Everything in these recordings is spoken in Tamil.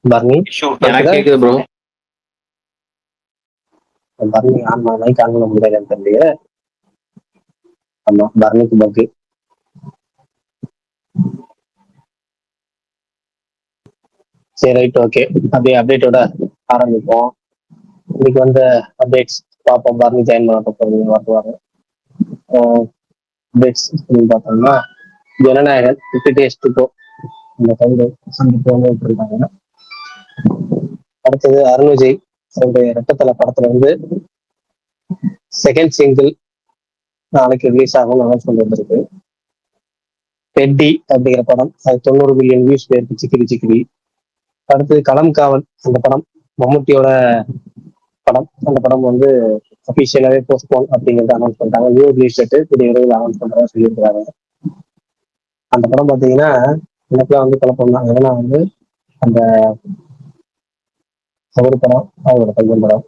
பர்னி எனக்கு கேக்குது ப்ரோ. பர்னி ஆன் மைக் ஆன் பண்ண முடியாது தெரியல. ஆமா, பர்னிக்கு பக்கு. சரி, ரைட், ஓகே. அப்படியே அப்டேட்டோட ஆரம்பிப்போம். இன்னைக்கு வந்து அப்டேட்ஸ் பார்ப்போம். பர்னி ஜாயின் பண்ண போறீங்க வருவாங்க. அப்டேட்ஸ் பார்த்தோம்னா ஜனநாயகன் 50 days to go. இந்த கைது இருக்காங்க. அடுத்தது அருண் விஜய் அவருடைய ரெட்டத்தலை படத்துல வந்து செகண்ட் சிங்கிள் நாளைக்கு ரிலீஸ் ஆகும் அனௌன்ஸ்மெண்ட் வந்திருக்கு. பெட்டி அப்படிங்கிற படம் அது 90 மில்லியன் வியூஸ் போயிருக்கு, சிக்கிரி சிக்கிரி. அடுத்தது களம் காவல், அந்த படம் மம்முட்டியோட படம். அந்த படம் வந்து அபிஷியலாவே போஸ்ட்போன் அப்படிங்கறத அனௌன்ஸ் பண்ணிட்டாங்க. நியூ ரிலீஸ் டேட் கூடிய விரைவில் அனௌன்ஸ் பண்றதா சொல்லியிருக்காங்க. அந்த படம் பாத்தீங்கன்னா எனக்குலாம் வந்து குழப்பம் தான். ஏன்னா வந்து அந்த அவரு படம் அவரோட பையன் படம்,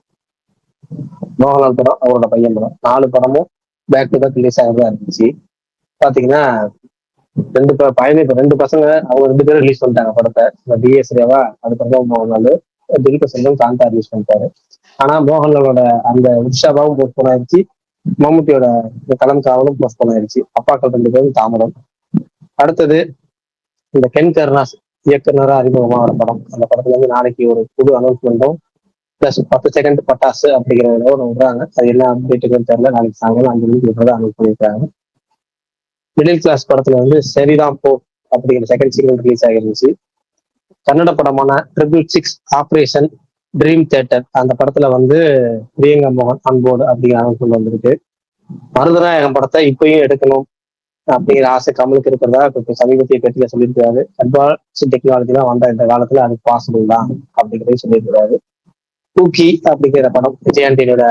மோகன்லால் படம் அவரோட பையன் படம், 4 படமும் பேக் டு பேக் ரிலீஸ் ஆகிறதா இருந்துச்சு. பாத்தீங்கன்னா ரெண்டு பசங்க அவங்க 2 பேரும் ரிலீஸ் பண்ணிட்டாங்க படத்தை. பிஎஸ் ரேவா, அதுக்கப்புறம் மோகன்லால், திலீப செல்வம் காந்தா ரிலீஸ் பண்ணிட்டாரு. ஆனா மோகன்லாலோட அந்த உற்சாபாவும் போஸ்ட்போன் ஆயிடுச்சு, மம்முட்டியோட களம் காவலும் போஸ்ட்போன் ஆயிடுச்சு. அப்பாக்கள் 2 பேரும் தாமதம். அடுத்தது இந்த கென் கருணாஸ் இயக்குனரா அறிமுகமான படம். அந்த படத்துல வந்து நாளைக்கு ஒரு புது அனௌன்ஸ்மெண்ட்டும் பிளஸ் 10 செகண்ட் பட்டாசு அப்படிங்கிறத ஒன்று விடுறாங்க. அது என்ன அப்டேட்டுன்னு தெரியல. நாளைக்கு சாயங்காலம் 5 மணிக்கு விடுறதா அனௌன்ஸ் பண்ணியிருக்காங்க. மிடில் கிளாஸ் படத்துல வந்து சரிதான் போ அப்படிங்கிற செகண்ட் சிங்கிள் ரிலீஸ் ஆகிருந்துச்சு. கன்னட படமான 666 ஆபரேஷன் ட்ரீம் தியேட்டர், அந்த படத்துல வந்து பிரியங்கா மோகன் அன்போர்டு அப்படிங்கிற அனௌன்ஸ்மெண்ட் வந்திருக்கு. மருதநாயகம் படத்தை இப்பயும் எடுக்கணும் அப்படிங்கிற ஆசை கமலுக்கு இருக்கிறதா இப்போ சமீபத்திய பேட்டியில சொல்லியிருக்காரு. அட்வான்ஸ் டெக்னாலஜி தான் வந்த இந்த காலத்துல அது பாசிபிள் தான் அப்படிங்கிறதையும் சொல்லியிருக்கிறாரு. தூக்கி அப்படிங்கிற படம் விஜயாண்டியோட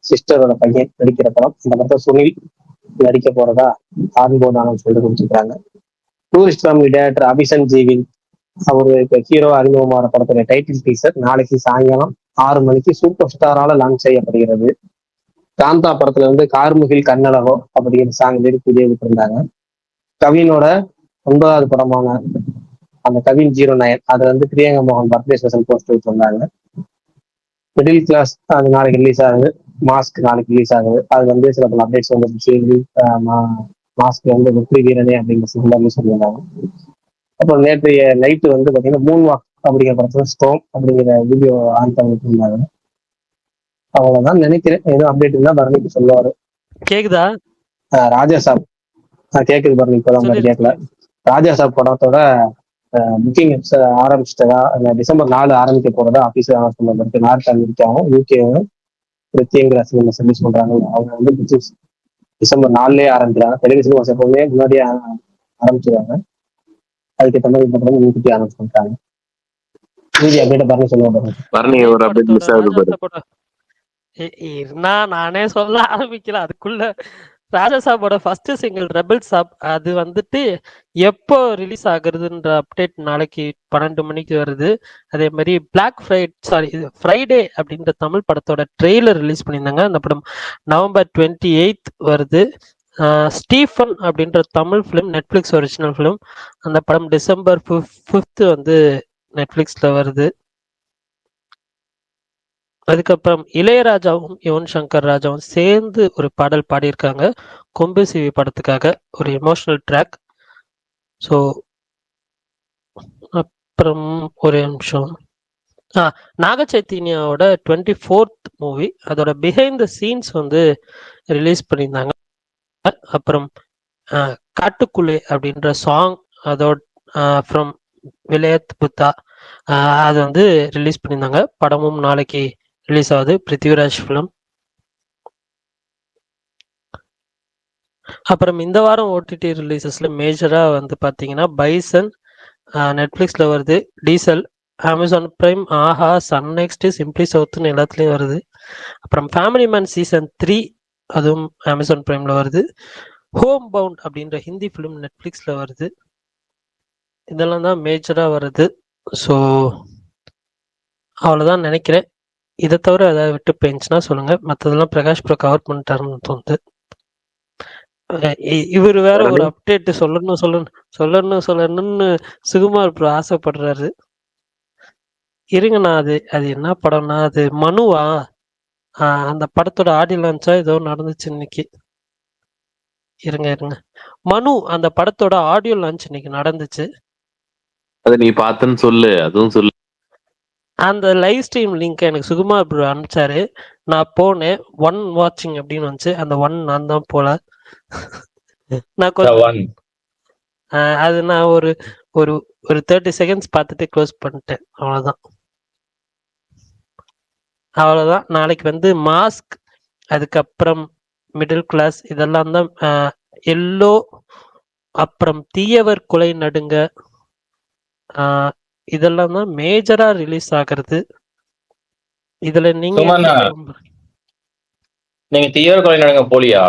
சிஸ்டரோட பையன் நடிக்கிற படம். இந்த படத்தை சுனில் நடிக்க போறதா ஆன்போர்டு அனௌன்ஸ் சொல்லிட்டு கொடுத்துருக்காங்க. டூரிஸ்ட் ஃபேமிலி டைரக்டர் அபிஷன் ஜீவின் அவரு இப்ப ஹீரோ அறிமுகமான படத்துடைய டைட்டில் டீசர் நாளைக்கு சாயங்காலம் 6 மணிக்கு சூப்பர் ஸ்டாரால லான்ச் செய்யப்படுகிறது. காந்தா படத்துல வந்து கார்முகில் கண்ணழகோ அப்படிங்கிற சாங் லிரிக் வீடியோ விட்டுருந்தாங்க. கவினோட 9வது படமான அந்த கவின் 09 அதுல வந்து பிரியங்கா மோகன் பர்த்டே ஸ்பெஷல் போஸ்ட் வச்சிருந்தாங்க. மிடில் கிளாஸ் அது நாளைக்கு ரிலீஸ் ஆகுது. மாஸ்க் நாளைக்கு ரிலீஸ் ஆகுது. அது வந்து சில பல அப்டேட்ஸ் வந்துருச்சு. மாஸ்க் வந்து வெற்றி வீரனே அப்படிங்கிற சிம்பிளாமே சொல்லியிருந்தாங்க. அப்புறம் நேற்று நைட்டு வந்து பாத்தீங்கன்னா மூன் வாக் அப்படிங்கிற படத்துல ஸ்டோம் அப்படிங்கிற வீடியோ ஆன் பண்ணிட்டு இருந்தாங்க. அவ்வளவுதான் நினைக்கிறேன். ஏதோ அப்டேட் இருந்தா பரணிக்கு சொல்லுவாரு. கேக்குதா? ராஜா சாப் கேக்குது பரணி, இப்பதான் மாதிரி கேட்கல. ராஜா சாப் படத்தோட புக்கிங் ஆரம்பிச்சிட்டதா, டிசம்பர் 4 ஆரம்பிக்க போறதா ஆபீஸ் அனௌன்ஸ்மெண்ட் இருக்கு. நார்த் அமெரிக்காவும் யூகேவும் பிரத்யேக சர்வீஸ் பண்றாங்க. அவங்க வந்து டிசம்பர் 4 ஆரம்பிக்கிறாங்க. தெலுங்கு சினிமா எப்பவுமே முன்னாடியே ஆரம்பிச்சிருவாங்க. அதுக்கேற்ற மாதிரி இந்த படம் யூடியூப் அனௌன்ஸ் பண்றாங்க. மீதி அப்டேட் பரணி சொல்லுவாங்க. பரணி ஒரு அப்டேட் மிஸ் ஆகுது பாரு. இருந்தா நானே சொல்ல ஆரம்பிக்கல அதுக்குள்ள. ராஜாசாப்போட ஃபர்ஸ்ட் சிங்கிள் ரெபல் சாப் அது வந்துட்டு எப்போ ரிலீஸ் ஆகுறதுன்ற அப்டேட் நாளைக்கு 12 மணிக்கு வருது. அதே மாதிரி ஃப்ரைடே அப்படின்ற தமிழ் படத்தோட ட்ரெய்லர் ரிலீஸ் பண்ணியிருந்தாங்க. அந்த படம் நவம்பர் 28 வருது. ஸ்டீஃபன் அப்படின்ற Tamil film, Netflix original film, அந்த படம் டிசம்பர் 5 வந்து நெட்ஃபிளிக்ஸ்ல வருது. அதுக்கப்புறம் இளையராஜாவும் யுவன் சங்கர் ராஜாவும் சேர்ந்து ஒரு பாடல் பாடியிருக்காங்க கொம்பு சிவி படத்துக்காக, ஒரு எமோஷனல் ட்ராக். ஸோ அப்புறம் ஒரு நிமிஷம், நாக சைத்தன்யாவோட 24th மூவி அதோட பிஹைண்ட் த சீன்ஸ் வந்து ரிலீஸ் பண்ணியிருந்தாங்க. அப்புறம் காட்டுக்குள்ளே அப்படின்ற சாங் அதோட ஃப்ரம் விலையத் புத்தா அது வந்து ரிலீஸ் பண்ணியிருந்தாங்க. படமும் நாளைக்கு ரிலீஸ் ஆகுது, பிருத்திவிராஜ் ஃபிலிம். அப்புறம் இந்த வாரம் ஓடிடி ரிலீசஸ்ல மேஜரா வந்து பாத்தீங்கன்னா பைசன் நெட்ஃபிளிக்ஸ்ல வருது, டீசல் அமேசான் பிரைம், ஆஹா, சன் நெக்ஸ்ட், சிம்பிளி சவுத்னு எல்லாத்துலயும் வருது. அப்புறம் ஃபேமிலி மேன் சீசன் 3 அதுவும் அமேசான் பிரைம்ல வருது. ஹோம் பவுண்ட் அப்படின்ற ஹிந்தி ஃபிலிம் நெட்ஃபிளிக்ஸ்ல வருது. இதெல்லாம் தான் மேஜரா வருது. ஸோ அவ்வளோதான் நினைக்கிறேன். இதை தவிர ஏதாவது விட்டு போயிருந்துச்சுன்னா சொல்லுங்க. மற்றதெல்லாம் பிரகாஷ் ப்ரோ கவர் பண்ணிட்டாருன்னு தோணுது. இவர் வேற ஒரு அப்டேட் சொல்லணும்னு சுகுமார் ப்ரோ ஆசைப்படுறாரு. இருங்கண்ணா, அது அது என்ன படம்னா, அது மனுவா? அந்த படத்தோட ஆடியோ லான்ச்சா ஏதோ நடந்துச்சு இன்னைக்கு. இருங்க. மனு அந்த படத்தோட ஆடியோ லான்ச் இன்னைக்கு நடந்துச்சு. அத நீ பார்த்தன்னு சொல்லு, அதுவும் சொல்லு. அந்த லைவ் ஸ்ட்ரீம் லிங்க் எனக்கு சுகுமார் ப்ரோ அனுப்பிச்சாரு. நான் போனேன். ஒன் வாட்சிங் அப்படின்னு வந்துச்சு. அந்த ஒன் நான் தான் போல. நான் கொஞ்சம் அது நான் ஒரு ஒரு ஒரு 30 செகண்ட்ஸ் பார்த்துட்டு க்ளோஸ் பண்ணிட்டேன். அவ்வளோதான். நாளைக்கு வந்து மாஸ்க், அதுக்கப்புறம் மிடில் கிளாஸ், இதெல்லாம் தான். எல்லோ, அப்புறம் தீயவர் குலை நடுங்க, இதெல்லாம் தான் மேஜரா ரிலீஸ் ஆகிறது. இதுல நீங்க சும்மா நீங்க தீவிர கொலை நடங்க போலியா?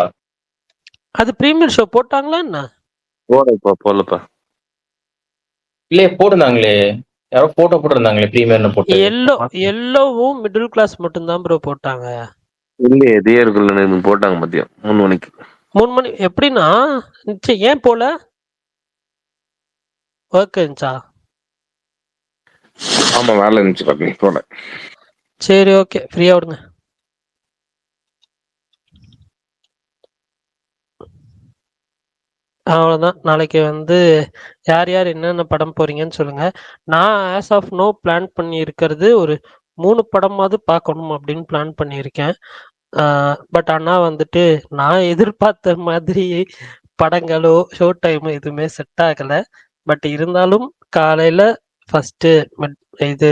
அது பிரீமியர் ஷோ போட்டாங்களா என்ன? போலப்பா. இல்லையே, போட்டிருந்தாங்களே, யாரோ போட்டோ போட்டிருந்தாங்களே பிரீமியர்னு போட்டு. எல்லோவும் மிடில் கிளாஸ் மட்டும் தான் ப்ரோ போட்டாங்க. இல்லையே, தியேட்டருக்குள்ள போட்டாங்க மதியம் 3 மணிக்கு. 3 மணி எப்படின்னா? ஏன் போல? ஒர்க் இருந்துச்சா? ஆமா, வேலை இருந்துச்சு பாப்பி போல. சரி, ஓகே, ஃப்ரீயா விடுங்க. அவ்வளோதான். நாளைக்கு வந்து யார் யார் என்னென்ன படம் போறீங்கன்னு சொல்லுங்க. நான் ஆஸ் ஆஃப் நோ பிளான் பண்ணி இருக்கிறது ஒரு 3 படமாவது பார்க்கணும் அப்படின்னு பிளான் பண்ணியிருக்கேன். பட் ஆனால் வந்துட்டு நான் எதிர்பார்த்த மாதிரி படங்களோ ஷோ டைமோ எதுவுமே செட் ஆகலை. பட் இருந்தாலும் காலையில் ஃபஸ்ட்டு இது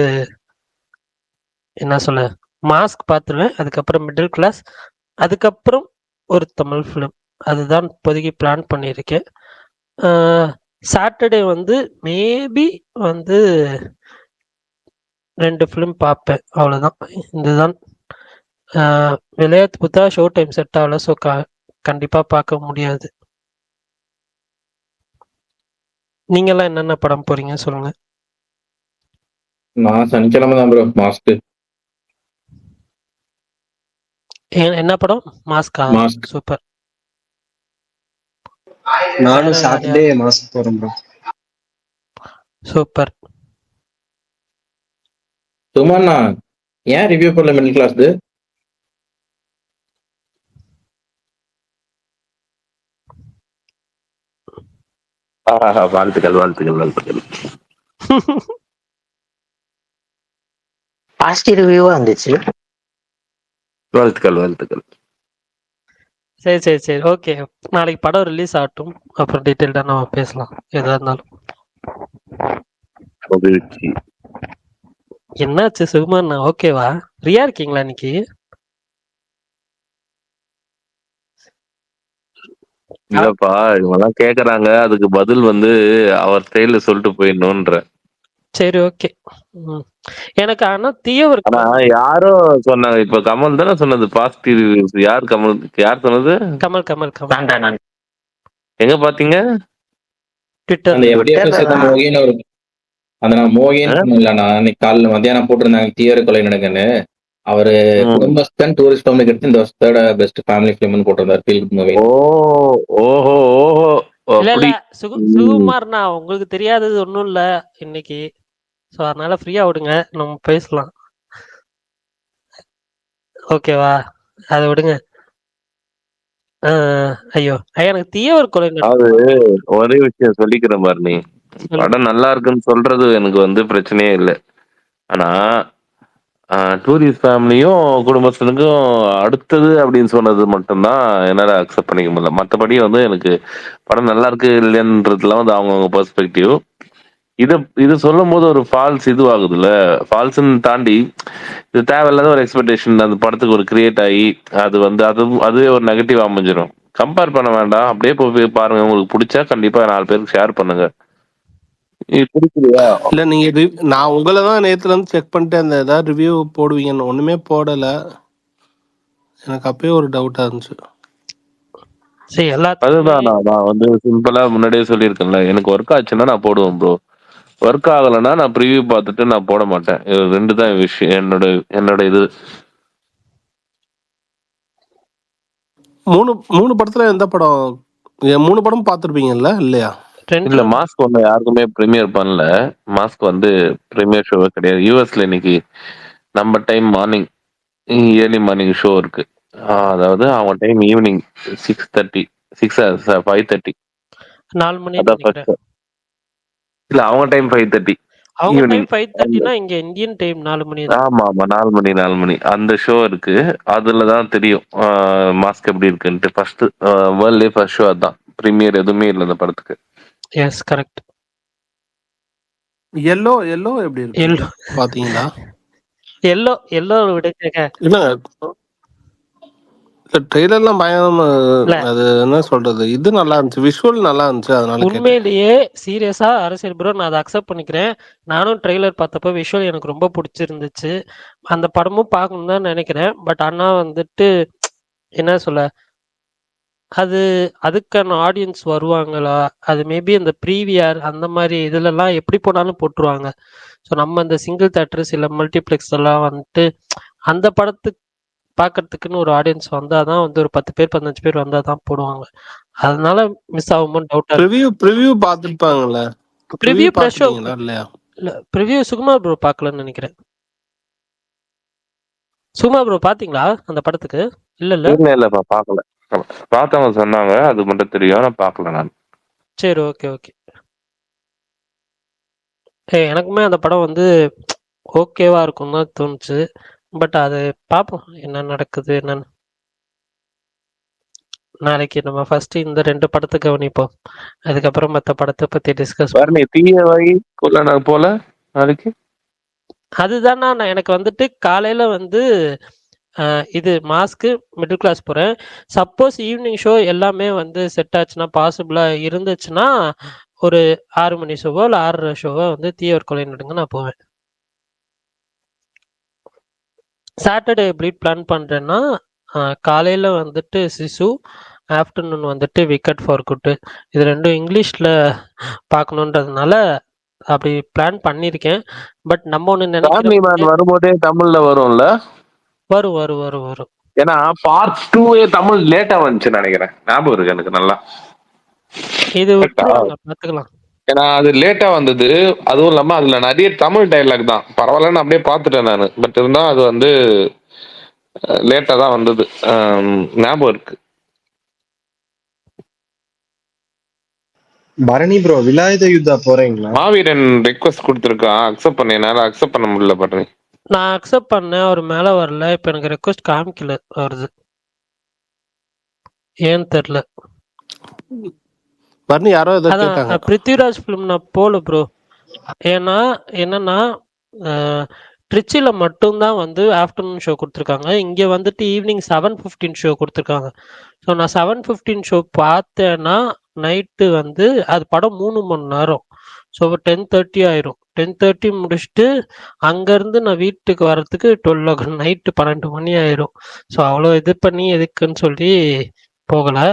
என்ன சொல்ல, மாஸ்க் பார்த்துருவேன். அதுக்கப்புறம் மிடில் கிளாஸ், அதுக்கப்புறம் ஒரு தமிழ் ஃபிலிம். அதுதான் இப்போதைக்கு பிளான் பண்ணியிருக்கேன். சாட்டர்டே வந்து மேபி வந்து 2 ஃபிலிம் பார்ப்பேன். அவ்வளோதான். இதுதான். விளையாட்டு புத்தா ஷோ டைம் செட் ஆகல. ஸோ கண்டிப்பாக பார்க்க முடியாது. நீங்கெல்லாம் என்னென்ன படம் போறீங்க சொல்லுங்க. நான் சனிக்கிழமை தான் ப்ரோ மாஸ்க். என்ன படம்? மாஸ்கா? மாஸ்க். சூப்பர். நானும் சாட்டர்டே மாஸ்க் போறேன் ப்ரோ. சூப்பர். சும்மா ஏன் ரிவ்யூ பண்ணல மிடில் கிளாஸ்? வாழ்த்துக்கள். பாசிட்டிவ் ரிவ்யூவா இருந்துச்சு. வாழ்த்துக்கள். சரி, ஓகே. நாளைக்கு படம் ரிலீஸ் ஆகட்டும், அப்புறம் டீட்டெயில்டாக நம்ம பேசலாம் எதா இருந்தாலும். என்னாச்சு சுகுமார்ண்ணா, ஓகேவா? ஃப்ரீயா இருக்கீங்களா இன்னைக்கு? இல்லப்பா, இவங்கெல்லாம் கேக்குறாங்க, அதுக்கு பதில் வந்து அவர் ஸ்டைல்ல சொல்லிட்டு போயிடணும்ன்ற. சரி, ஓகே. எனக்கு ஆனா தீயவர். ஆனா யாரோ சொன்னாங்க, இப்ப கமல் தானே சொன்னது பாசிட்டிவ் ரிவ்யூஸ். யார் சொன்னது? கமல். எங்க பாத்தீங்க? ட்விட்டர். மோகின்னு சொன்னேன்லண்ணா, அன்னைக்கு காலைல மத்தியானம் போட்டிருந்தாங்க தீவிர கொலை நடக்குன்னு. அவரு குடும்பஸ்தன் டூரிஸ்ட் ஃபேமிலிக்கு எடுத்து இந்த வருஷத்தோட பெஸ்ட் ஃபேமிலி ஃபிலிம்னு போட்டிருந்தாரு. Feel good movie. ஓஹோ. இல்ல சுகுமார்ண்ணா, உங்களுக்கு தெரியாதது ஒண்ணும் இல்ல இன்னைக்கு. ஸோ அதனால ஃப்ரீயா விடுங்க, நம்ம பேசலாம். ஓகேவா? அதை விடுங்க. ஐயோ, எனக்கு தீயவர் கொலை. அது ஒரே விஷயம் சொல்லிக்கிறேன் பாரு, நீ படம் நல்லா இருக்குன்னு சொல்றது எனக்கு வந்து பிரச்சனையே இல்லை. ஆனா டூரிஸ்ட் ஃபேமிலியும் குடும்பத்தினருக்கும் அடுத்தது அப்படின்னு சொன்னது மட்டும்தான் என்னால அக்செப்ட் பண்ணிக்க முடியல. மற்றபடி வந்து எனக்கு படம் நல்லா இருக்கு இல்லைன்றதுலாம் வந்து அவங்கவுங்க பெர்ஸ்பெக்டிவ். இது சொல்லும் போது ஒரு ஃபால்ஸ் இதுவாகுதுல்ல, ஃபால்ஸ்ன்னு தாண்டி இது தேவையில்லாத ஒரு எக்ஸ்பெக்டேஷன் அந்த படத்துக்கு ஒரு கிரியேட் ஆகி அது வந்து அதுவே ஒரு நெகட்டிவ் அமைஞ்சிடும். கம்பேர் பண்ண வேண்டாம், அப்படியே போய் பாருங்க. உங்களுக்கு பிடிச்சா கண்டிப்பா 4 பேருக்கு ஷேர் பண்ணுங்க. இல்ல, நீங்க நான் உங்களை தான் நேத்துல இருந்து செக் பண்ணிட்டு அந்த ஏதாவது ரிவ்யூ போடுவீங்கன்னு ஒண்ணுமே போடல. எனக்கு அப்பயே ஒரு டவுட்டா இருந்துச்சு. அதுதான் நான் வந்து சிம்பிளா முன்னாடியே சொல்லியிருக்கேன்ல, எனக்கு ஒர்க் ஆச்சுன்னா நான் போடுவேன் ப்ரோ. ஒர்க் ஆகலைன்னா நான் ப்ரிவியூ பார்த்துட்டு நான் போட மாட்டேன். இது 2 தான் விஷயம். என்னோட இது 3 படத்துல எந்த படம்? 3 படம் பார்த்துருப்பீங்கல்ல இல்லையா? இல்ல ரெண்டுல மாஸ்க் ஒண்ணு யாருக்குமே ப்ரீமியர் பண்ணல. மாஸ்க் வந்து ப்ரீமியர் ஷோவே கிடையாது. யூஎஸ்ல இன்னைக்கு நம்ம time morning early morning show இருக்கு. அதாவது அவங்க டைம் ஈவினிங் 6:30 5:30. 4 மணின்னு அதான் நினைக்கிறேன். ஃபர்ஸ்ட். இல்ல அவங்க டைம் 5:30 அவங்க டைம் ஈவினிங். 5:30னா இங்க இந்தியன் டைம் 4 மணி தான். ஆமா ஆமா 4 மணி அந்த ஷோ இருக்கு. அதுலதான் தெரியும் மாஸ்க் எப்படி இருக்குன்ட்டு. ஃபர்ஸ்ட் வேர்ல்ட்லயே ஃபர்ஸ்ட் ஷோ அதான். ப்ரீமியர் எதுவுமே இல்லை அந்த படத்துக்கு. Yes correct. எல்லோ எல்லோ எப்படி இருக்கு எல்லோ பாத்தீங்களா? எல்லோ விடுங்க. இல்ல ட்ரெய்லர்லாம் பயங்கரமா, இல்ல அது என்ன சொல்றது, இது நல்லா இருந்துச்சு, விஷுவல் நல்லா இருந்துச்சு, அதனால கேட்டேன். உண்மையிலேயே சீரியஸா அரசியல் ப்ரோ, நான் அதை அக்செப்ட் பண்ணிக்கிறேன். நானும் ட்ரெய்லர் பார்த்தப்ப விஷுவல் எனக்கு ரொம்ப பிடிச்சிருந்துச்சு. அந்த படமும் பார்க்கணும் தான் நினைக்கிறேன். பட் ஆனா வந்துட்டு என்ன சொல்ல, அது அதுக்கான ஆடியன்ஸ் வருவாங்களா? அது மேபி அந்த ப்ரீவியர் அந்த மாதிரி இதுலலாம் எப்படி போனாலும் போட்டுருவாங்க. ஸோ நம்ம இந்த சிங்கிள் தேட்டர்ஸ் இல்லை மல்டிப்ளெக்ஸ் எல்லாம் வந்துட்டு அந்த படத்துக்கு பார்க்கறதுக்குன்னு ஒரு ஆடியன்ஸ் வந்தால் தான் வந்து ஒரு 10 பேர் 15 பேர் வந்தால் தான் போடுவாங்க. அதனால மிஸ் ஆகுமோன்னு டவுட்டாக இருக்கு. ப்ரிவ்யூ பார்த்துருப்பாங்கல்ல, ப்ரிவ்யூ ப்ரெஷோ பார்த்துட்டீங்களா இல்லையா? இல்லை, ப்ரிவ்யூ சுகுமார் ப்ரோ பார்க்கலன்னு நினைக்கிறேன். சுகுமார் ப்ரோ பார்த்தீங்களா அந்த படத்துக்கு? இல்லை இல்லை இல்லப்பா பார்க்கல. பார்த்தவங்க சொன்னாங்க, அது மட்டும் தெரியும். நான் பார்க்கல நான். சரி ஓகே ஓகே. எனக்குமே அந்த படம் வந்து ஓகேவா இருக்கும் தான் தோணுச்சு. பட் அது பார்ப்போம் என்ன நடக்குது என்னன்னு. நாளைக்கு நம்ம ஃபர்ஸ்ட் இந்த 2 படத்தை கவனிப்போம். அதுக்கப்புறம் மற்ற படத்தை பத்தி டிஸ்கஸ் வேற நீ தீய வகை கொள்ள நான் போல நாளைக்கு. அதுதான் நான் எனக்கு வந்துட்டு காலையில வந்து இது மாஸ்க்கு மிடில் கிளாஸ் போறேன். சப்போஸ் ஈவினிங் ஷோ எல்லாமே வந்து செட் ஆச்சுன்னா, பாசிபிளா இருந்துச்சுன்னா ஒரு 6 மணி ஷோவோ இல்லை 6:30 ஷோவோ வந்து தீயவர் கொலை நடுங்க நான் போவேன். சாட்டர்டே எப்படி பிளான் பண்றேன்னா, காலையில வந்துட்டு சிசு, ஆஃப்டர்நூன் வந்துட்டு விக்கெட் ஃபார் குட். இது ரெண்டும் இங்கிலீஷ்ல பார்க்கணுன்றதுனால அப்படி பிளான் பண்ணியிருக்கேன். பட் நம்ம ஒன்று ஃபேமிலி மேன் நினைக்கிறோம். வரும்போதே தமிழ்ல வரும்ல. வரும் வரும் வரும் வரும். ஏன்னா பார்ட் 2 தமிழ் லேட்டா வந்துச்சு நினைக்கிறேன். ஞாபகம் இருக்கு எனக்கு நல்லா. இது விட்டுருவாங்க, பார்த்துக்கலாம். ஏன்னா அது லேட்டா வந்தது. அதுவும் இல்லாம அதுல நிறைய தமிழ் டைலாக் தான். பரவாயில்லன்னு அப்படியே பார்த்துட்டேன் நான். பட் இருந்தா அது வந்து லேட்டா தான் வந்தது. ஞாபகம் இருக்கு. பரணி ப்ரோ, விலாயுத யுத்தா போறீங்களா? மாவீரன் ரெக்வஸ்ட் கொடுத்துருக்கான், அக்செப்ட் பண்ண. என்னால அக்செப்ட் பண்ண முடியல பரணி. நான் அக்செப்ட் பண்ணேன், அவர் மேலே வரல. இப்போ எனக்கு ரெக்வஸ்ட் காமிக்கல வருது, ஏன்னு தெரில. பரணி யாரோ ஏதோ அதான் கேட்டாங்க. பிருத்திவிராஜ் ஃபிலிம் நான் போல ப்ரோ. ஏன்னா என்னன்னா ட்ரிச்சியில் மட்டும்தான் வந்து ஆஃப்டர்நூன் ஷோ கொடுத்துருக்காங்க. இங்கே வந்துட்டு ஈவினிங் 7:15 ஷோ கொடுத்துருக்காங்க. ஸோ நான் 7:15 ஷோ பார்த்தேன்னா நைட்டு வந்து அது படம் 3 மணி நேரம். ஸோ 10:30 ஆயிரும். 10:30 முடிச்சுட்டு அங்கேருந்து நான் வீட்டுக்கு வர்றதுக்கு 12 நைட்டு 12 மணி ஆயிரும். ஸோ அவ்வளோ இது பண்ணி எதுக்குன்னு சொல்லி போகலை.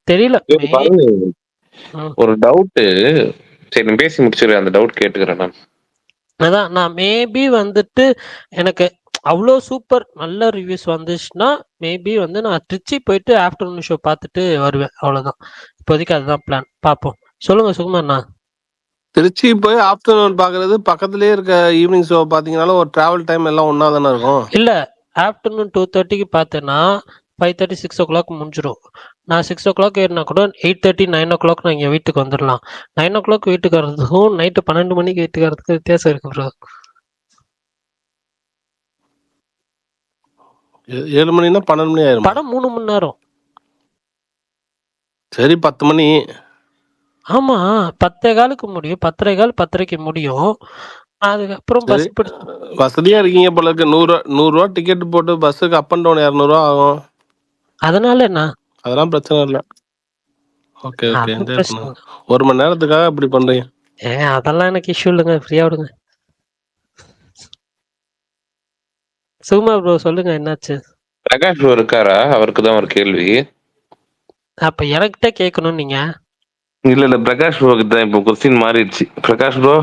தெரியல. ஒரு டவுட்டு, சரி நீ பேசி முடிச்சிரு. அந்த டவுட் கேட்டுக்கிறேன் நான். அதான் நான் மேபி வந்துட்டு எனக்கு அவ்வளோ சூப்பர் நல்ல ரிவ்யூஸ் வந்துச்சுன்னா மேபி வந்து நான் திருச்சி போயிட்டு ஆஃப்டர்நூன் ஷோ பார்த்துட்டு வருவேன். அவ்வளோதான் இப்போதைக்கு, அதுதான் பிளான். பார்ப்போம். சொல்லுங்க சுகுமார்ண்ணா. திருச்சி போய் ஆஃப்டர்நூன் பார்க்கறது, பக்கத்துலேயே இருக்க ஈவினிங் ஷோ பார்த்தீங்கன்னாலும் ஒரு டிராவல் டைம் எல்லாம் ஒன்றா தானே இருக்கும். இல்லை, ஆஃப்டர்நூன் 2:30க்கு பார்த்தேன்னா 5:30 6 o'clock முடிஞ்சிடும். நான் 6 o'clock ஏறினா கூட 8:30 9 o'clock நான் இங்கே வீட்டுக்கு வந்துடலாம். 9 o'clock வீட்டுக்கு வர்றதுக்கும் நைட்டு 12 மணிக்கு வீட்டுக்கு வர்றதுக்கு வித்தியாசம் இருக்கு ப்ரோ. 7 மணினா 12 மணி ஆயிரும். படம் 3 மணி நேரம். சரி 10 மணி. ஆமா 10:15 முடியும், 10:15 10:30 முடியும். அதுக்கப்புறம் பஸ் வசதியா இருக்கீங்க போல இருக்கு. 100 ரூபா டிக்கெட் போட்டு பஸ்ஸுக்கு அப் அண்ட் டவுன் 200 ரூபா ஆகும். அதனால என்ன, அதெல்லாம் பிரச்சனை இல்லை. ஓகே ஓகே, ஒரு மணி நேரத்துக்காக இப்படி பண்றீங்க. அதெல்லாம் எனக்கு இஷ்யூ இல்லைங்க, ஃப்ரீயா விடுங்க. சுகுமா ப்ரோ சொல்லுங்க, என்னாச்சு? பிரகாஷ் ப்ரோ இருக்காரா? அவருக்கு தான் ஒரு கேள்வி. அப்ப எனக்கிட்ட கேட்கணும் நீங்க. இல்ல பிரகாஷ் ப்ரோக்கு தான் இப்போ கொஸ்டின் மாறிடுச்சு. பிரகாஷ் ப்ரோ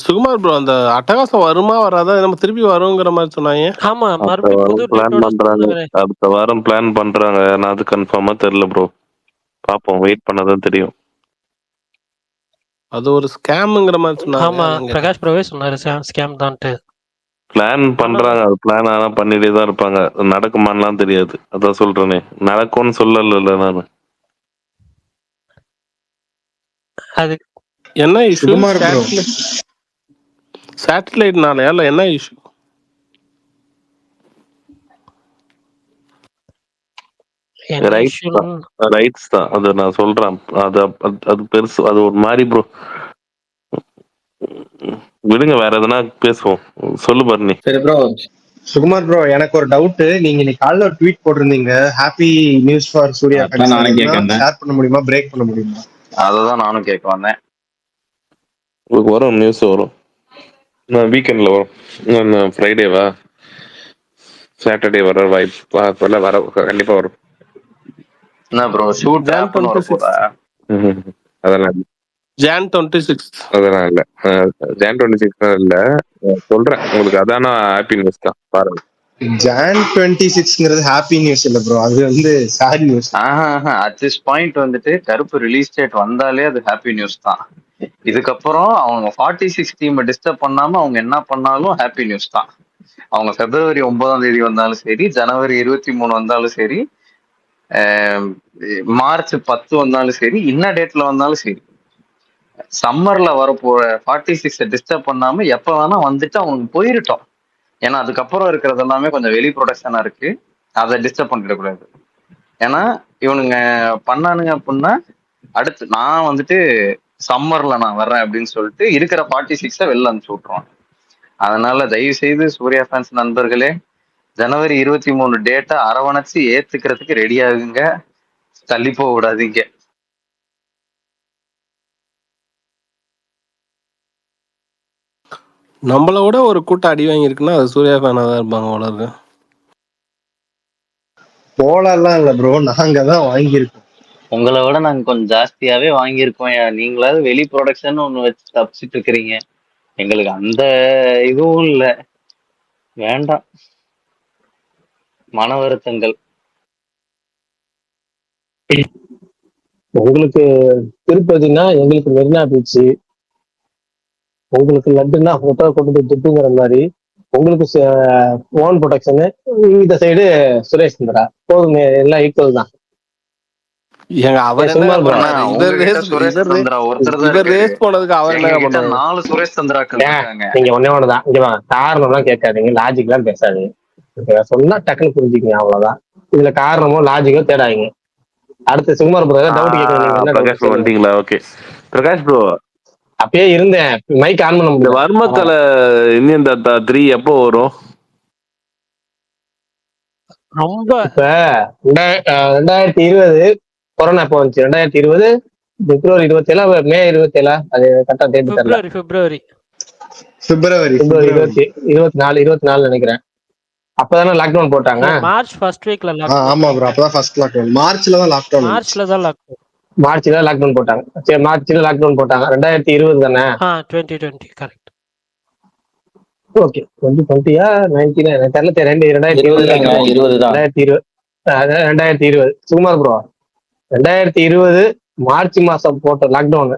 சுகுமார் ப்ரோ, அந்த அட்டகாசம் வருமா வராதா? நம்ம திருப்பி வருங்கிற மாதிரி சொன்னாங்க. ஆமா, அடுத்த மறுபடியும் புது வாரம் பிளான் டேட்டோட பண்றாங்க. சொல்லுவாரு. அடுத்த வாரம் பிளான் பண்றாங்க. ஆனா அது கன்ஃபார்மா தெரியல ப்ரோ. பாப்போம், வெயிட் பண்ணாதான் தெரியும். அது ஒரு ஸ்கேம்ங்கிற மாதிரி சொன்னாங்க. ஆமா, அதான் கேட்டேன். பிரகாஷ் ப்ரோவே சொன்னாரு ஸ்கேம் தான்ட்டு. பிளான் பண்றாங்க. அது பிளான் ஆனா பண்ணிட்டே தான் இருப்பாங்க. அது நடக்குமான்லாம் தெரியாது. அதான் சொல்றேனே, நடக்கும்னு சொல்லல நானு. அது என்ன இஷ்யூ? சுகுமார் ப்ரோ, சேட்டலைட்னாலயா இல்ல என்ன இஷ்யூ? என்ன ரைட்ஸ் issue தான், ரைட்ஸ் தான். அது நான் சொல்றேன். அது பெருசு. அது ஒரு மாதிரி ப்ரோ. விடுங்க, வேற எதனா பேசுவோம். சொல்லு பர்னி. சரி ப்ரோ. சுகுமார் ப்ரோ, எனக்கு ஒரு டவுட். நீங்க இன்னைக்கு காலைல ஒரு ட்வீட் போட்டிருந்தீங்க, ஹாப்பி நியூஸ் ஃபார் சூர்யா அதான் ஃபேன்ஸ். நானும் கேட்க வந்தேன். ஷேர் பண்ண முடியுமா, பிரேக் பண்ண முடியுமா? அததான் நானும் கேட்க வந்தேன். உங்களுக்கு வரும், நியூஸ் வரும். நான் வீக்கெண்ட்ல வரும். ஃப்ரைடேவா சாட்டர்டே வர வாய்ப்பு வர கண்டிப்பா வரும். என்ன ப்ரோ ஷூட் Jan ஆப்னு வர 26. போதா? அதெல்லாம் இல்ல. Jan 26. அதெல்லாம் இல்ல. ஜான் 26 இல்ல. சொல்றேன் உங்களுக்கு. அதான ஹாப்பி நியூஸ் தான், பாருங்க. Jan 26ங்கிறது ஹாப்பி நியூஸ் இல்ல ப்ரோ, அது வந்து sad news. At this point வந்துட்டு கருப்பு ரிலீஸ் டேட் வந்தாலே அது ஹாப்பி நியூஸ் தான். இதுக்கப்புறம் அவங்க 46 டீமை டிஸ்டர்ப் பண்ணாம அவங்க என்ன பண்ணாலும் ஹாப்பி நியூஸ் தான். அவங்க February 9 வந்தாலும் சரி, January 23 வந்தாலும் சரி, March 10 வந்தாலும் சரி, இன்ன டேட்ல வந்தாலும் சரி, சம்மர்ல வரப்போற 46 டிஸ்டர்ப் பண்ணாம எப்ப வேணா வந்துட்டு அவங்க போயிருட்டோம். ஏன்னா அதுக்கப்புறம் இருக்கிறது எல்லாமே கொஞ்சம் வெளி ப்ரொடக்ஷனா இருக்கு. அதை டிஸ்டர்ப் பண்ணிடக்கூடாது. ஏன்னா இவனுங்க பண்ணானுங்க அப்படின்னா அடுத்து நான் வந்துட்டு சம்மர்ல நான் வர்றேன் அப்படின்னு சொல்லிட்டு இருக்கிற 46 வெளில அனுப்பிச்சு விட்டுருவான். அதனால தயவு செய்து சூர்யா ஃபேன்ஸ் நண்பர்களே, January 23 டேட்டை அரவணைச்சு ஏத்துக்கிறதுக்கு ரெடி ஆகுங்க. தள்ளி போக விடாதீங்க. நம்மள விட ஒரு கூட்டம் அடி வாங்கியிருக்குன்னா அது சூர்யா ஃபேனா தான் இருப்பாங்க உலக. போலாம் இல்ல ப்ரோ, நாங்க தான் வாங்கியிருக்கோம். உங்களை விட நாங்க கொஞ்சம் ஜாஸ்தியாவே வாங்கியிருக்கோம். நீங்களாவது வெளி ப்ரொடக்ஷன் ஒண்ணு வச்சு தப்பிச்சிட்டு இருக்கிறீங்க. எங்களுக்கு அந்த இதுவும் இல்லை. வேண்டாம் மன வருத்தங்கள். உங்களுக்கு திருப்பதினா எங்களுக்கு மெரினா பீச், உங்களுக்கு லட்டுன்னா போட்டோ கொண்டு போய் துட்டுங்கிற மாதிரி உங்களுக்கு ஓன் ப்ரொடக்ஷனு, இந்த சைடு சுரேஷ் சந்திரா. போதுமே, எல்லாம் ஈக்குவல் தான். ஏங்க அவர் என்ன சுகுமார் ப்ரோ, பண்ணாரு? உங்ககிட்ட சுரேஷ் சந்திரா ஒருத்தர் தான் இவர் இருக்காரு. ரேஸ் போனதுக்கு அவர் என்ன எங்ககிட்ட பண்ணாரு? 4 சுரேஷ் சந்திராக்கள் இருக்காங்க. நீங்க ஒன்னே ஒண்ணுதான். இங்க வா, காரணம் எல்லாம் கேட்காதீங்க, லாஜிக் எல்லாம் பேசாதீங்க. இப்ப சொன்னா டக்குன்னு புரிஞ்சுக்கீங்க, அவ்வளவுதான். இதுல காரணமோ லாஜிக்கோ தேடாதீங்க. அடுத்து சுகுமார் ப்ரோ டவுட் கேட்கணும். நீங்க என்ன பிரகாஷ் ப்ரோ டவுட்? வந்துட்டீங்களா? ஓகே பிரகாஷ் ப்ரோ, அப்பயே இருந்தேன், மைக் ஆன் பண்ண இந்த முடியல. வர்மக்கலை இந்தியன் தாத்தா 3 எப்போ வரும்? ரொம்ப இப்ப 2020 கொரோனா எப்போ வந்துச்சு? 2020 February 27, May 27, அது கரெக்டா டேட் தெரியல. பிப்ரவரி பிப்ரவரி February 24 நினைக்கிறேன். அப்பதானே லாக்டவுன் போட்டாங்க. மார்ச் ஃபர்ஸ்ட் வீக்ல ஆமா ப்ரோ, அப்பதான் ஃபர்ஸ்ட் லாக்டவுன். மார்ச்ல தான் லாக்டவுன். மார்ச்ல தான் லாக்டவுன். மார்ச்ல லாக்டவுன் போட்டாங்க. சரி, மார்ச்ல லாக்டவுன் போட்டாங்க. 2020 தானே? 2020 கரெக்ட். ஓகே, 2020 19 தெரியல. 2020 தான். 2020 சுகுமார் ப்ரோ, 2020 மார்ச் மாசம் போட்ட லாக்டவுன்,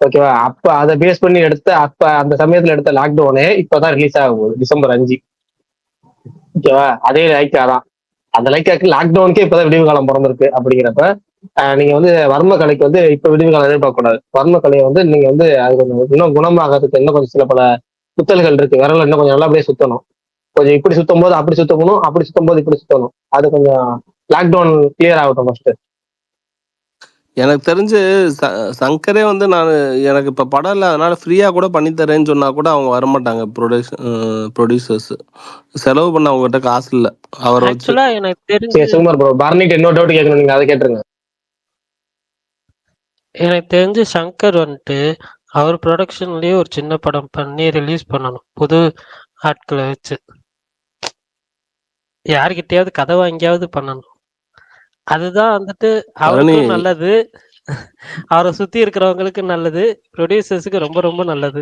ஓகேவா? அப்ப அதை பேஸ் பண்ணி எடுத்த, அப்ப அந்த சமயத்துல எடுத்த லாக்டவுனே இப்பதான் ரிலீஸ் ஆக போகுது, December 5. ஓகேவா? அதே லைக்கா தான். அந்த லைக்காக்கு லாக்டவுனுக்கே இப்பதான் விடிவு காலம் பிறந்திருக்கு. அப்படிங்கிறப்ப நீங்க வந்து வர்ம கலைக்கு வந்து இப்ப விடிவு காலம் எதிர்பார்க்க கூடாது. வர்ம கலையை வந்து நீங்க வந்து அது கொஞ்சம் இன்னும் குணமாகிறதுக்கு இன்னும் கொஞ்சம் சில பல சுத்தல்கள் இருக்கு. விரல இன்னும் கொஞ்சம் நல்லபடியே சுத்தணும். கொஞ்சம் இப்படி சுத்தும் போது அப்படி சுத்தணும், அப்படி சுத்தும் போது இப்படி சுத்தணும். அது கொஞ்சம் லாக்டவுன் கிளியர் ஆகட்டும் ஃபர்ஸ்ட். எனக்கு தெரிஞ்சு சங்கரே வந்து எனக்கு இப்ப படம் இல்லை அதனால ஃப்ரீயா கூட பண்ணி தரேன்னு சொன்னா கூட அவங்க வரமாட்டாங்க. ப்ரொடியூசர்ஸ் செலவு பண்ண அவங்ககிட்ட காசு இல்ல. அவரை வச்சு ஆக்சுவலா எனக்கு தெரிஞ்சு சரி சுகுமார் ப்ரோ, பர்னிட்டு இன்னொரு டவுட் கேட்கணும், நீங்க அதை கேட்டுருங்க. சங்கர் வந்துட்டு அவர் ப்ரொடக்ஷன்லயே ஒரு சின்ன படம் பண்ணி ரிலீஸ் பண்ணணும், புது ஆட்களை வச்சு. யார்கிட்டயாவது கதை வாங்கியாவது பண்ணணும். அதுதான் வந்துட்டு அவருக்கும் நல்லது, அவரை சுத்தி இருக்கிறவங்களுக்கு நல்லது, ப்ரொடியூசர்ஸுக்கு ரொம்ப ரொம்ப நல்லது.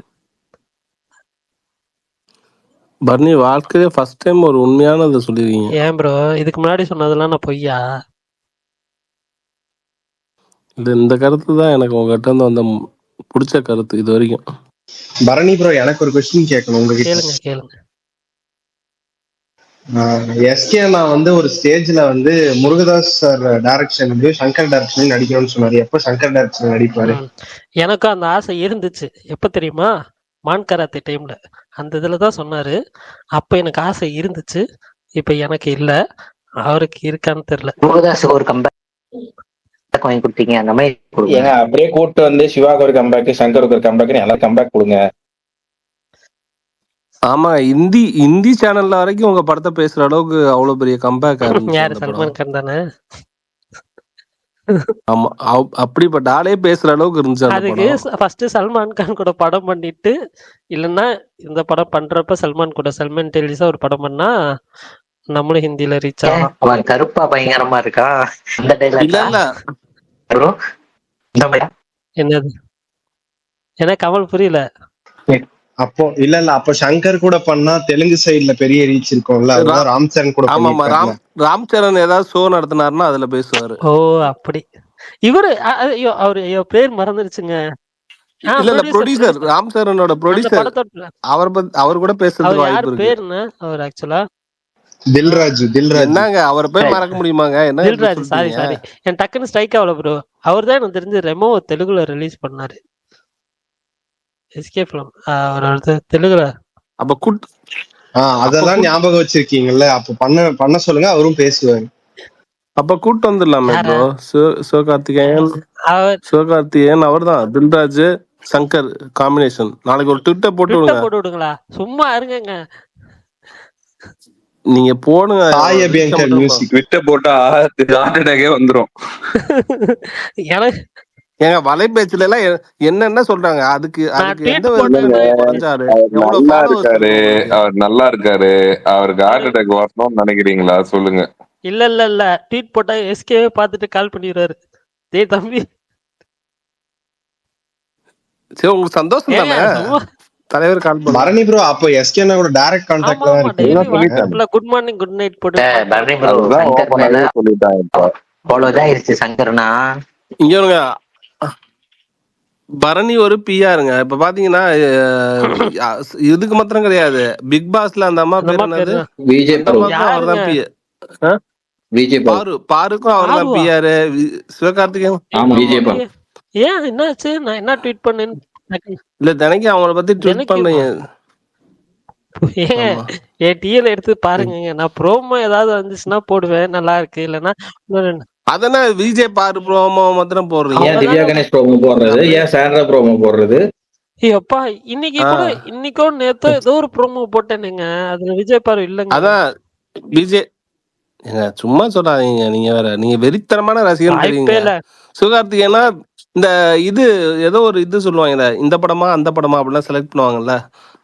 பர்னி வாழ்க்கையிலே ஃபர்ஸ்ட் டைம் ஒரு உண்மையானதை சொல்லிருக்கீங்க. ஏன் ப்ரோ இதுக்கு முன்னாடி சொன்னதெல்லாம் நான் பொய்யா? இந்த கருத்து தான் எனக்கு உங்ககிட்ட இருந்து வந்த பிடிச்ச கருத்து இது வரைக்கும். பரணி ப்ரோ, எனக்கு ஒரு கொஸ்டின் கேட்கணும் உங்ககிட்ட. கேளுங்க கேளுங்க. எஸ்கே நான் வந்து ஒரு ஸ்டேஜ்ல வந்து முருகதாஸ் சார் டைரக்ஷன் வந்து சங்கர் டைரக்ஷன் நடிக்கணும்னு சொன்னாரு. எப்ப சங்கர் டைரக்ஷன் நடிப்பாரு? எனக்கும் அந்த ஆசை இருந்துச்சு. எப்ப தெரியுமா? மான் கராத்தே டைம்ல அந்த இதுல தான் சொன்னாரு. அப்ப எனக்கு ஆசை இருந்துச்சு, இப்ப எனக்கு இல்ல. அவருக்கு இருக்கான்னு தெரியல. முருகதாஸுக்கு ஒரு கம்பேக் வாங்கி கொடுத்தீங்க, அந்த மாதிரி கொடுங்க. ஏங்க அப்படியே கூப்பிட்டு வந்து சிவாக்கு ஒரு கம்பேக், சங்கருக்கு ஒரு கம்பேக், எல்லாரும் கம்பேக் கொடுங்க. ஆமா, இந்தி சேனல்ல வரைக்கும் உங்க படத்தை பேசுற அளவுக்கு அவ்வளவு பெரிய கம்பேக் யாரு? சல்மான் கான் தானே. ஆமா, அப்படிப்பட்ட ஆளே பேசுற அளவுக்கு இருந்துச்சு அந்த அதுக்கு படம். ஃபர்ஸ்ட் சல்மான் கான் கூட படம் பண்ணிட்டு, இல்லைன்னா இந்த படம் பண்றப்ப சல்மான் டெல்லிஸா ஒரு படம் பண்ணா நம்மளும் ஹிந்தில ரீச் ஆகலாம். அவன் கருப்பா பயங்கரமா இருக்கா அந்த இல்ல டைலாக் இல்ல ப்ரோ? இந்த மாதிரி என்னது? எனக்கு கமல் புரியல. அப்போ இல்ல அப்போ சங்கர் கூட பண்ணா தெலுங்கு சைடுல பெரிய ரீச் இருக்கும்ல, அதுதான் ராம் சரண் கூட ஆமாமா, பண்ணிருக்காங்க. ராம் சரண் ஏதாவது ஷோ நடத்தினாருன்னா அதுல பேசுவாரு. ஓ அப்படி. இவரு ஐயோ அவரு பேர் மறந்துருச்சுங்க. இல்ல ப்ரொடியூசர், ராம் சரணோட ப்ரொடியூசர், அவர் கூட பேசுறதுக்கு வாய்ப்பு இருக்கு. பேருன்னு அவர் ஆக்சுவலா தில்ராஜ். என்னங்க அவர் பேர் மறக்க முடியுமாங்க? என்ன தில்ராஜ். சாரி என் டக்குன்னு ஸ்ட்ரைக் ஆகல ப்ரோ. அவர் தான் எனக்கு தெரிஞ்சு ரெமோ தெலுங்குல ரிலீஸ் பண்ணாரு. எஸ்கே ஃபிலிம் அவர் தெலுங்குல. அப்ப அதெல்லாம் ஞாபகம் வச்சிருக்கீங்கல்ல, அப்ப பண்ண சொல்லுங்க, அவரும் பேசுவாரு. அப்ப கூட்டு வந்துடலாமே ப்ரோ. சிவகார்த்திகேயன் அவர் தான் தில்ராஜ் சங்கர் காம்பினேஷன். நாளைக்கு ஒரு ட்விட்டர் போட்டு விடுங்களா? சும்மா இருங்க. நீங்க போடுங்க. சாய் அபியங்கர் மியூசிக் ட்விட்டர் போட்டா ஹார்ட் அட்டாக்கே வந்துரும். எனக்கு ஏங்க வலைபேச்சுல எல்லாம் என்னென்ன சொல்றாங்க? அதுக்கு எந்த குறைஞ்சாரு? நல்லா இருக்காரு, அவர் நல்லா இருக்காரு, அவருக்கு ஹார்ட் அட்டாக் வரணும்னு நினைக்கிறீங்களா சொல்லுங்க? இல்ல ட்வீட் போட்டா எஸ்கேவே பார்த்துட்டு கால் பண்ணிடுறாரு. டேய் தம்பி, சரி உங்களுக்கு சந்தோஷம் தானே தலைவர் கால் பண்ண. பரணி ப்ரோ, அப்போ எஸ்கே கூட டைரக்ட் கான்டாக்ட்ல தான் இருக்கு. குட் மார்னிங் குட் நைட் போட்டு பரணி ப்ரோ சங்கர் மேல அவ்வளவுதான் ஆயிருச்சு சங்கர்னா. இங்க பரணி ஒரு பிஆருங்க. இப்ப பாத்தீங்கன்னா இதுக்கு மாத்திரம் கிடையாது, பிக் பாஸ்ல அந்த அம்மா பேர் என்னது? அவர்தான் பாருக்கும் அவர்தான் பிஆரு. சிவகார்த்திகேயன் ஏன் என்னாச்சு? நான் என்ன ட்வீட் பண்ணேன்னு இல்ல தினைக்கும் அவங்கள பத்தி ட்வீட் பண்றீங்க. என் டிஎல் எடுத்து பாருங்க. நான் ப்ரோமோ ஏதாவது வந்துச்சுன்னா போடுவேன், நல்லா இருக்கு. இல்லன்னா அதனா விஜய் பாரு ப்ரோமோ மாத்திரம் போடுறீங்க. ஏன் திவ்யா கணேஷ் ப்ரோமோ போடுறது? ஏன் சாண்ட்ரா ப்ரோமோ போடுறது? அப்பா இன்னைக்கோ நேத்தோ ஏதோ ஒரு ப்ரோமோ போட்டேனுங்க, அதுல விஜய் பாரு இல்லங்க. அதான் விஜய் சும்மா சொல்லாதீங்க. நீங்க வேற, நீங்க வெறித்தனமான ரசிகர் தெரியுங்க. சிவகார்த்திகேயனா இந்த இது ஏதோ ஒரு இது சொல்லுவாங்க, இந்த படமா அந்த படமா அப்படிலாம் செலக்ட் பண்ணுவாங்கல்ல,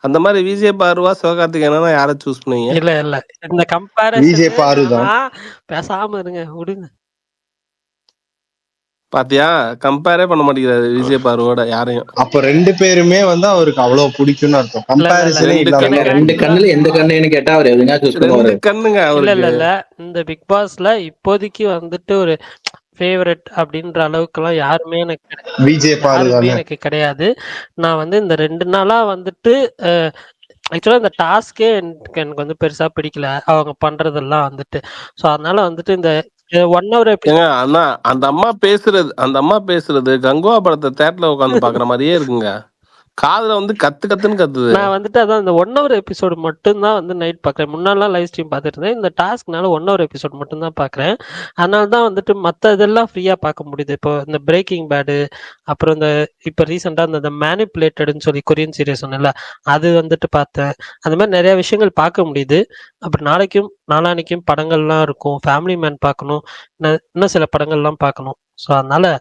அந்த மாதிரி விஜய் பாருவா சிவகார்த்திகேயனா யாரை சூஸ் பண்ணுவீங்க? இல்ல இந்த கம்பேரிசன் விஜய் பாரு தான். பேசாம இருங்க, விடுங்க. பாத்தியா, கம்பேரே பண்ண மாட்டேங்கிறாரு விஜய் பாருவோட யாரையும். அப்ப ரெண்டு பேருமே வந்து அவருக்கு அவ்வளவு பிடிக்கும்னு அர்த்தம். கம்பேரிசனே இல்லாம ரெண்டு கண்ணுல எந்த கண்ணுன்னு கேட்டா அவர் எதுனா சூஸ் பண்ணுவாரு. கண்ணுங்க இல்ல இந்த பிக் பாஸ்ல இப்போதைக்கு வந்துட்டு ஒரு ஃபேவரட் அப்படின்ற அளவுக்கு எல்லாம் யாருமே எனக்கு கிடையாது. நான் வந்து இந்த 2 நாளா வந்துட்டு ஆக்சுவலா இந்த டாஸ்கே எனக்கு வந்து பெருசா பிடிக்கல, அவங்க பண்றதெல்லாம் வந்துட்டு. சோ அதனால வந்துட்டு இந்த 1 hour அண்ணா அந்த அம்மா பேசுறது கங்குவா படத்தை தேட்டர்ல உட்காந்து பாக்குற மாதிரியே இருக்குங்க. காதுல வந்து கத்துன்னு கத்துது. நான் வந்துட்டு அதான் இந்த 1 hour எபிசோடு மட்டும் தான் வந்து நைட் பாக்குறேன். முன்னாலாம் லைவ் ஸ்ட்ரீம் பார்த்துட்டு இருந்தேன். இந்த டாஸ்க்னால 1 hour எபிசோட் மட்டும் தான் பாக்குறேன். அதனால தான் வந்துட்டு மத்த இதெல்லாம் ஃப்ரீயா பார்க்க முடியுது. இப்போ இந்த பிரேக்கிங் பேடு, அப்புறம் இந்த இப்ப ரீசெண்டா இந்த மேனிபுலேட்டட்னு சொல்லி கொரியன் சீரியஸ் சொன்னல, அது வந்துட்டு பார்த்தேன். அந்த மாதிரி நிறைய விஷயங்கள் பார்க்க முடியுது. அப்புறம் நாளானிக்கும் படங்கள்லாம் இருக்கும். ஃபேமிலி மேன் பார்க்கணும், இன்னும் சில படங்கள்லாம் பார்க்கணும். ஸோ அதனால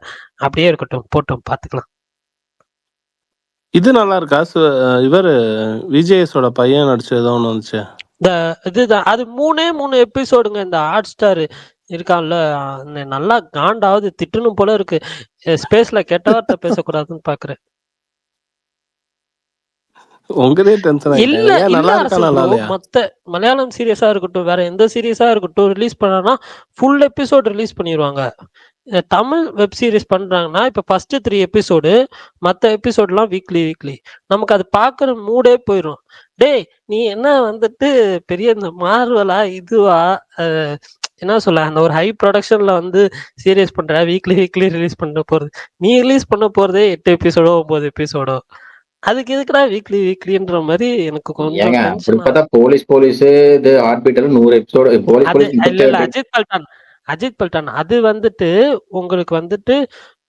அப்படியே இருக்கட்டும், போட்டோம் பார்த்துக்கலாம். இது நல்லா இருக்கா? இவர் விஜேஎஸோட பையன் நடிச்ச ஏதோ ஒன்று வந்துச்சு. இதுதான் அது 3 எபிசோடுங்க. இந்த ஹாட் ஸ்டார் இருக்கான்ல, நல்லா காண்டாவது திட்டணும் போல இருக்கு. ஸ்பேஸ்ல கெட்ட வார்த்தை பேசக்கூடாதுன்னு பாக்குறேன். உங்களே டென்ஷன் இல்ல ஆகிட்டாங்க. ஏன் இல்ல நல்லா இருக்கா அரசு நல்லா ப்ரோ, இல்லையா? மத்த மலையாளம் சீரியஸா இருக்கட்டும், வேற எந்த சீரியஸா இருக்கட்டும், ரிலீஸ் பண்ணா ஃபுல் எபிசோட் ரிலீஸ் பண்ணிடுவாங்க. தமிழ் வெப் சீரிஸ் பண்றாங்கன்னா இப்ப ஃபர்ஸ்ட் 3 எபிசோடு, மத்த எபிசோட்லாம் வீக்லி வீக்லி. நமக்கு அது பாக்குற மூடே போயிடும். டேய் நீ என்ன வந்துட்டு பெரிய இந்த மார்வலா இதுவா, அஹ், என்ன சொல்ல, அந்த ஒரு ஹை ப்ரொடக்ஷன்ல வந்து சீரியஸ் பண்ற, வீக்லி வீக்லி ரிலீஸ் பண்ண போறது. நீ ரிலீஸ் பண்ண போறதே 8 எபிசோடோ 9 எபிசோடோ, அதுக்கு எதுக்குடா வீக்லி வீக்லின்ற மாதிரி எனக்கு கொஞ்சம் ஏங்க அப்படி டென்ஷன் பார்த்தா ஆகுது. போலீஸ் இது ஹார்ட் பீட்டர் 100 எபிசோடு, போலீஸ் அது இல்ல 37 அஜித் பல்டான் அது வந்துட்டு உங்களுக்கு வந்துட்டு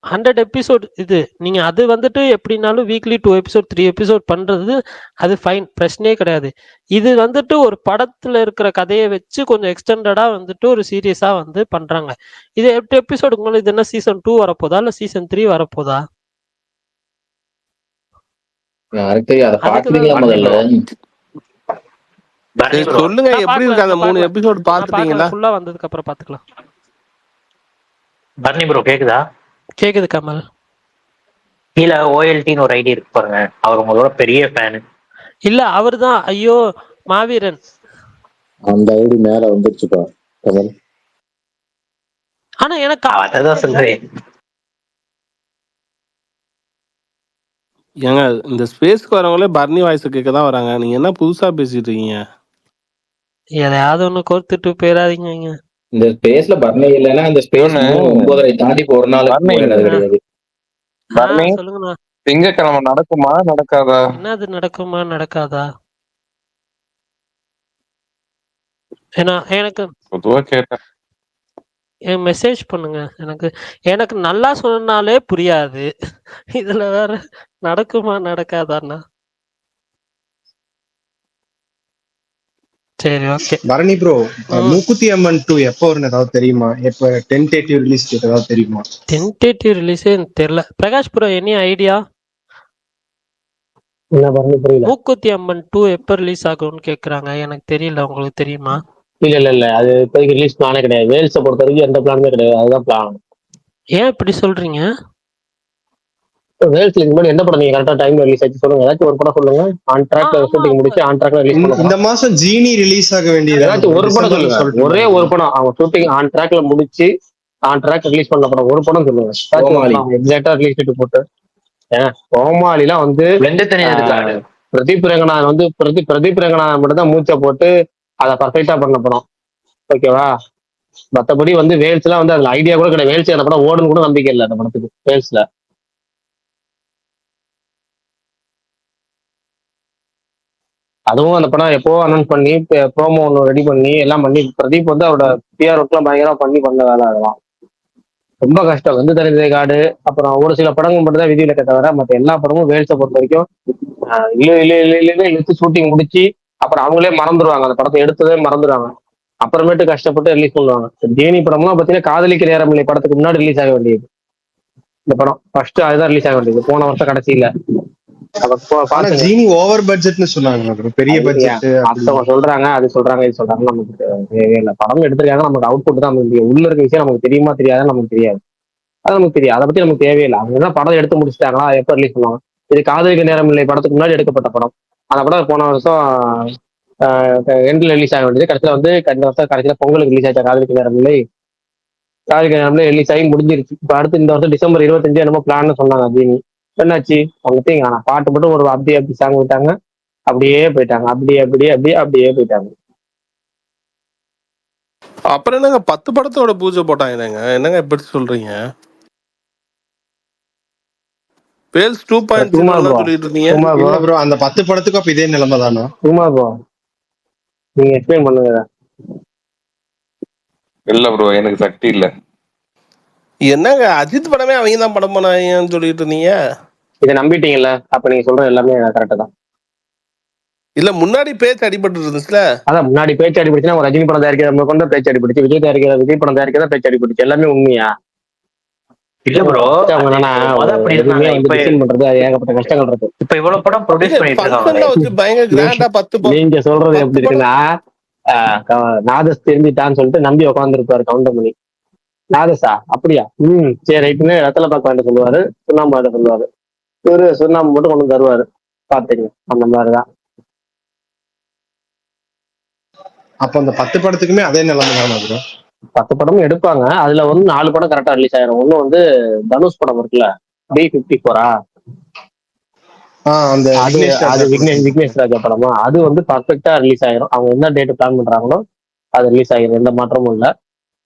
100 எபிசோட். இது நீங்க அது வந்துட்டு எப்படினாலும் வீக்லி 2 எபிசோட் 3 எபிசோட் பண்றது அது ஃபைன், பிரச்சனையே கிடையாது. இது வந்துட்டு ஒரு படத்துல இருக்கிற கதையை வச்சு கொஞ்சம் எக்ஸ்டெண்டடா வந்துட்டு ஒரு சீரியஸா வந்து பண்றாங்க. இது 8 எபிசோடுக்கு மேல இது என்ன சீசன் 2 வரப்போதா இல்ல சீசன் 3 வரப்போதா? யாருக்கு தெரியும்? அதை அதுக்குதான் பாக்குறீங்களா முதல்ல? பரணி சரி ப்ரோ, சொல்லுங்க, நான் எப்படி பாக்கல இருக்கு அந்த நான் 3 பாக்கல எபிசோட் நான் பாத்துட்டீங்களா? பாக்கல ஃபுல்லா வந்ததுக்கு அப்புறம் பாத்துக்கலாம். பரணி ப்ரோ கேக்குதா? கேக்குது கமல். கீழே ஓஎல்டின்னு ஒரு ஐடி இருக்கு பாருங்க, அவர் உங்களோட பெரிய ஃபேனு. இல்ல அவர்தான், ஐயோ மாவீரன். அந்த ஐடி மேல வந்துருச்சுப்பா கமல். ஆனா எனக்கு அதான் சொல்றேன். ஏங்க இந்த ஸ்பேஸ்க்கு வரவங்களே பர்னி வாய்ஸ் கேட்க தான் வராங்க. நீங்க என்ன புதுசா பேசிட்டு இருக்கீங்க? எதையாவது ஒண்ணு கோர்த்துட்டு போயிடாதீங்க. இந்த ஸ்பேஸ்ல பர்னே இல்லைன்னா இந்த ஸ்பேஸ் இன்னொன்னு 9:30 தாண்டி ஒரு நாள் பர்னி போயிடாது ஆ, கிடையாது. பர்னி சொல்லுங்கண்ணா. திங்கக்கிழமை நடக்குமா நடக்காதா? என்னது நடக்குமா நடக்காதா? ஏன்னா எனக்கு பொதுவா கேட்டேன். மெசேஜ் பண்ணுங்க. எனக்கு எனக்கு நல்லா சொன்னாலே புரியாது, இதுல வேற நடக்குமா நடக்காதாண்ணா. சரி ஓகே. பரணி ப்ரோ, மூக்குத்தி அம்மன் 2 எப்போ வரும்னு ஏதாவது தெரியுமா? எப்ப டென்டேட்டிவ் ரிலீஸ் ஏதாவது தெரியுமா? டென்டேட்டிவ் ரிலீஸே தெரியல. Prakash bro any idea? என்ன பண்ணு புரியல. மூக்குத்தி அம்மன் 2 எப்ப ரிலீஸ் ஆகும்னு கேக்குறாங்க, எனக்கு தெரியல, உங்களுக்கு தெரியுமா? இல்ல அது இப்போதைக்கு ரிலீஸ் பிளானே கிடையாது. வேல்ஸை பொறுத்த வரைக்கும் எந்த பிளானுமே கிடையாது. அதுதான் பிளான். ஏன் இப்படி சொல்றீங்க? வேல்ஸ்ல இதுக்கு முன்னாடி எந்த படம் நீங்க கரெக்டா டைம்ல ரிலீஸ் ஆச்சு சொல்லுங்க. ஏதாச்சும் ஒரு படம் சொல்லுங்க. ஆன் ட்ராக்ல ஆமா ஷூட்டிங் முடிச்சு ஆன் ட்ராக்ல ரிலீஸ் பண்ண இந்த படம். மாசம் ஜீனி ரிலீஸ் ஆக வேண்டியது, ஏதாச்சும் ஒரு படம் சொல்லுங்க. ஒரே ஒரு படம் அவங்க ஷூட்டிங் ஆன் ட்ராக்ல முடிச்சு ஆன் ட்ராக் ரிலீஸ் பண்ண படம் ஒரு படம் சொல்லுங்க. கோமாளி. எக்ஸாக்டா ரிலீஸ் டேட் போட்டு. ஏன் கோமாளிலாம் வந்து வெந்து தனியா இருக்காரு. பிரதீப் ரங்கநாதன் வந்து பிரதீப் ரங்கநாதன் மட்டும் தான் மூச்சை போட்டு அதை பர்ஃபெக்டா பண்ண படம். ஓகேவா? மத்தபடி வந்து வேல்ஸ் எல்லாம் வந்து அதுல ஐடியா கூட கிடையாது. வேல்ஸ் அந்த படம் ஓடுன்னு கூட நம்பிக்கை இல்லை அந்த படத்துக்கு வேல்ஸ்ல. அதுவும் அந்த படம் எப்போ அனௌன்ஸ் பண்ணி ப்ரோமோ ஒன்று ரெடி பண்ணி எல்லாம் பண்ணி பிரதீப் வந்து அவரோட பிஆர் ஒர்க்லாம் பயங்கரமா பண்ண வேலை அதெல்லாம் ரொம்ப கஷ்டம். வந்து தனிதை காடு அப்புறம் ஒரு சில படங்கள் மட்டும் தான் விதிவிலக்க தவிர மற்ற எல்லா படமும் வேல்ஸை பொறுத்த வரைக்கும் இல்ல இழுத்து ஷூட்டிங் முடிச்சு அப்புறம் அவங்களே மறந்துடுவாங்க. அந்த படத்தை எடுத்ததே மறந்துடுவாங்க. அப்புறமேட்டு கஷ்டப்பட்டு ரிலீஸ் பண்ணுவாங்க. ஜேனி படம்லாம் பார்த்தீங்கன்னா காதலிக்க நேரமில்லை படத்துக்கு முன்னாடி ரிலீஸ் ஆக வேண்டியது. இந்த படம் ஃபர்ஸ்ட் அதுதான் ரிலீஸ் ஆக வேண்டியது போன வருஷம் கடைசியில. ஆனா ஜீனி ஓவர் பட்ஜெட்னு சொன்னாங்க, பெரிய பட்ஜெட் மத்தவங்க சொல்றாங்க, அது சொல்றாங்க, இது சொல்றாங்க. நமக்கு தேவையில்லை. படம் எடுத்திருக்காங்க, நமக்கு அவுட்புட் தான் நமக்கு உள்ள இருக்க விஷயம் நமக்கு தெரியுமா தெரியாதுன்னு நமக்கு தெரியாது. அது நமக்கு தெரியும். அதை பத்தி நமக்கு தேவையில்லை. அவங்க தான் படம் எடுத்து முடிச்சிட்டாங்களா, எப்ப ரிலீஸ் பண்ணுவாங்க. இது காதலிக்க நேரம் இல்லை படத்துக்கு முன்னாடி எடுக்கப்பட்ட படம். அந்த படம் போன வருஷம் எண்ட்ல ரிலீஸ் ஆக வேண்டியது. கடைசியில வந்து இந்த வருஷம் கடைசியில பொங்கலுக்கு ரிலீஸ் ஆச்சா காதலிக்க நேரம் இல்லை. காதலிக்க நேரம் இல்லை ரிலீஸ் ஆகி முடிஞ்சிருச்சு. இப்ப அடுத்து இந்த வருஷம் டிசம்பர் 25 என்னமோ பிளான்னு சொன்னாங்க. ஜீனி என்னாச்சு அவங்க பாட்டு மட்டும் ஒரு அப்படி சாங் விட்டாங்க, அப்படியே போயிட்டாங்க. அப்படியே போயிட்டாங்க. அப்புறம் என்னங்க 10 படத்தோட பூஜை போட்டாங்க? என்னங்க எப்படி சொல்றீங்க? வேல்ஸ் 2.0 சொல்லிட்டு இருந்தீங்க. இல்ல ப்ரோ, அந்த 10 படத்துக்கும் அப்ப இதே நிலைமை தானா? சும்மா ப்ரோ நீங்க எக்ஸ்பிளைன் பண்ணுங்க. இல்ல ப்ரோ, எனக்கு சக்தி இல்ல. என்னங்க அஜித் படமே அவங்க தான் படம் பண்ணாங்கன்னு சொல்லிட்டு இருந்தீங்க. இதை நம்பிட்டீங்கல்ல, அப்ப நீங்க சொல்ற எல்லாமே கரெக்டா தான். இல்ல முன்னாடி பேச்சு அடிபட்டு இருந்துச்சுல. அதான் முன்னாடி பேச்சு அடிபடுச்சுன்னா ஒரு ரஜினி படம் தயாரிக்கிற கொண்டு பேச்சு அடிபடுச்சு, விஜய் படம் தயாரிக்கிறதா பேச்சு அடிபடுச்சு. எல்லாமே உண்மையா? இல்ல ப்ரோ, எதுவுமே வந்து டிசைன் பண்றது அது ஏகப்பட்ட கஷ்டங்கள் இருக்கு. இப்ப இவ்வளவு படம் ப்ரொடியூஸ் பண்ணிட்டு இருக்காங்க. பயங்கர கிராண்டா 10 நீங்க சொல்றது எப்படி இருக்குன்னா நாதஸ் தெரிஞ்சுட்டான்னு சொல்லிட்டு நம்பி உட்காந்துருப்பாரு கவுண்டமணி. நாதஸா அப்படியா, சரி ரைட்டுன்னு ரத்தல பாக்க வேண்டாம் சொல்லுவாரு, சுண்ணாம்பு வேண்டாம் சொல்லுவாரு. இவரு சுண்ணாம்பு மட்டும் கொண்டு தருவாரு. பாத்துக்கங்க. அந்த மாதிரிதான். அப்ப அந்த 10 படத்துக்குமே அதே நிலைமை தானா ப்ரோ? 10 படமும் எடுப்பாங்க. அதுல வந்து 4 படம் கரெக்டா ரிலீஸ் ஆயிரும். ஒண்ணு வந்து தனுஷ் படம் இருக்குல்ல, B54. அந்த அது விக்னேஷ் அது ராஜா விக்னேஷ் படம். விக்னேஷ் ராஜா படமா, அது வந்து பர்ஃபெக்டா ரிலீஸ் ஆயிரும். அவங்க என்ன டேட் பிளான் பண்றாங்களோ அது ரிலீஸ் ஆகிரும், எந்த மாற்றமும் இல்லை.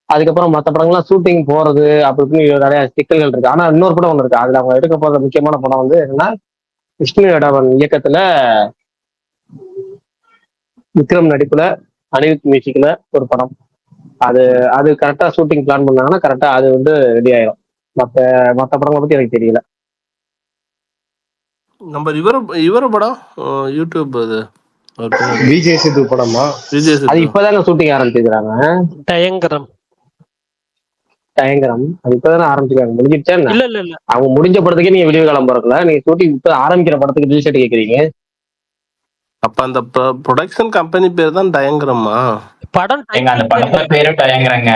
அதுக்கப்புறம் மற்ற படங்கள்லாம் ஷூட்டிங் போறது அப்படி இப்படின்னு நிறைய சிக்கல்கள் இருக்கு. ஆனா இன்னொரு படம் ஒன்று இருக்கு, அதுல அவங்க எடுக்க போற முக்கியமான படம் வந்து என்னன்னா, விஷ்ணு எடவன் இயக்கத்துல விக்ரம் நடிப்புல அனிருத் மியூசிக்ல ஒரு படம். அது அது கரெக்டா ஷூட்டிங் பிளான் பண்ணாங்கன்னா கரெக்டா அது வந்து ரெடி ஆயிரும். மற்ற மற்ற படங்களை பத்தி எனக்கு தெரியல. நம்ம இவர படம் யூடியூப் அது அவர் பேர் என்ன? விஜய் சேது படமா? விஜய் அது சேது. இப்பதாங்க ஷூட்டிங் ஆரம்பிச்சிருக்காங்க. டயங்கரம். டயங்கரம் அது இப்பதானே ஆரம்பிச்சிருக்காங்க, முடிஞ்சிருச்சா என்ன? இல்ல இல்ல இல்ல அவங்க முடிஞ்ச படத்துக்கே நீங்க விடிவு காலம் பிறக்கல, நீங்க ஷூட்டிங் இப்ப ஆரம்பிக்கிற படத்துக்கு ரிலீஸ் டேட் கேக்குறீங்க. அப்ப அந்த ப்ரொடக்ஷன் கம்பெனி பேர் தான் டயங்கரமா? படம் எங்க அந்த படத்துல பேரு டயங்கரங்க.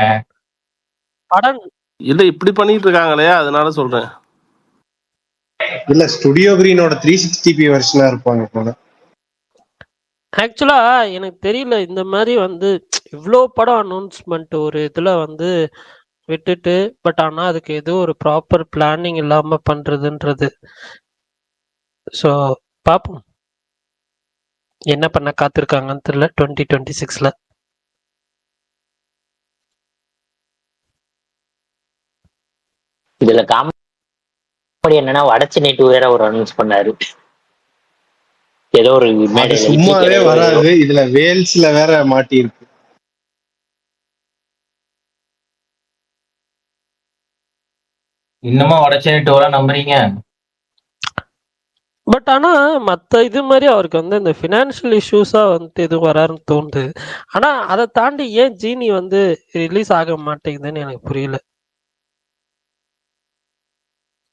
படம் இல்ல இப்படி பண்ணிட்டு இருக்காங்களே, அதனால சொல்றேன். இல்ல ஸ்டுடியோ கிரீனோட 360p வெர்ஷனா இருப்பாங்க போல. ஆக்சுவலா எனக்கு தெரியல, இந்த மாதிரி வந்து இவ்வளோ படம் அனௌன்ஸ்மெண்ட் ஒரு இதுல வந்து விட்டுட்டு, பட் ஆனா அதுக்கு ஏதோ ஒரு ப்ராப்பர் பிளானிங் இல்லாம பண்றதுன்றது. ஸோ பார்ப்போம் என்ன பண்ண காத்திருக்காங்கன்னு தெரியல 2026ல. இதுல காமெடி என்னன்னா, வடச்சென்னை டூ வேற ஒரு அனௌன்ஸ் பண்ணாரு ஏதோ ஒரு அது மேடையில. சும்மாவே வராது, இதுல வேல்ஸ்ல வேற மாட்டி இருக்கு. இன்னுமா வடச்சென்னை டூரா நம்புறீங்க? பட் ஆனா மற்ற இது மாதிரி அவருக்கு வந்து இந்த ஃபினான்ஷியல் இஷ்யூஸா வந்து இது வராருன்னு தோணுது. ஆனா அதை தாண்டி ஏன் ஜீனி வந்து ரிலீஸ் ஆக மாட்டேங்குதுன்னு எனக்கு புரியல.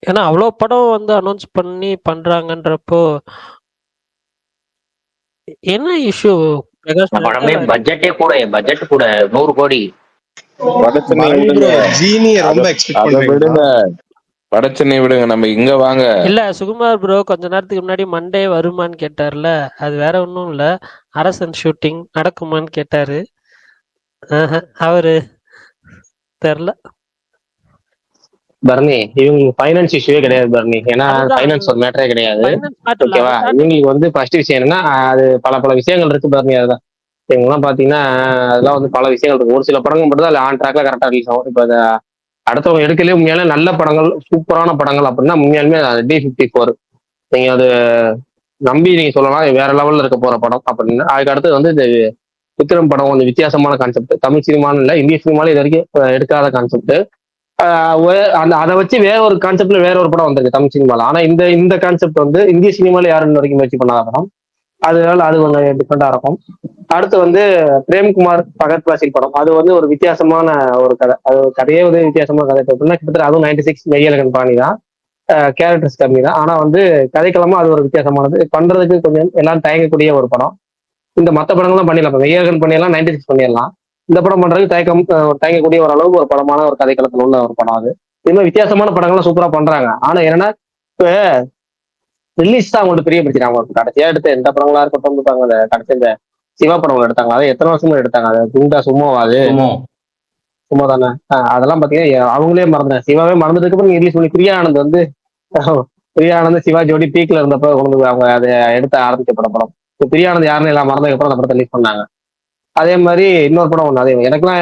ஏன்னா அவ்வளோ படம் வந்து அனௌன்ஸ் பண்ணி பண்றாங்கன்றப்போ என்ன இஷ்யூ? படமே பட்ஜெட் கூட 100 கோடி. வடச்சென்னை வருண் விடுங்க, bro, ஜீனிய ரொம்ப எக்ஸ்பெக்ட் அதை பண்றீங்களா? விடுங்க, வடச்சென்னை விடுங்க, நம்ம இங்க வாங்க. இல்ல சுகுமார் ப்ரோ கொஞ்ச நேரத்துக்கு முன்னாடி மண்டே வருமான்னு கேட்டார்ல, அது வேற ஒன்றும் இல்ல, அரசன் ஷூட்டிங் நடக்குமான்னு கேட்டாரு. அவரு தெரில பர்னி, இவங்களுக்கு ஃபைனான்ஸ் இஷ்யூவே கிடையாது பர்னி, ஏன்னா அதுதான் ஃபைனான்ஸ் ஒரு மேட்டரே கிடையாது. ஃபைனான்ஸ் மேட்டர் இல்ல. ஓகேவா? இவங்களுக்கு வந்து ஃபர்ஸ்ட் விஷயம் என்னன்னா, அது பல விஷயங்கள் இருக்கு பர்னி. அதுதான் இவங்கெல்லாம் பாத்தீங்கன்னா அதெல்லாம் வந்து பல விஷயங்கள் இருக்கு. ஒரு சில படங்கள் மட்டும் தான் அதுல ஆன் ட்ராக்ல கரெக்டா ரிலீஸ் ஆகும். இப்ப அடுத்தவங்க எடுக்கலே உண்மையாலே நல்ல படங்கள், சூப்பரான படங்கள் அப்படின்னா உண்மையாலுமே D54 நீங்க அது நம்பி நீங்க சொல்லலாம், வேற லெவல்ல இருக்க போற படம் அப்படின்னு. அதுக்கு அடுத்து வந்து இந்த விக்ரம் படம் கொஞ்சம் வித்தியாசமான கான்செப்ட், தமிழ் சினிமான்னு இல்லை இந்திய சினிமால இது வரைக்கும் எடுக்காத கான்செப்ட். அதை வச்சு வேற ஒரு கான்செப்ட்ல வேற ஒரு படம் வந்திருக்கு தமிழ் சினிமால. ஆனா இந்த கான்செப்ட் வந்து இந்திய சினிமால யாரும் இன்ன வரைக்கும் முயற்சி பண்ணாத படம், அதனால அது கொஞ்சம் டிஃப்ரெண்டா இருக்கும். அடுத்து வந்து பிரேம்குமார் பகத் பாசில் படம், அது வந்து ஒரு வித்தியாசமான ஒரு கதை. அது கதையே வந்து வித்தியாசமான கதை. எப்படின்னா கிட்டத்தட்ட அதுவும் 96 மெய்யழகன் பாணி தான், கேரக்டர்ஸ் கம்மி தான். ஆனா வந்து கதைக்களமா அது ஒரு வித்தியாசமானது, பண்றதுக்கு கொஞ்சம் எல்லாம் தயங்கக்கூடிய ஒரு படம். இந்த மற்ற படங்கள்லாம் பண்ணிடலாம், இப்போ மெய்யழகன் பண்ணிடலாம், 96 பண்ணிடலாம். இந்த படம் பண்றதுக்கு தயங்கக்கூடிய ஒரு அளவுக்கு ஒரு படமான ஒரு கதைக்களத்தில் உள்ள ஒரு படம். அது இது மாதிரி வித்தியாசமான படங்கள்லாம் சூப்பரா பண்றாங்க. ஆனா என்னன்னா இப்ப ரிலீஸ் தான் அவங்களுக்கு பெரிய பிரச்சனை. அவங்க கடைசியா எடுத்த எந்த படங்களா இருக்கட்டும் இருப்பாங்க, அந்த கடைசி இந்த சிவா படம் எடுத்தாங்க, அதை எத்தனை வருஷமா எடுத்தாங்க, அது குண்டா சும்மாவா? அது சும்மா தானே. அதெல்லாம் பாத்தீங்கன்னா அவங்களே மறந்தேன், சிவாவே மறந்ததுக்கு அப்புறம் ரிலீஸ் பண்ணி பிரியா ஆனந்த் வந்து பிரியா ஆனந்த் சிவா ஜோடி பீக்ல இருந்தப்ப கொண்டு அவங்க அதை எடுத்த ஆரம்பிக்கப்பட படம். இப்போ பிரியா ஆனந்த் யாருன்னு எல்லாம் மறந்ததுக்கு அப்புறம் அந்த படத்தை ரிலீஸ் பண்ணாங்க. அதே மாதிரி இன்னொரு படம் ஒண்ணு, அதே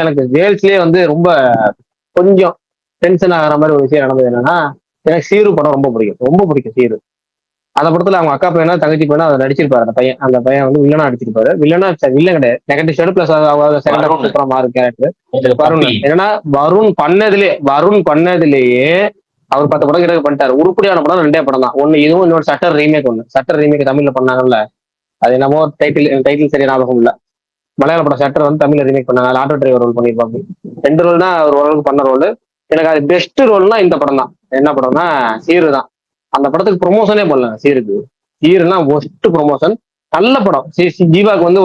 எனக்கு வேல்ஸ்லயே வந்து ரொம்ப கொஞ்சம் டென்ஷன் ஆகிற மாதிரி ஒரு விஷயம் நடந்தது என்னன்னா, எனக்கு சீரு படம் ரொம்ப பிடிக்கும் சீரு. அந்த படத்துல அவங்க அக்கா பையனா தங்கச்சி பையனா அதை நடிச்சிருப்பாரு. அந்த பையன் வந்து வில்லனா நடிச்சிருப்பாரு. வில்லன் கிடையாது, நெகட்டிவ் ஷேடு பிளஸ் சூப்பரா மாறு கேரக்டர். வருண் என்னன்னா வருண் பண்ணதுலேயே அவர் 10 படம் கிட்ட பண்ணிட்டாரு. உருப்படியான படம் 2 படம் தான். ஒண்ணு இதுவும், இன்னொரு சட்டர் ரீமேக் தமிழ்ல பண்ணாங்கல்ல, அது என்னமோ டைட்டில் சரியா ஞாபகம் இல்ல. மலையாள படம் சட்டர் வந்து தமிழ்ல ரீமேக் பண்ணாங்க, ஆட்டோ டிரைவர் ரோல் பண்ணிருப்பாங்க. 2 ரோல் தான் ஒரு ஓரளவுக்கு பண்ண ரோல். எனக்கு அது பெஸ்ட் ரோல்னா இந்த படம் தான். என்ன படம்னா சீரு தான். அந்த படத்துக்கு ப்ரொமோஷனே பண்ணல சீருனா ஒஸ்ட் ப்ரொமோஷன். நல்ல படம். ஜீவாக்கு வந்து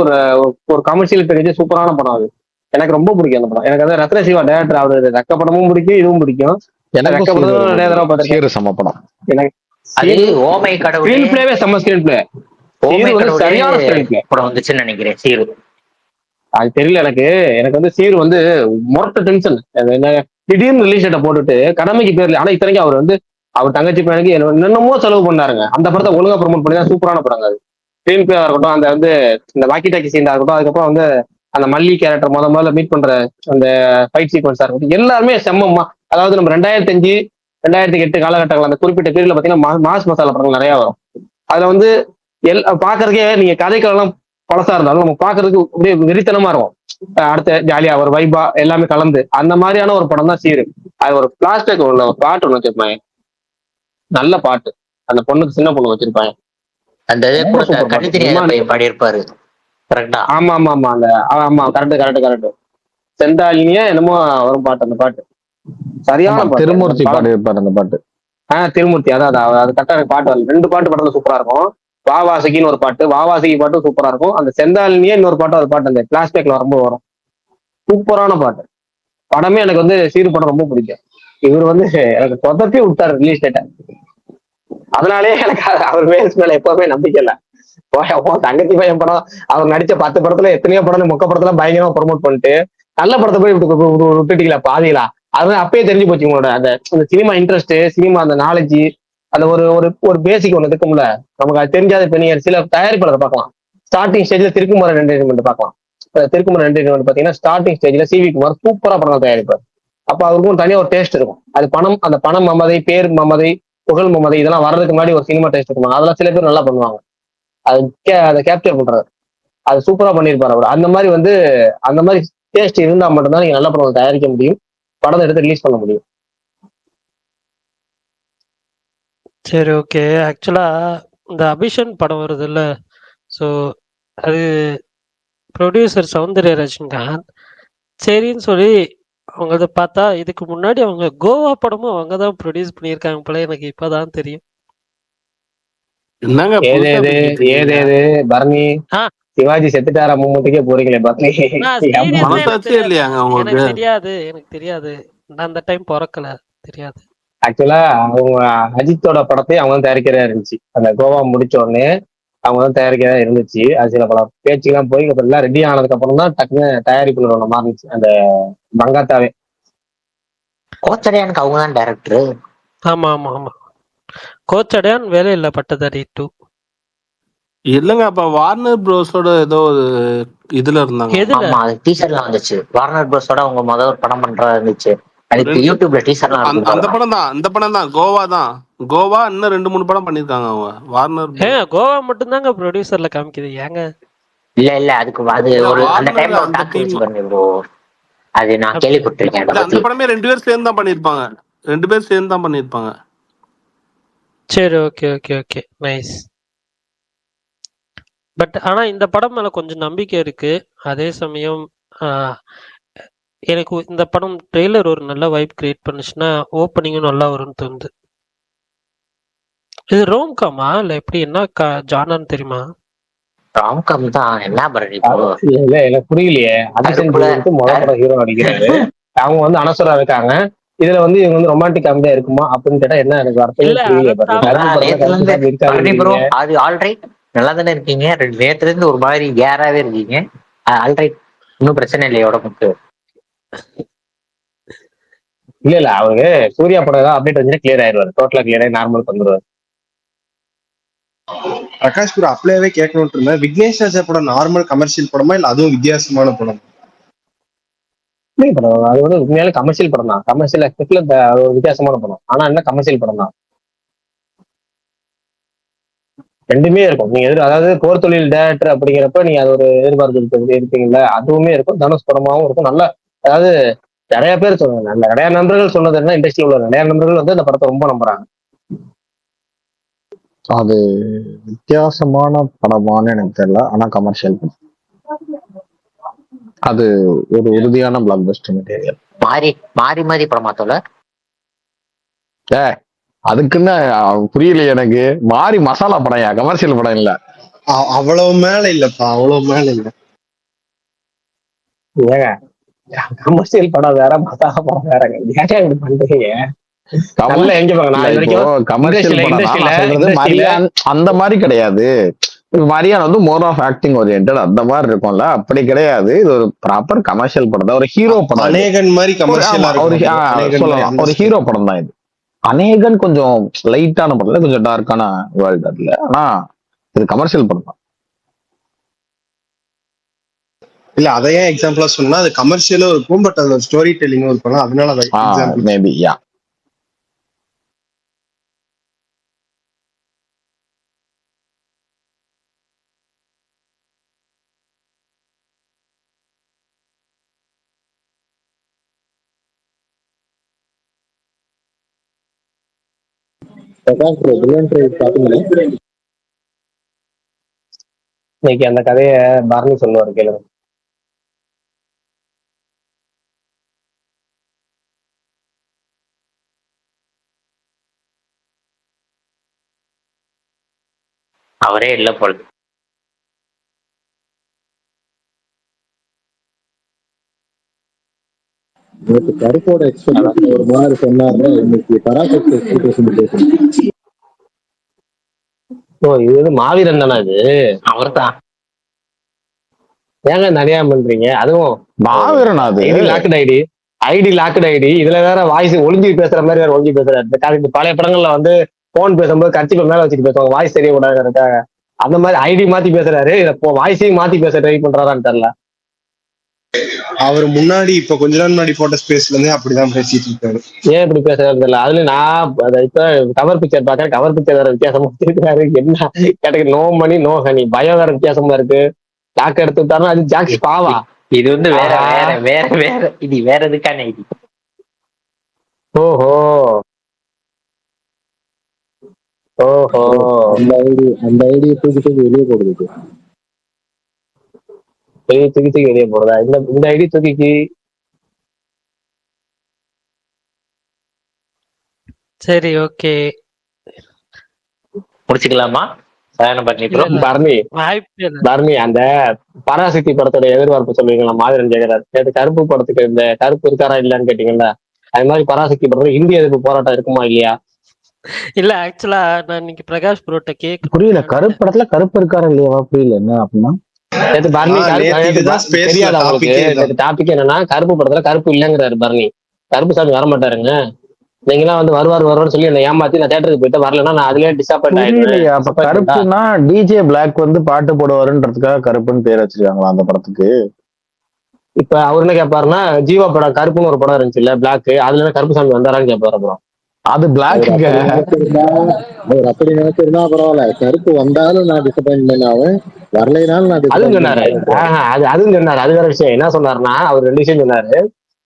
ஒரு கமர்ஷியல் பேக்கேஜ் சூப்பரான படம். அது எனக்கு ரொம்ப பிடிக்கும் அந்த படம். எனக்கு வந்து ரத்ன சிவா டேரக்டர், அவரு ரெக்க படமும் பிடிக்கும், இதுவும் பிடிக்கும். ரெக்க படம் நிறைய தடவை பார்த்திருக்கேன். சம படம். எனக்கு அது ஓமை கடவுளே ஸ்கிரீன் பிளேவே செம்ம ஸ்கிரீன் பிளே. ஓமை சீரு வந்து கடவுளே சரியான ஸ்கிரீன் பிளே. அப்புறம் வந்துச்சுன்னு நினைக்கிறேன் சீரு. அது தெரியல எனக்கு வந்து சீரு வந்து மொரட்ட டென்ஷன். என்ன திடீர்னு ரிலீஸ் டேட்டை போட்டுட்டு கடமைக்கு பேர்ல, ஆனா இத்தனைக்கும் அவர் வந்து அவர் தங்கச்சி பையனுக்கு என்னென்னமோ செலவு பண்ணாருங்க. அந்த படத்தை ஒழுங்கா ப்ரமோட் பண்ணி தான் சூப்பரான படங்க அது. ஸ்கிரீன் பிளேவா இருக்கட்டும், அந்த வந்து இந்த வாக்கி டாக்கி சீனா இருக்கட்டும், அதுக்கப்புறம் வந்து அந்த மல்லி கேரக்டர் முதல்ல மீட் பண்ற அந்த ஃபைட் சீக்வன்ஸா இருக்கட்டும், எல்லாருமே செம்மமா. அதாவது நம்ம 2005 2008 காலகட்டங்கள் அந்த குறிப்பிட்ட பீரியட்ல பாத்தீங்கன்னா மாஸ் மசாலா படங்கள் நிறைய வரும். அதுல வந்து பாக்குறதுக்கே நீங்க கதைக்களம் பழசா இருந்தாலும் நம்ம பாக்குறதுக்கு அப்படியே வெறித்தனமா இருக்கும். அடுத்த ஜாலியா ஒரு வைபா எல்லாமே கலந்து அந்த மாதிரியான ஒரு படம் தான் சீரு. அது ஒரு பிளாஸ்டிக் உள்ள ஒரு பாட்டு ஒண்ணு வச்சிருப்பாங்க, நல்ல பாட்டு. அந்த பொண்ணுக்கு சின்ன பொண்ணு வச்சிருப்பாங்க, அந்த இது ரொம்ப கூட சூப்பர் கண்ணு பாட்டு. தெரியாத பையன் பாடியிருப்பாரு கரெக்டா. ஆமா ஆமா ஆமா அந்த ஆமா கரெக்ட். செந்தாலினியா என்னமோ வரும் பாட்டு, அந்த பாட்டு சரியான பாட்டு. திருமூர்த்தி பாடி இருப்பாரு அந்த பாட்டு. திருமூர்த்தி, அதான் அது கரெக்டா பாட்டு வரல. 2 பாட்டு படத்துல சூப்பரா இருக்கும். வாவாசிக்கின்னு ஒரு பாட்டு, வாவாசிக்கு பாட்டும் சூப்பரா இருக்கும். அந்த செந்தாலினியே இன்னொரு பாட்டு, அது பாட்டு அந்த பிளாஸ்டிக்ல வரும்போது வரும், சூப்பரான பாட்டு. படமே எனக்கு வந்து சீரு படம் ரொம்ப பிடிக்கும். இவர் வந்து எனக்கு சொதப்பி விட்டாரு ரிலீஸ் டேட்டை. அதனாலே எனக்கு அவர் மேல எப்பவுமே நம்பிக்கை இல்லை. தங்கச்சி பையன் படம் அவர் நடிச்ச 10 படத்துல எத்தனையோ படம் மொக்க படத்துல பயங்கரமா ப்ரொமோட் பண்ணிட்டு நல்ல படத்தை போய் விட்டுட்டீங்களா பாதிகளா. அதுதான் அப்பயே தெரிஞ்சு போச்சு உங்களோட அந்த சினிமா இன்ட்ரெஸ்ட், சினிமா அந்த நாலேஜ், அந்த ஒரு ஒரு ஒரு பேசிக் ஒன்று இருக்கும்ல நமக்கு. அது தெரிஞ்சாத இப்ப நீங்க சில தயாரிப்பாளரை பார்க்கலாம். ஸ்டார்டிங் ஸ்டேஜ்ல திருக்குமரன் என்டர்டைன்மெண்ட் பார்க்கலாம். திருக்குமரன் என்டர்டைன்மெண்ட் பாத்தீங்கன்னா ஸ்டார்டிங் ஸ்டேஜ்ல சிவி குமார் சூப்பரா படம் தயாரிப்பார். அப்ப அவருக்கும் தனியா ஒரு டேஸ்ட் இருக்கும். அது பணம், அந்த பணம் மமதை, பேர் மமதை, புகழ் மமதை, இதெல்லாம் வர்றதுக்கு முன்னாடி ஒரு சினிமா டேஸ்ட் இருக்கும். அதெல்லாம் சில பேர் நல்லா பண்ணுவாங்க. அதை கேப்சர் பண்றாரு, அது சூப்பரா பண்ணியிருப்பாரு அவர். அந்த மாதிரி வந்து அந்த மாதிரி டேஸ்ட் இருந்தா மட்டும்தான் நீங்க நல்ல படம் தயாரிக்க முடியும், படத்தை எடுத்து ரிலீஸ் பண்ண முடியும். சரி, ஓகே. ஆக்சுவலா இந்த அபிஷன் படம் வருது இல்ல, ஸோ அது ப்ரொடியூசர் சௌந்தர்யராஜன்காந்த் சரின்னு சொல்லி அவங்க பார்த்தா, இதுக்கு முன்னாடி அவங்க கோவா படமும் அவங்க தான் ப்ரொடியூஸ் பண்ணியிருக்காங்க போல, எனக்கு இப்பதான் தெரியும். என்னங்க புதுசா ஏதேது பேசிட்டு இருக்கீங்க? ஏதேது பரணி, ஆ சிவாஜி செத்துட்டாரா மூமெண்ட்டுக்கே போறீங்களே பரணி. நான் seriously எனக்கு மனசாட்சியே இல்லையாங்க எனக்கு உங்களுக்கு? தெரியாது. நான் அந்த டைம் பிறக்கல, தெரியாது. ஆக்சுவலா அவங்க அஜித்தோட படத்தை அவங்க தான் தயாரிக்கிறதா இருந்துச்சு. அந்த கோவா முடிச்ச உடனே அவங்க தான் தயாரிக்கிறதா இருந்துச்சு. அது சில பல பேச்சுக்கெல்லாம் போய் இப்ப எல்லாம் ரெடி ஆனதுக்கு அப்புறம் தான் டக்குன்னு தயாரிப்பு நிறுவனம் மாறிச்சு அந்த மங்காத்தாவே. கோச்சடையானுக்கு அவங்க தான் டைரக்டர். ஆமா ஆமா ஆமா, கோச்சடையான் வேலையில்லா பட்டதாரி 2. இல்லங்க, அப்ப வார்னர் ப்ரோஸோட ஏதோ ஒரு இதுல இருந்தாங்க. எதுல? ஆமா, அது டீசர்லாம் வந்துச்சு. வார்னர் ப்ரோஸோட அவங்க முதல் ஒரு படம் பண்றதா இருந்துச்சு. அதுக்கு யூடியூப்ல டீசர்லாம் இருக்கும் அந்த போல. படம் தான் கோவா தான். கோவா இன்னும் 2-3 படம் பண்ணிருக்காங்க அவங்க வார்னர். கோவா மட்டும்தாங்க ப்ரொடியூசர்ல காமிக்குது, ஏங்க? இல்ல அதுக்கு அது ஒரு அந்த டைம்ல ஒரு டாக் இருந்துச்சு பாருங்க ப்ரோ, அது நான் கேள்விப்பட்டிருக்கேன் அதை அந்த பத்தி. படமே 2 பேர் சேர்ந்து தான் பண்ணிருப்பாங்க. 2 பேர் சேர்ந்து தான் பண்ணிருப்பாங்க. சரி, okay okay okay, nice. But ஆனா இந்த படம் மேல கொஞ்சம் நம்பிக்கை இருக்கு. அதே சமயம் எனக்கு இந்த படம் ட்ரெய்லர் ஒரு நல்ல வைப் கிரியேட் பண்ணுச்சுன்னா ஓப்பனிங்கும் நல்லா வரும்னு தோணுது. இது ரோம்காமா இல்ல எப்படி, என்ன ஜானர்னு தெரியுமா? ராம்காம் தான். என்ன பரணி இல்ல எனக்கு புரியலையே. அபிஷன் முதல் படம் ஹீரோ நடிக்கிறாரு, அவங்க வந்து அனசுரா இருக்காங்க. இதுல வந்து இவங்க வந்து ரொமான்டிக் காமெடியா இருக்குமா அப்படின்னு கேட்டா என்ன எனக்கு அர்த்தமே புரியல. அது ஆல்ரைட், நல்லா தானே இருக்கீங்க. நேத்துல இருந்து ஒரு மாதிரி கேராவே இருக்கீங்க. ஆல்ரைட், இன்னும் பிரச்சனை இல்லையா உடம்புக்கு? இல்ல அவரு சூர்யா படம் ஏதாவது அப்டேட் வந்து கிளியர் ஆயிடுவாரு, டோட்டலா கிளியர் ஆகி நார்மல் வந்துருவாரு. பிரகாஷ் ப்ரோ அப்படியே கேட்கணும்னு இருந்தேன், விக்னேஷ் ராஜா படம் நார்மல் கமர்ஷியல் படமா இல்ல அதுவும் வித்தியாசமான படம்? படம் அது வந்து உண்மையாலே கமர்ஷியல் படம் தான். கமர்ஷியல் எக்ஸ்பெக்ட்ல வித்தியாசமான படம், ஆனா என்ன கமர்ஷியல் படம் தான். ரெண்டுமே இருக்கும். நீங்க அதாவது போர் தொழில் டேரக்டர் அப்படிங்கிறப்ப நீங்க அது ஒரு எதிர்பார்ப்பு இருப்பீங்கல்ல, அதுவுமே இருக்கும். தனுஷ் படமாவும் இருக்கும். நல்லா, அதாவது நிறைய பேர் சொல்லுவாங்க, நிறைய நண்பர்கள் சொன்னது என்ன, இண்டஸ்ட்ரியில் உள்ள நிறைய நண்பர்கள் வந்து அந்த படத்தை ரொம்ப நம்புறாங்க. அது வித்தியாசமான படமானு எனக்கு தெரியல, ஆனா கமர்ஷியல் படம். அது ஒரு உறுதியான பிளாக் பஸ்டர் மெட்டீரியல். மாறி மாறி படமா தோல? அதுக்குன்னு புரியல எனக்கு. மாறி மசாலா படம், கமர்ஷியல் படம் இல்ல. அவ்வளவு மேல இல்லப்பா, அவ்வளவு மேல இல்ல. ஏங்க கமர்ஷியல் படம் வேற, மசாலா படம் வேறங்க. ஏன் இப்படி பண்றீங்க? நல்ல எங்க பாங்க நான் இது இப்போ வரைக்கும் கமர்ஷியல் படம் தான் நான் சொல்றது. இண்டஸ்ட்ரியில மரியான் அந்த மாதிரி கிடையாது. மரியான் வந்து மோர் ஆஃப் ஆக்டிங் ஓரியன்டட் அந்த மாதிரி இருக்கும்ல, அப்படி கிடையாது. இது ஒரு ப்ராப்பர் கமர்ஷியல் படம் தான், ஒரு ஹீரோ படம். அநேகன் மாதிரி கமர்ஷியலா இருக்கும். சொல்லலாம் ஒரு ஹீரோ படம் தான் இது. அநேகன் கொஞ்சம் லைட்டான படம், கொஞ்சம் டார்க்கான வேர்ல்டு அதுல. ஆனா இது கமர்ஷியல் படம் தான். இல்ல அதையே எக்ஸாம்பிளா சொன்னா அது கமர்ஷியலும் இருக்கும், பட் அது ஸ்டோரி டெல்லிங்கும் இருக்கும். அதனால அதை எக்ஸாம்பிள் மேபி யா. இன்னைக்கு அந்த கதைய பரணி சொல்லுவாரு கேளுங்க. அவரே இல்ல போல. கருப்போட எக்ஸ்பெக்டேஷன் ஒரு மாதிரி சொன்னாருன்னா இன்னைக்கு பராசக்தி எக்ஸ்பெக்டேஷன் பேசணும். ஓ இது வந்து மாவீரன் தானே இது? அவர்தான் ஏங்க நிறைய பண்றீங்க? அதுவும் மாவீரன் அது ஐடி லாக்டு ஐடி இதுல வேற வாய்ஸ் ஒளிஞ்சு பேசுற மாதிரி வேற ஒளிஞ்சு பேசுறாரு. இந்த பழைய படங்கள்ல வந்து போன் பேசும்போது கட்சிக்கு மேல வச்சுட்டு பேசுவாங்க, வாய்ஸ் தெரிய கூடாதுக்காக. அந்த மாதிரி ஐடி மாத்தி பேசுறாரு, வாய்ஸையும் மாத்தி பேச ட்ரை பண்றாரான்னு தெரியல. அவர் முன்னாடி இப்ப கொஞ்ச நாள் முன்னாடி போட்ட ஸ்பேஸ்ல இருந்தே அப்படிதான் பேசிட்டு இருக்காரு. ஏன் இப்படி பேசுறது தெரியல. அதுல நான் இப்ப கவர் பிக்சர் பாக்கேன், கவர் பிக்சர் வேற வித்தியாசமா இருக்காரு. என்ன category? No money no honey, பயம் வேற வித்தியாசமா இருக்கு. லாக் எடுத்து விட்டாருன்னா அது ஜாக்ஸ் பாவா. இது வந்து வேற வேற வேற வேற இது வேற எதுக்கான ஐடி. ஓஹோ ஓஹோ அந்த ஐடியை தூக்கிட்டு வெளியே போடுது. தூக்கி வெளியே போடுறதா? இந்த ஐடி தூக்கி. சரி ஓகே முடிச்சுக்கலாமா? பரணி அந்த பராசக்தி படத்தோட எதிர்பார்ப்பு சொல்லுவீங்களா? மாவீரன் கேக்குறாரு. நேற்று கருப்பு படத்துக்கு இந்த கருப்பு இருக்காரா இல்லையான்னு கேட்டீங்கல்ல, அது மாதிரி பராசக்தி படத்துல இந்திய எதிர்ப்பு போராட்டம் இருக்குமா இல்லையா? இல்ல ஆக்சுவலா நான் இன்னைக்கு பிரகாஷ் ப்ரோட்ட கேக் புரியல. கருப்பு படத்துல கருப்பு இருக்காரா இல்லையா? புரியல என்ன அப்படின்னா. பரணி தெரியாத அவங்களுக்கு டாபிக் என்னன்னா, கருப்பு படத்துல கருப்பு இல்லங்கிறாரு பரணி. கருப்பு சாமி வர மாட்டாருங்க. நீங்களாம் வந்து வருவாரு சொல்லி என்ன ஏமாத்தி நான் தேட்டருக்கு போயிட்டு வரலன்னா நான் அதுலயே டிசப்பாயிண்ட் ஆயிடுவேன். அப்ப கருப்புன்னா டிஜே பிளாக் வந்து பாட்டு போடுவாருன்றதுக்காக கருப்புன்னு பேர் வச்சிருக்காங்களா அந்த படத்துக்கு? இப்ப அவரு என்ன கேட்பாருன்னா, ஜீவா படம் கருப்புன்னு ஒரு படம் இருந்துச்சு இல்ல பிளாக், அதுல கருப்பு சாமி வந்தாரான்னு கேட்பாரு. அப்புறம் அது பிளாக் அவர் அப்படி நினைச்சிருந்தா பரவாயில்ல, கருப்பு வந்தாலும் நான் டிசப்பாயின்மெண்ட் ஆவேன், வரலைனாலும் நான் அதுவும் சொன்னாரு. அதுவும் சொன்னாரு. அது வேற விஷயம். என்ன சொன்னாருன்னா, அவர் 2 விஷயம் சொன்னாரு.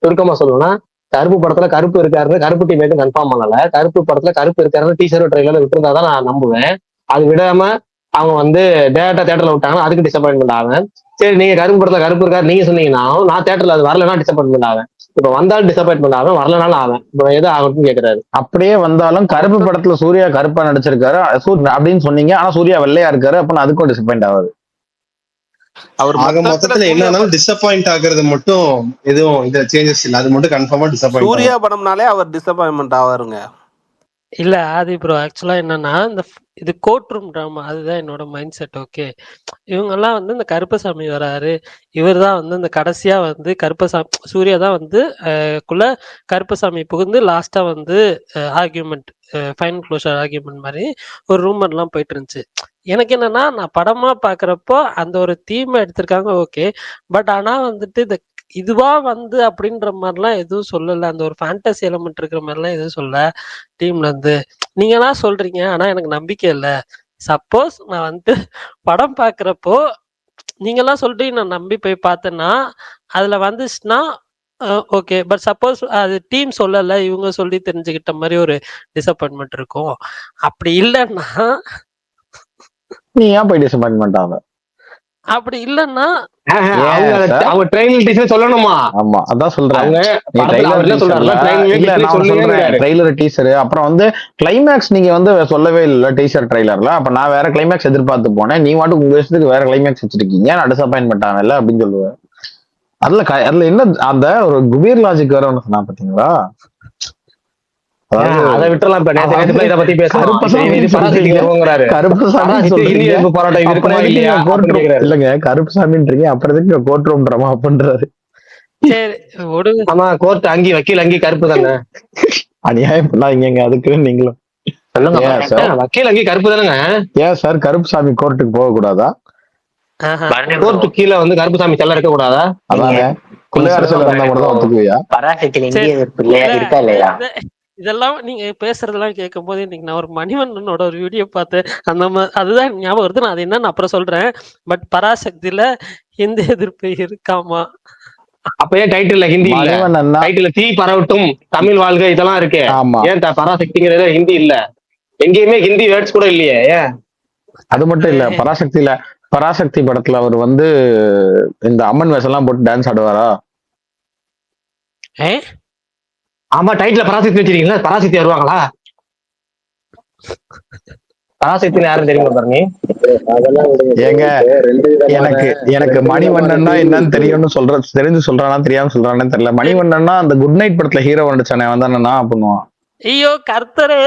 சுருக்கமா சொல்லணும்னா, கருப்பு படத்துல கருப்பு இருக்காருன்னு கருப்பு டீம் எதுவும் கன்ஃபார்ம் பண்ணல. கருப்பு படத்துல கருப்பு இருக்காருன்னு டீசர் ட்ரெயிலர் விட்டுருந்தாதான் நான் நம்புவேன். அது விடாம அவங்க வந்து டேரக்டா தேட்டர்ல விட்டாங்கன்னா அதுக்கு டிசப்பாயின்மெண்ட் ஆவேன். சரி நீங்க கருப்பு படத்துல கருப்பு இருக்காரு நீங்க சொன்னீங்கன்னா நான் தேட்டர்ல அது வரலன்னா டிசப்பாயின்மெண்ட் ஆவேன். இப்ப வந்தாலும் டிசப்பாயின்மெண்ட் ஆகும், வரலனாலும் ஆவேன். இப்ப எது ஆகும்னு கேக்குறாரு. அப்படியே வந்தாலும் கருப்பு படத்துல சூர்யா கருப்பா நடிச்சிருக்காரு அப்படின்னு சொன்னீங்க, ஆனா சூர்யா வெள்ளையா இருக்காரு, அப்ப அதுக்கும் டிசப்பாயிண்ட் ஆகாது. அவர் மொத்தத்துல என்னன்னாலும் டிசப்பாயிண்ட் ஆகுறது மட்டும் எதுவும் இதுல சேஞ்சஸ் இல்ல, அது மட்டும் கன்ஃபார்மா டிசப்பாயிண்ட். சூர்யா படம்னாலே அவர் டிசப்பாயின்மெண்ட் ஆவாருங்க. இல்ல ஆதி ப்ரோ ஆக்சுவலா என்னன்னா, இது கோர்ட் ரூம் டிராமா, அதுதான் என்னோட மைண்ட் செட். ஓகே, இவங்கெல்லாம் வந்து இந்த கருப்பசாமி வராரு, இவர் தான் வந்து இந்த கடைசியா வந்து கருப்பசாமி சூர்யா தான் வந்து குள்ள கருப்பசாமி புகுந்து லாஸ்டா வந்து ஆர்கியூமெண்ட், ஃபைனல் க்ளோஷர் ஆர்கியூமெண்ட் மாதிரி ஒரு ரூமர்லாம் போயிட்டு இருந்துச்சு. எனக்கு என்னன்னா, நான் படமா பாக்குறப்போ அந்த ஒரு தீமை எடுத்திருக்காங்க ஓகே, பட் ஆனா வந்துட்டு இந்த இதுவா வந்து அப்படின்ற மாதிரிலாம் எதுவும் சொல்லல. அந்த ஒரு ஃபேண்டசி எலமெண்ட் இருக்கிற மாதிரிலாம் எதுவும் சொல்லல டீம்ல இருந்து. நீங்க எல்லாம் சொல்றீங்க, ஆனா எனக்கு நம்பிக்கை இல்லை. சப்போஸ் நான் வந்து படம் பாக்குறப்போ நீங்க எல்லாம் சொல்றீங்க நான் நம்பி போய் பார்த்தேன்னா அதுல வந்துச்சுன்னா ஓகே, பட் சப்போஸ் அது டீம் சொல்லல இவங்க சொல்லி தெரிஞ்சுக்கிட்ட மாதிரி ஒரு டிசப்பாயின்மெண்ட் இருக்கும். அப்படி இல்லைன்னா நீ ஏன் போய் டிசப்பாயின்மெண்ட் ஆக? அப்படி இல்லன்னா அவங்க ட்ரெயிலர் டீசர் சொல்லணுமா? ஆமா அதான் சொல்றேன். ட்ரெயிலர் டீசர் அப்புறம் வந்து கிளைமேக்ஸ் நீங்க வந்து சொல்லவே இல்லை டீசர் ட்ரெய்லர்ல. அப்ப நான் வேற கிளைமேக்ஸ் எதிர்பார்த்து போனேன், நீ மட்டும் உங்க விஷயத்துக்கு வேற கிளைமேக்ஸ் வச்சிருக்கீங்க, நான் டிசப்பாயின்மெண்ட் ஆகல அப்படின்னு சொல்லுவேன். அதுல என்ன அந்த ஒரு குபீர் லாஜிக் வேற ஒண்ணு சொன்னா பாத்தீங்களா? அதாவது அதை விட்டுறலாம். இப்ப நேத்து அவரு இதை பத்தி பேசுறோம். இப்ப கருப்பசாமி இது பராசக்தி சொல்றீங்க, கர்வங்கிறாரு. கருப்பசாமி பராசக்தி சொல்றீங்க, இந்திய எதிர்ப்பு போராட்டம் அப்புறம் இருக்குமா எதுக்கு இல்லையா நீங்க கோர்ட் அப்படின்னு ரூம் கேக்குறாரு. இல்லங்க, கருப்பசாமின்றீங்க, அப்புறம் எதுக்கு கோர்ட் ரூம் ட்ராமா அப்படின்றாரு. சரி விடுங்க. ஆமா, கோர்ட் அங்கி வக்கீல் அங்கி கருப்பு தானே. அநியாயம் பண்ணாதீங்க அதுக்கு நீங்களும். சொல்லுங்க ஏன் சார், வக்கீல் அங்கி கருப்பு தானேங்க. ஏன் சார் கருப்பசாமி கோர்ட்டுக்கு போக கூடாதா? ஆஹா. பரணி bro, கோர்ட்டு கீழே வந்து கருப்புசாமி செல்ல இருக்க கூடாதா? அதானே, கொள்ளை அரசியல் இருந்தா மட்டும் தான் ஒத்துக்குவியா? பராசக்தியில சரி இந்திய எதிர்ப்பு இல்லையா, இல்ல இருக்கா இல்லையா? இதெல்லாம் நீங்க பேசுறதெல்லாம் கேட்கும் போது இன்னைக்கு நான் ஒரு மணிவண்ணனோட ஒரு வீடியோ பார்த்தேன். அதுதான் ஞாபகம் வருது. நான் அது என்னன்னு அப்புறம் சொல்றேன். பட் பராசக்தியில ஹிந்தி எதிர்ப்பு இருக்காமா? அப்பயே டைட்டில்ல ஹிந்தி இல்ல, மணிவண்ணன்னா டைட்டில்ல தீ பரவட்டும் தமிழ் வாழ்க இதெல்லாம் இருக்கு. ஆமா, ஏன் பராசக்திங்கிறது ஹிந்தி இல்ல, எங்கேயுமே ஹிந்தி வேர்ட்ஸ் கூட இல்லையே. ஏன் அது மட்டும் இல்ல, பராசக்தி படத்துல அவர் வந்து இந்த அம்மன் வேஷம் எல்லாம் போட்டு டான்ஸ் ஆடுவாரா? ஏ ஆமா, டைட்டில்ல பராசக்தி வச்சிருக்கீங்களா, பராசக்தி வருவாங்களா? பராசக்தின்னு யாரும் தெரியுமா பாருங்க. அதெல்லாம் விடுங்க bro. ஏங்க, இப்போ எனக்கு எனக்கு ரெண்டு விதமான மணிவண்ணன்னா theory என்னன்னு இருக்கு. தெரியும்னு தெரிஞ்சு சொல்றானா தெரியாம சொல்றானே தெரியல. மணிவண்ணன்னா அந்த குட் நைட் படத்துல ஹீரோ வந்துச்சானே, வந்தானா பண்ணுவான். ஐயோ கர்த்தரே,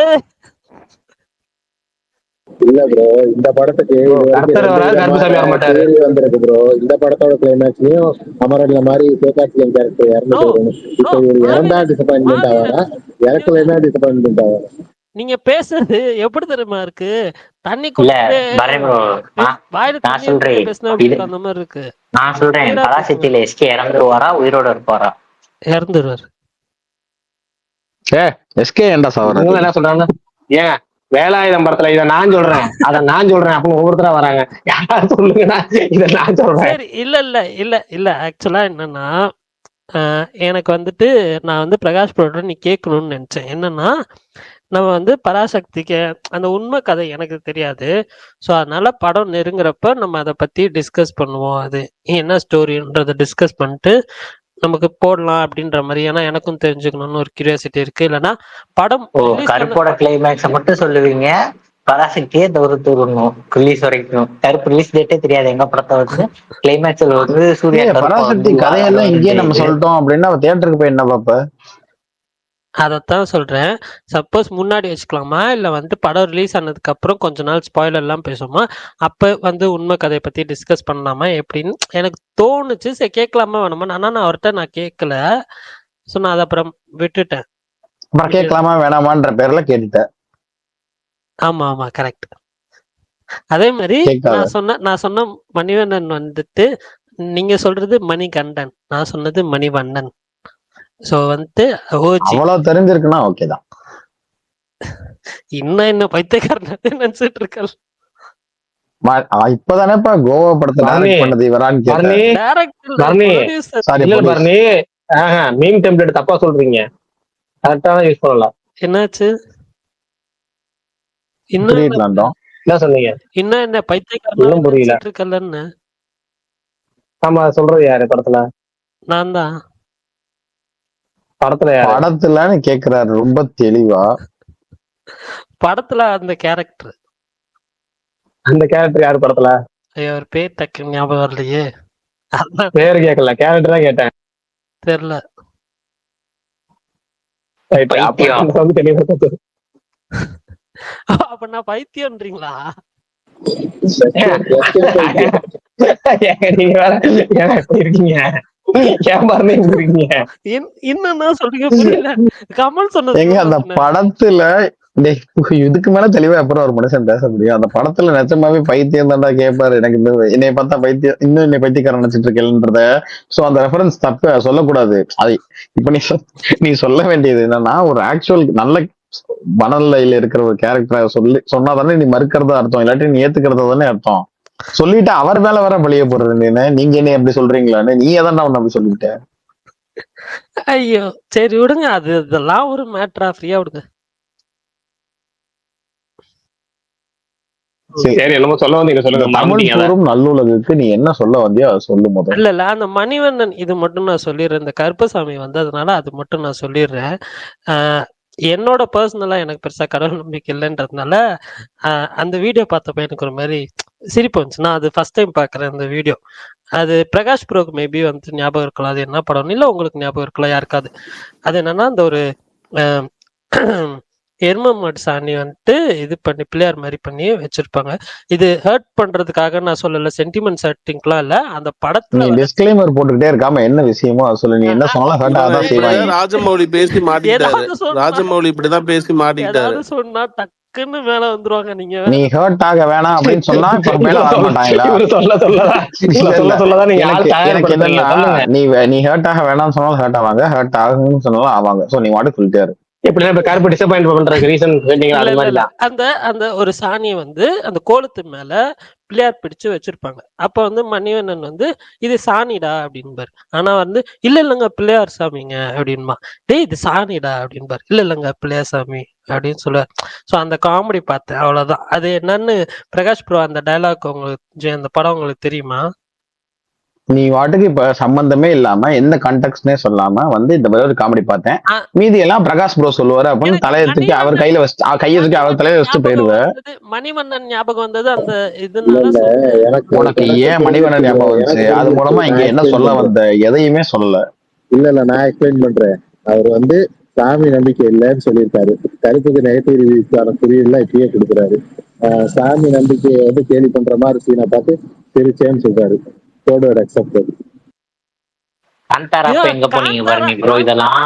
இல்ல ப்ரோ, இந்த படத்துக்கு இது வரைக்கும் கர்த்தர் ரெண்டு வராது, கருப்புசாமி வர விதமான மாட்டாரு. theory வந்திருக்கு ப்ரோ. இந்த படத்தோட கிளைமேக்ஸ்லயும் அமரன்ல மாதிரி சேகாட்சியன் கேரக்டர் இறந்துட்டு வரணும். இப்போ இவர் இறந்தா டிசப்பாயின்மெண்ட் ஆவாரா, இறக்கலைன்னா டிசப்பாயின்மெண்ட் ஆவாரா? நீங்க பேசுறது எப்படி தெரியுமா இருக்கு? தண்ணி இல்ல குடிச்சிட்டு பரணி bro, வாயில நான் தண்ணி சொல்றேன் எடுத்து பேசினா இது, அந்த மாதிரி இருக்கு. நான் சொல்றேன் clear ஆ பேசுங்க. பராசக்தியில எஸ்கே இறந்துருவாரா உயிரோட இருப்பாரா? இறந்துருவாரு. எஸ்கே ஏன்டா சாவறாரு? இவங்க என்ன சொல்றாங்க, ஏன் வேலாயுதம் படத்துல இதை நான் சொல்றேன் அதை நான் சொல்றேன் அப்படின்னு ஒவ்வொருத்தரா வராங்க. யாராவது சொல்லுங்கடா, இதை நான் சொல்றேன். சரி இல்ல ஆக்சுவலா என்னன்னா எனக்கு வந்துட்டு நான் வந்து பிரகாஷ் ப்ரோட நீ கேட்கணும்னு நினைச்சேன். என்னன்னா நம்ம வந்து பராசக்திக்கு அந்த உண்மை கதை எனக்கு தெரியாது. ஸோ அதனால படம் நெருங்குறப்ப நம்ம அதை பத்தி டிஸ்கஸ் பண்ணுவோம். அது என்ன ஸ்டோரின்றதை டிஸ்கஸ் பண்ணிட்டு நமக்கு போடலாம் அப்படின்ற மாதிரி. ஏன்னா எனக்கும் தெரிஞ்சுக்கணும்னு ஒரு கியூரியாசிட்டி இருக்கு. இல்லைன்னா படம் ஓ, release கருப்போட கிளைமேக்ஸ மட்டும் சொல்லுவீங்க, பராசக்தியே தூரணும் ரிலீஸ் வரைக்கும். கருப்பு ரிலீஸ் டேட்டே தெரியாது எங்க படத்தை வந்து. கிளைமேக்ஸ்ல வந்து சூர்யா கருப்பா பராசக்தி வந்து கதையெல்லாம் இங்கேயே நம்ம இது. சொல்லிட்டோம் அப்படின்னா அவ தியேட்டருக்கு போய் என்ன பாப்ப? அதைத்தான் சொல்றேன். சப்போஸ் முன்னாடி வச்சுக்கலாமா, இல்ல வந்து படம் ரிலீஸ் ஆனதுக்கு அப்புறம் கொஞ்ச நாள் ஸ்பாயிலர் எல்லாம் பேசுவோமா, அப்ப வந்து உண்மை கதையை பத்தி டிஸ்கஸ் பண்ணலாமா எப்படின்னு எனக்கு தோணுச்சு. சரி கேட்கலாமா வேணுமா, ஆனா நான் அவர்கிட்ட நான் கேட்கல. ஸோ நான் அதை அப்புறம் விட்டுட்டேன். அப்புறம் கேட்கலாமா வேணாமான்ற பேர்ல கேட்டுட்டேன். ஆமா கரெக்ட். அதே மாதிரி கேட்காத. நான் சொன்ன மணிவண்ணன் வந்துட்டு நீங்க சொல்றது மணிகண்டன், நான் சொன்னது மணிவண்ணன். ஸோ வந்து ஓஜி அவ்வளவு தெரிஞ்சிருக்குன்னா ஓகே தான். இன்னும் என்ன பைத்தியக்காரன் நினைச்சிட்டு இருக்கல். இப்பதானேப்பா கோவா படத்தை டைரக்ட் பண்ணது இவரான்னு கேட்டேன். சாரி இல்ல பரணி, மீம் டெம்ப்ளேட் தப்பா சொல்றீங்க, கரெக்டா தான் யூஸ் பண்ணலாம். என்னாச்சு? என்ன சொன்னீங்க? இன்னும் என்ன பைத்தியக்காரன் இன்னும் புரியல இருக்கலன்னு. ஆமா, சொல்றது யாரு படத்துல? நான் தான். படத்துலன்னு கேக்குறாரு ரொம்ப தெளிவா. படத்துல அந்த கேரக்டர் யாரு படத்துல? ஐயோ ஒரு பேர் டக்கு ஞாபகம் வரலையே. பேரு கேட்கல, கேரக்டர் தான் கேட்டேன். தெரியல. அப்ப நான் பைத்தியம்ன்றீங்களா? நீங்க வேற எப்படி இருக்கீங்க? என்னன்னா சொல்றீங்க புரியல. கமல் சொன்னது அந்த படத்துல இதுக்கு மேல தெளிவா அப்புறம் ஒரு மனுஷன் பேச முடியும். அந்த படத்துல நிஜமாவே பைத்தியம் தாண்டா கேட்பாரு. எனக்கு என்னை பார்த்தா பைத்தியம், இன்னும் என்னை பைத்தியக்காரன் நினைச்சிட்டு இருக்கேன்றத. சோ அந்த ரெஃபரன்ஸ் தப்ப சொல்லக்கூடாது. அது இப்ப நீ சொல்ல வேண்டியது என்னன்னா, ஒரு ஆக்சுவல் நல்ல மனநிலையில இருக்கிற ஒரு கேரக்டரை சொன்னாதானே நீ மறுக்கிறதா அர்த்தம், இல்லாட்டி நீ ஏத்துக்கிறதா தானே அர்த்தம். சொல்லிட்டு அவர் மேல வர பழிய போடுறது நீங்க என்ன எப்படி சொல்றீங்களான்னு. நீ எதான் அப்படி சொல்லிட்ட. ஐயோ சரி விடுங்க, அது இதெல்லாம் ஒரு மேட்டரா, ஃப்ரீயா விடுங்க. சரி, என்னமோ சொல்ல வந்தீங்க, சொல்லுங்க. தமிழ் கூறும் நல்லுலகுக்கு நீ என்ன சொல்ல வந்தியோ அதை சொல்லு முதல்ல. இல்ல அந்த மணிவண்ணன் இது மட்டும் நான் சொல்லிடுறேன். இந்த கருப்பசாமி வந்ததுனால அது மட்டும் நான் சொல்லிடுறேன். என்னோட பர்சனலா எனக்கு பெருசா கடவுள் நம்பிக்கை இல்லைன்றதுனால அந்த வீடியோ பார்த்தப்ப எனக்கு ஒரு மாதிரி சிரிப்பு வந்துச்சு. நான் அது ஃபர்ஸ்ட் டைம் பாக்குறேன் அந்த வீடியோ. அது பிரகாஷ் ப்ரோக்கு மேபி வந்து ஞாபகம் இருக்கலாம். அது என்ன படம் இல்ல உங்களுக்கு ஞாபகம் இருக்கலாம் யாருக்காது. அது என்னன்னா அந்த ஒரு எரும மாட்டு சாணி வந்துட்டு இது பண்ணி பிள்ளையார் மாதிரி பண்ணி வச்சிருப்பாங்க. இது ஹர்ட் பண்றதுக்காக நான் சொல்லல, சென்டிமெண்ட் செட்டிங்லாம் இல்ல. அந்த நீ படத்துல வர டிஸ்க்ளைமர் போட்டுக்கிட்டே இருக்காம என்ன விஷயமோ அதை சொல்லு. நீ என்ன சொன்னாலும் ஹர்ட் இவன் ஆகதான் செய்வாங்க. இப்படிதான் ராஜமௌழி பேசி மாட்டிக்கிட்டாரு. ஏதாவது சொன்னா ராஜமௌழி இப்படிதான் பேசி மாட்டிக்கிட்டாரு. ஏதாவது சொன்னா டக்குன்னு மேல வந்துருவாங்க. நீங்க நீ ஹர்ட் ஆக வேணாம் அப்படின்னு சொன்னா இப்ப மேல வர மாட்டாங்களா? இவரு சொல்லதான் இல்ல இல்ல சொல்லதான் நீங்க ஆள் எனக்கு எனக்கு தயார்படுத்துறீங்க. என்னன்னா சொல்லுங்க. நீ ஹர்ட் ஆக வேணாம்னு சொன்னாலும் ஹர்ட் ஆவாங்க, ஹர்ட் ஆகுன்னு சொன்னாலும் ஆவாங்க. சோ நீ வாட்டு சொல்லிட்டே இரு. எப்படின்னா இப்ப கருப்பு டிசப்பாயிண்ட் பண்றதுக்கு ரீசன் கேட்டீங்களா? இல்ல அது இல்ல மாதிரி இல்ல தான். அந்த அந்த ஒரு சாணியை வந்து அந்த கோலத்து மேல பிள்ளையார் பிடிச்சு வச்சிருப்பாங்க. அப்ப வந்து மணிவண்ணன் வந்து இது சாணிடா அப்படின்பாரு. ஆனா வந்து இல்ல இல்லங்க பிள்ளையார் சாமிங்க அப்படின்பா. டேய் இது சாணிடா அப்படின்பாரு. இல்ல இல்லங்க பிள்ளையார் சாமி அப்படின்னு சொல்லுவார். ஸோ அந்த காமெடி பார்த்தேன், அவ்வளவுதான். அது என்னன்னு பிரகாஷ் ப்ரோ அந்த டைலாக் உங்களுக்கு அந்த படம் உங்களுக்கு தெரியுமா? நீ வாட்டுக்கு இப்ப சம்பந்தமே இல்லாம எந்த கண்டெக்ட்னே சொல்லாம வந்து இந்த ஒரு காமெடி பார்த்தேன், ஆ, மீதி எல்லாம் பிரகாஷ் ப்ரோ சொல்லுவாரு அப்படின்னு எனக்கு தலையை தூக்கி அவர் கையில வச்சு கையை தூக்கி அவர் தலையில வச்சுட்டு ஞாபகம் போயிருவேன். வந்தது, மணிவண்ணன் ஞாபகம் வந்தது அந்த இல்ல இதனால இல்ல சொன்னேன். எனக்கு உனக்கு எனக்கு ஏன் மணிவண்ணன் தெரிஞ்சிருச்சு ப்ரோ, ஞாபகம் எனக்கு வந்துச்சு? அது மூலமா தெரிஞ்சிருச்சு. இங்க நான் என்ன எக்ஸ்பிளைன் சொல்ல பண்றேன். வந்த எதையுமே சொல்லல. இல்ல இல்ல நான் எக்ஸ்பிளைன் பண்றேன். அவர் வந்து சாமி நம்பிக்கை இல்லைன்னு சொல்லியிருக்காரு. கருப்புக்கு நெகட்டிவ் ரிவ்யூக்கான குறியீடுலாம் இப்பயே கொடுக்குறாரு. சாமி நம்பிக்கையை வந்து கேலி பண்ற மாதிரி சீனை பார்த்து சிரிச்சேன்னு சொல்றாரு. கோடோட அக்செப்டட். காந்தாரா ஐயோ அப்ப எங்க போனீங்க காந்தாரா பரணி ப்ரோ? இதெல்லாம்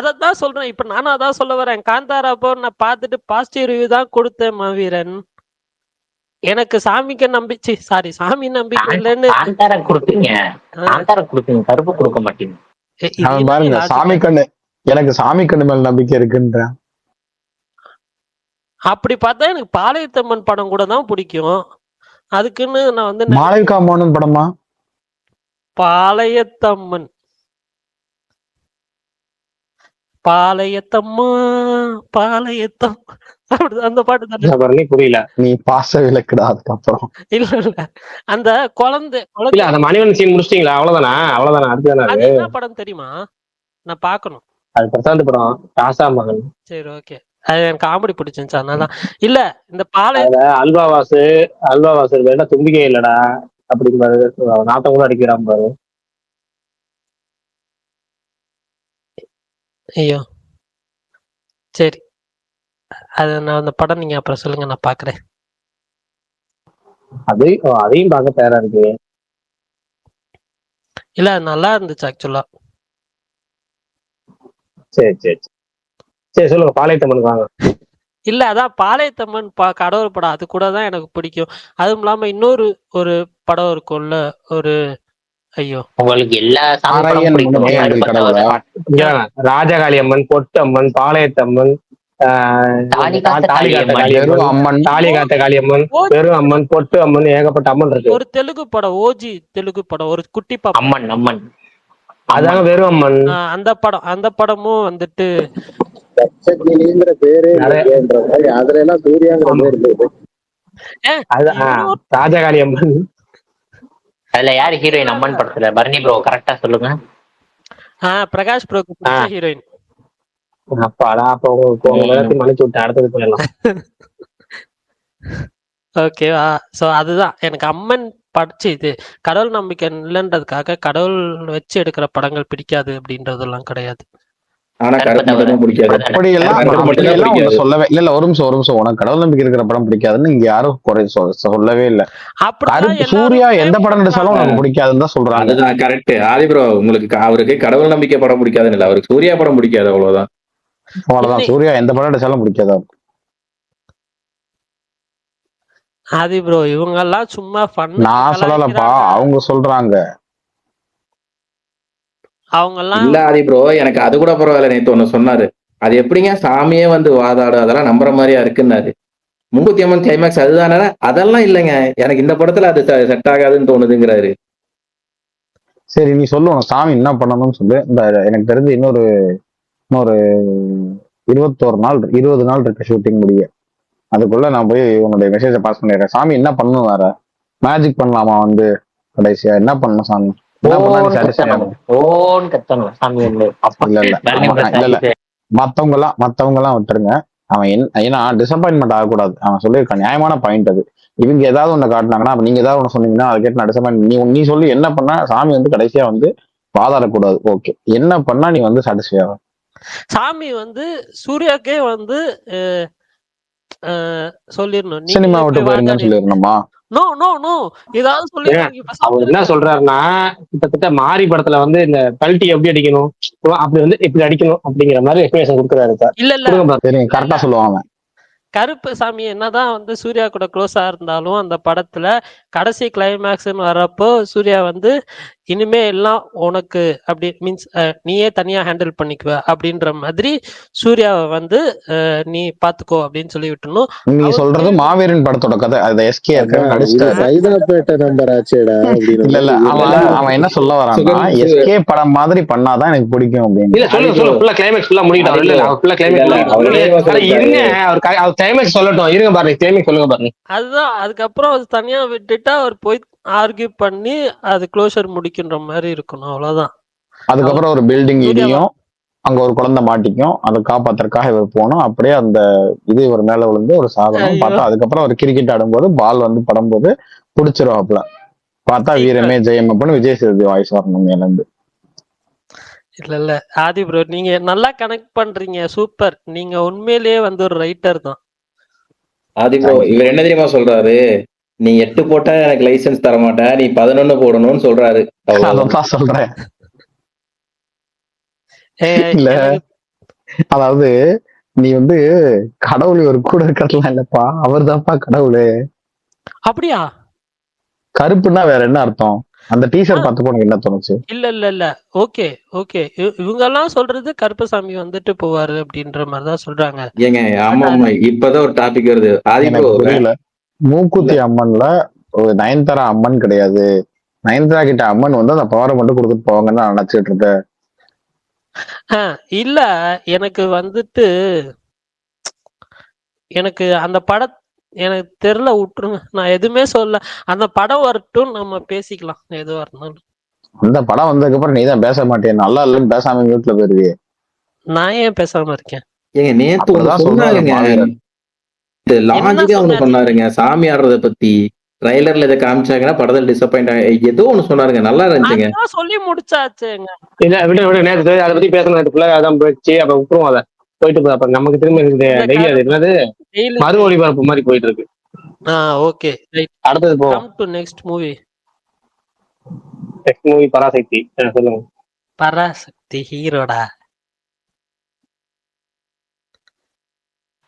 அதான் சொல்றேன். இப்ப நானும் அதான் சொல்ல வரேன். காந்தாரா அப்போ நான் பார்த்துட்டு பாசிட்டிவ் ரிவ்யூ தான் கொடுத்தேன் மாவீரன். எனக்கு சாமிக்கு நம்பிச்சு சாரி சாமி நம்பிக்கை இல்லைன்னு காந்தாரா கொடுத்தீங்க, காந்தாரா கொடுத்தீங்க, கருப்பு கொடுக்க மாட்டீங்க. இது அவன் என்ன பாருங்க சாமி லாஜிக்? கண்ணு, எனக்கு சாமி கண்ணு மேல நம்பிக்கை இருக்குன்றான். அப்படி பார்த்தா எனக்கு பாளையத்தம்மன் படம் கூட தான் பிடிக்கும். அதுக்குன்னு நான் வந்து மாளவிகா மோகனன் படமா? பாளையத்தம்மன் பாளையத்தம்மா பாளையத்தம் அப்படி அந்த பாட்டு தானே. பண்ணி புரியல. நீ பாச விளக்குடா. அதுக்கப்புறம் இல்ல இல்ல அந்த குழந்தை இல்ல குழந்தை அந்த மணிவன் சீன் முடிச்சிட்டீங்களா? அவ்வளவுதானா? அவ்வளவுதானா? அடுத்துதானே அது அது? என்ன படம் தெரியுமா? நான் பார்க்கணும். அது பிரசாந்த் படம், ராசா மகன். சரி ஓகே. அது எனக்கு காமெடி பிடிச்சிருந்துச்சு, அதனாலதான். இல்ல இந்த பாளைய அதுல அல்வா வாசு வேண்டா தும்பிக்கை இல்லடா அப்படிம்பாரு. நாட்டம் கூட அடிக்கிறான் பாரு. ஐயோ சரி, அது நான் அந்த படம் நீங்க அப்புறம் சொல்லுங்க, நான் பாக்குறேன். அதையும் பார்க்க தயாரா இருக்கு. இல்ல அது நல்லா இருந்துச்சு ஆக்சுவலா. சரி சரி சரி சொல்லுங்க. பாளையத்தம்மனுக்கு வாங்க. இல்ல அதான் பாளையத்தம்மன் கடவுள் படம், அது கூட தான் எனக்கு பிடிக்கும். அதுவும் இல்லாம இன்னொரு ஒரு படம் இருக்கும்ல, ஒரு ஐயோ உங்களுக்கு எல்லா சாமி படம் ஆராயன் பிடிக்கும். முன்னே எங்கள் கருப்பை கடவுளா? தவிர. இங்க வாங்க. ராஜகாளி அம்மன், பொட்டு அம்மன், பாளையத்தம்மன், தாலி காத்த தாலி காத்த காளியம்மன், வெறும் காளியம்மன், அம்மன். தாலி காத்த காளியம்மன், பெரும் அம்மன், பொட்டு அம்மன், ஏகப்பட்ட அம்மன் இருக்கு. ஒரு தெலுங்கு படம், ஓஜி தெலுங்கு படம், ஒரு குட்டி பாப்பா. அம்மன் அம்மன் அதாங்க வெறும் அம்மன். அந்த படமும் வந்துட்டு பச்சைக்கிளிங்கிற பேரே நிறைய- இல்லைன்ற மாதிரி அதுல எல்லாம் சூர்யாங்கிற பேர் இருந்தது. ராஜகாளி அம்மன். அதுல யாரு ஹீரோயின் அம்மன் படத்துல? பரணி ப்ரோ கரெக்டா சொல்லுங்க. பிரகாஷ் ப்ரோக்கு பிடிச்ச ஹீரோயின். அப்பாடா, அப்ப உங்களுக்கு மன்னிச்சு விட்டு அடுத்தது போயிடலாம். ஓகேவா? சோ அதுதான் எனக்கு அம்மன் படிச்சு இது கடவுள் நம்பிக்கை இல்லைன்றதுக்காக கடவுள் வச்சு எடுக்கிற படங்கள் பிடிக்காது அப்படின்றதெல்லாம் கிடையாது. ஆனா கருப்பு மட்டும் தான் பிடிக்காது. அப்படியெல்லாம் ஒண்ணு சொல்லவே இல்ல. ஒரு நிமிஷம். உனக்கு கடவுள் நம்பிக்கை இருக்கிற படம் பிடிக்காதுன்னு இங்க யாரும் குறை சொல்லவே இல்ல. கருப்பு சூர்யா எந்த படம் நடிச்சாலும் உனக்கு பிடிக்காதுன்னு தான் சொல்றாங்க. அதுதான் கரெக்ட். ஆதி ப்ரோ உங்களுக்கு அவருக்கு கடவுள் நம்பிக்கை படம் பிடிக்காதுன்னு இல்ல, அவருக்கு சூர்யா படம் பிடிக்காது, அவ்வளவுதான். அவ்வளவுதான். சூர்யா எந்த படம் நடிச்சாலும் பிடிக்காதா? ஆதி ப்ரோ இவங்க எல்லாம் சும்மா ஃபன். நான் சொல்லலப்பா, அவங்க சொல்றாங்க. அவங்க எல்லாம் இல்ல ஆதி ப்ரோ, எனக்கு அது கூட பரவாயில்ல. நேத்து ஒண்ணு சொன்னாரு, அது எப்படிங்க சாமியே வந்து வாதாடு, அதெல்லாம் நம்புற மாதிரியா இருக்குன்னாரு. மூக்குத்தி அம்மன் கிளைமேக்ஸ் அதுதானே? அதெல்லாம் இல்லைங்க, எனக்கு இந்த படத்துல அது செட் ஆகாதுன்னு தோணுதுங்கிறாரு. சரி நீ சொல்லு, உனக்கு சாமி என்ன பண்ணணும்னு சொல்லு. இந்த எனக்கு தெரிஞ்சு இன்னொரு 20 நாள் இருக்கு ஷூட்டிங் முடிய. அதுக்குள்ள நான் போய் உன்னுடைய மெசேஜை பாஸ் பண்ணிடுறேன். சாமி என்ன பண்ணணும்? வேற மேஜிக் பண்ணலாமா? வந்து கடைசியா என்ன பண்ணணும்? சாமி என்ன பண்ணா நீ சாட்டிஸ்ஃபை ஆகும்? இல்ல மத்தவங்க எல்லாம் விட்டுருங்க. அவன் ஏன்னா டிசப்பாயின்மெண்ட் ஆகக்கூடாது. அவன் சொல்லியிருக்கான், நியாயமான பாயிண்ட் அது. இவங்க ஏதாவது ஒண்ணு காட்டினாங்கன்னா, நீங்க ஏதாவது ஒண்ணு சொன்னீங்கன்னா அதை கேட்டு நான் டிசப்பாயின்ட். நீ சொல்லி என்ன பண்ணா சாமி வந்து கடைசியா வந்து வாதாடக்கூடாது. ஓகே, என்ன பண்ணா நீ வந்து சாட்டிஸ்ஃபை ஆகும்? சாமி வந்து சூர்யாக்கே வந்து சொல்லிடணும், நீங்களே சினிமா விட்டு போய் போயிருங்கன்னு வாதாடி. சொல்லிடணுமா? நோ நோ நோ, ஏதாவது ஏன் சொல்லிருக்காங்க இப்ப அவர் என்ன சொல்றாருன்னா, கிட்டத்தட்ட மாரி படத்துல வந்து இந்த கல்ட்டி எப்படி அடிக்கணும், அப்படி வந்து இப்படி அடிக்கணும் அப்படிங்கிற மாதிரி எக்ஸ்பிளேஷன் கொடுக்குறாரு சார். இல்ல இல்ல கொடுங்க பாரு. சரிங்க, கரெக்டா சொல்லுவாங்க. கருப்பு சாமி என்னதான் வந்து சூர்யா கூட க்ளோஸா இருந்தாலும் அந்த படத்துல கடைசி கிளைமேக்ஸ்ன்னு வரப்போ சூர்யா வந்து இனிமே எல்லாம் உனக்கு அப்படி மீன்ஸ் நீயே தனியா ஹேண்டில் பண்ணிக்குவ அப்படின்ற மாதிரி சூர்யாவை வந்து நீ பாத்துக்கோ அப்படின்னு சொல்லி விட்டணும். நீங்க சொல்றது மாவீரன் படத்தோட கதை. அதை எஸ்கே ஏற்கனவே இது நடிச்சிட்டாரு. சைதாப்பேட்டை நம்பர் ஆச்சேடா அப்படின்னு இல்ல இல்ல, அவன் என்ன சொல்ல வரான்னா, எஸ்கே படம் மாதிரி பண்ணாதான் எனக்கு பிடிக்கும் அப்படின்னு. இல்ல சொல்லுங்க ஃபுல்லா கிளைமேக்ஸ் ஃபுல்லா முடிக்கிட்டோம். இல்ல அவர் ஃபுல்லா கிளைமேக்ஸ் இருங்க, அவர் கிளைமேக்ஸ் சொல்லட்டும். இருங்க பாருங்க, கிளைமேக்ஸ் சொல்லுங்க பாருங்க. அதுதான் அதுக்கப்புறம் அது தனியா விட்டுட்டா அவர் போய் ஆர்கியூ பண்ணி அது க்ளோஷர் முடிக்கின்ற மாதிரி இருக்கணும், அவ்வளவுதான். அதுக்கப்புறம் ஒரு பில்டிங் இடியும், அங்க ஒரு குழந்தை மாட்டிக்கும், அதை காப்பாத்துறதுக்காக இவர் போனோம். அப்படியே அந்த இது ஒரு மேல விழுந்து ஒரு சாதனம் பார்த்தா, அதுக்கப்புறம் ஒரு கிரிக்கெட் ஆடும்போது பால் வந்து படும்போது புடிச்சிருவாப்ல. பார்த்தா வீரமே ஜெயம் அப்படின்னு விஜய் சேதுபதி வாய்ஸ் வரணும் மேல இருந்து. இல்ல இல்ல ஆதி ப்ரோ, நீங்க நல்லா கனெக்ட் பண்றீங்க, சூப்பர். நீங்க உண்மையிலேயே வந்து ஒரு ரைட்டர் தான். ஆதி ப்ரோ, இவர் என்ன தெரியுமா சொல்றாரு, நீ 8 போட்டா எனக்கு லைசன்ஸ் தர மாட்டேன், நீ 11 போடணும்னு சொல்றாரு. அதான் சொல்றேன். ஏய், இல்ல எனக்கு அதாவது நீ வந்து கடவுள் ஒரு கூட இருக்கிறதுலாம் இல்லப்பா, அவர் தான்ப்பா கடவுளு. அப்படியா? கருப்புன்னா வேற என்ன அர்த்தம்? அந்த டீஷர்ட் பார்த்து உனக்கு என்ன தோணுச்சு? இல்ல இல்ல இல்ல, ஓகே ஓகே, இவங்க எல்லாம் சொல்றது கருப்பசாமி வந்துட்டு போவாரு அப்படின்ற மாதிரிதான் சொல்றாங்க. ஏங்க ஆமா ஆமா, இப்பதான் ஒரு டாபிக் வருது. ஆதி ப்ரோ எனக்கு புரியல. மூக்குத்தி அம்மன்ல ஒரு நயன்தாரா அம்மன் கிடையாது. நயன்தாரா கிட்ட அம்மன் வந்து அந்த பவரை மட்டும் கொடுத்துட்டு போவாங்கன்னு நான் நினைச்சிட்டு இருக்கேன். இல்ல, எனக்கு வந்துட்டு எனக்கு அந்த படம் எனக்கு தெரியல, விட்டுருங்க, நான் எதுவுமே சொல்ல. அந்த படம் வரட்டும், நம்ம பேசிக்கலாம் எதுவா இருந்தாலும். அந்த படம் வந்ததுக்கு அப்புறம் நீ தான் பேச மாட்டேன், நல்லா இல்லைன்னு பேசாம வீட்டுல போயிருவியே. நான் ஏன் பேசாம இருக்கேன்? ஏங்க நேத்து ஒண்ணு அப்படிதான் சொல்றாரு சொன்னாருங்க, மாவீரன். இந்த லாஜிக்கா ஒண்ணு சொன்னாரு? சொன்னாருங்க, சாமி ஆடுறத பத்தி. ட்ரைலர்ல இதை காமிச்சாங்கன்னா படத்தில் டிசப்பாயிண்ட் ஏதோ ஒண்ணு சொன்னாருங்க, நல்லா இருந்துச்சுங்க. அதான் சொல்லி முடிச்சாச்சுங்க. இல்ல விட நேற்று அதை பத்தி பேசணும். நேற்று ஃபுல்லா அதான் போயிடுச்சு. அப்ப விட்டுருவோம், அதை போயிட்டு போகுது. அப்ப நமக்கு திரும்ப டெய்லி அது என்னது மறு ஒளிபரப்பு மாதிரி போயிட்டு இருக்கு. ஓகே ரைட், அடுத்தது போவோம். Come to next movie. Next movie Parasakthi. சொல்லுங்க. பராசக்தி ஹீரோடா?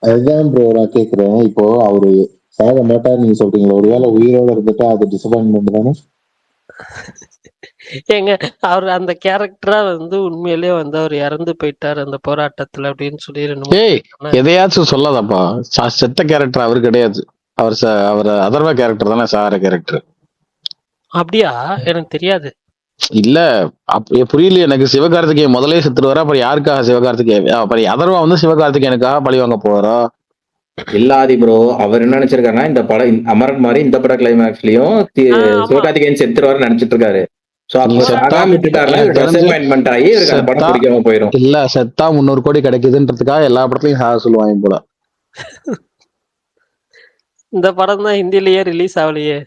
அதுதான் ப்ரோ நான் கேக்குறேன். இப்போ அவரு சாக மாட்டார் நீங்க சொல்றீங்களா, ஒருவேளை உயிரோட இருந்துட்டா அது டிசப்பாயின்மெண்ட் தானே? ஏங்க, அவர் அந்த கேரக்டரா வந்து உண்மையிலேயே வந்து அவர் இறந்து போயிட்டார் அந்த போராட்டத்துல அப்படின்னு சொல்லி ஏய், எதையாச்சும் சொல்லாதப்பா. செத்த கேரக்டர் அவர் கிடையாது. அவர் அதர்வா கேரக்டர் தானே சார கேரக்டர். அப்படியா? எனக்கு தெரியாது. இல்ல புரியல எனக்கு. சிவகார்த்திகேயன் முதலே செத்துருவாரா? அப்புறம் யாருக்காக சிவகார்த்திகேயன்? அப்புறம் அதர்வா வந்து சிவகார்த்திகேயனுக்காக பழி வாங்க போறா? இல்லாதி ப்ரோ, அவர் என்ன நினைச்சிருக்காருன்னா, இந்த படம் அமரன் மாதிரி இந்த பட கிளைமேக்ஸ்லயும் சிவகார்த்திகேயன் செத்துருவாரு நினைச்சிட்டு இருக்காரு. இல்ல செத்தா 300 கோடி கிடைக்குதுன்றதுக்காக எல்லா படத்துலயும் சாக சொல்லுவாங்க போல. இந்த படம் தான் ஹிந்திலேயே ரிலீஸ் ஆகலையே.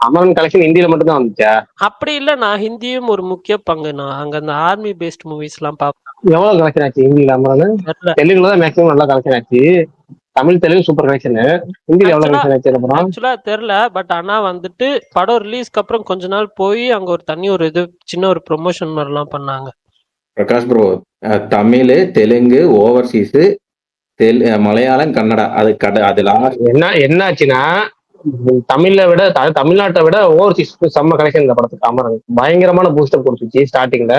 அமரன் கலெக்ஷன் ஹிந்தியில மட்டும் தான் வந்துச்சா? அப்படி இல்ல, நான் ஹிந்தியும் ஒரு முக்கிய பங்கு. நான் அங்க அந்த ஆர்மி பேஸ்ட் மூவிஸ் எல்லாம் பாப்பேன். எவ்வளவு கலெக்ஷன் ஆச்சு ஹிந்தியில அமரன்? தெலுங்குல தான் மேக்ஸிமம் நல்லா கலெக்ஷன் ஆச்சு. Tamil Telugu super collection. ஹிந்தியில எவ்வளவு கலெக்ஷன் ஆச்சு? ஆக்சுவலா தெரியல, பட் ஆனா வந்துட்டு படம் ரிலீஸ்க்கு அப்புறம் கொஞ்ச நாள் போய் அங்க ஒரு தனி ஒரு இது சின்ன ஒரு ப்ரொமோஷன் மாதிரிலாம் பண்ணாங்க. பிரகாஷ் ப்ரோ, தமிழ் தெலுங்கு ஓவர்சீஸ் மலையாளம் கன்னடா அது என்ன ஆச்சுன்னா, தமிழ்ல விட தமிழ்நாட்டை விட ஓவர்சீஸ் செம்ம கலெக்ஷன் இந்த படத்துக்கு. அமரன் பயங்கரமான பூஸ்டர் கொடுத்துச்சு ஸ்டார்டிங்ல.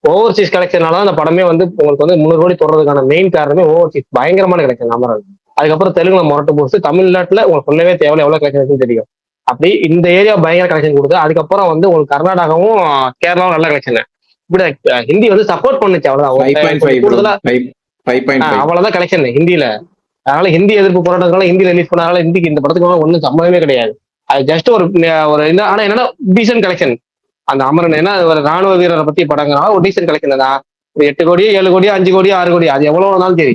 ஓவர்சீஸ் கலெக்ஷனால அந்த படமே வந்து உங்களுக்கு வந்து 300 கோடி தொடர்றதுக்கான மெயின் காரணமே ஓவர்சீஸ் பயங்கரமான கலெக்ஷன் அமரன். அதுக்கப்புறம் தெலுங்குல முரட்டு போஸ்ட், தமிழ்நாட்டுல உங்களுக்கு சொல்லவே தேவையில்ல எவ்வளவு கலெக்ஷன் தெரியும். அப்படி இந்த ஏரியா பயங்கர கலெக்ஷன் கொடுத்து, அதுக்கப்புறம் வந்து உங்களுக்கு கர்நாடகாவும் கேரளாவும் நல்ல கலெக்ஷன். இப்படி ஹிந்தி வந்து சப்போர்ட் பண்ணுச்சு, அவ்வளவுதான் கலெக்ஷன் ஹிந்தியில. அதனால ஹிந்தி எதிர்ப்பு போராட்டத்தினால ஹிந்தியில ரிலீஸ் பண்ணால ஹிந்திக்கு இந்த படத்துக்கு ஒன்றும் சம்பந்தமே கிடையாது. அது ஜஸ்ட் ஒரு ஆனா என்னன்னா டீசன்ட் கலெக்ஷன். அந்த அமரன் என்ன ஒரு ராணுவ வீரரை பத்தி படங்கனால ஒரு டீசன்ட் கலெக்ஷன் தான். 8 கோடி 7 கோடி 5 கோடி 6 கோடி அது எவ்வளவு வந்தாலும் சரி,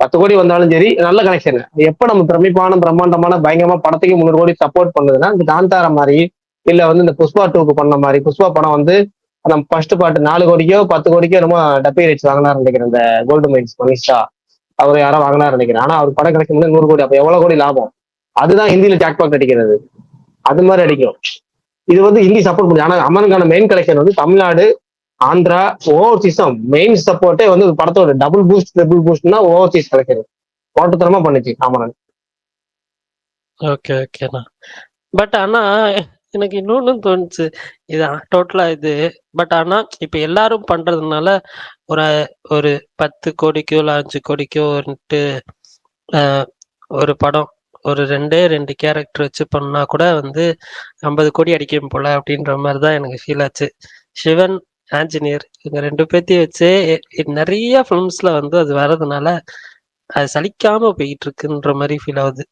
10 கோடி வந்தாலும் சரி, நல்ல கலெக்ஷன். எப்ப நம்ம பிரம்மாண்டமான பயங்கரமா படத்துக்கு 300 கோடி சப்போர்ட் பண்ணுதுன்னா, இந்த காந்தார மாதிரி இல்ல வந்து இந்த புஷ்பா 2க்கு பண்ண மாதிரி. புஷ்பா படம் வந்து நம்ம ஃபர்ஸ்ட் பாட்டு 4 கோடிக்கோ 10 கோடிக்கோ என்னமோ டப்பி ரைட்ஸ் வாங்கினாரு நினைக்கிறேன். இந்த கோல்டு மைன்ஸ் மனிஷா அவர் யாரோ வாங்கினாரு நினைக்கிறேன். ஆனா அவர் படம் கிடைக்கும் 100 கோடி. அப்ப எவ்வளவு கோடி லாபம்? அதுதான் ஹிந்தியில ஜாக்பாட் அடிக்கிறது. அது மாதிரி அடிக்கும். இது வந்து ஹிந்தி சப்போர்ட் பண்ணுது. ஆனா அமரனுக்கான மெயின் கலெக்ஷன் வந்து தமிழ்நாடு, ஆந்திரா, ஓவர்சீஸ் தான் மெயின் சப்போர்ட்டே வந்து படத்தோட டபுள் பூஸ்ட்னா ஓவர்சீஸ் கலெக்ஷன் போட்டுத்தனமா பண்ணுச்சு அமரன். ஓகே ஓகேண்ணா. பட் ஆனா எனக்கு இன்னொன்னு தோணுச்சு, இது டோட்டலா இது. பட் ஆனா இப்ப எல்லாரும் பண்றதுனால ஒரு ஒரு 10 கோடிக்கோ இல்ல 5 கோடிக்கோ வந்துட்டு ஒரு படம் ஒரு 2 கேரக்டர் வச்சு பண்ணா கூட வந்து 50 கோடி அடிக்கும் போல அப்படின்ற மாதிரிதான் எனக்கு ஃபீல் ஆச்சு. சிவன், ஆஞ்சனியர் இவங்க 2 பேர்த்தையும் வச்சு நிறைய ஃபிலிம்ஸ்ல வந்து அது வர்றதுனால அது சலிக்காம போயிட்டு இருக்குன்ற மாதிரி ஃபீல் ஆகுது.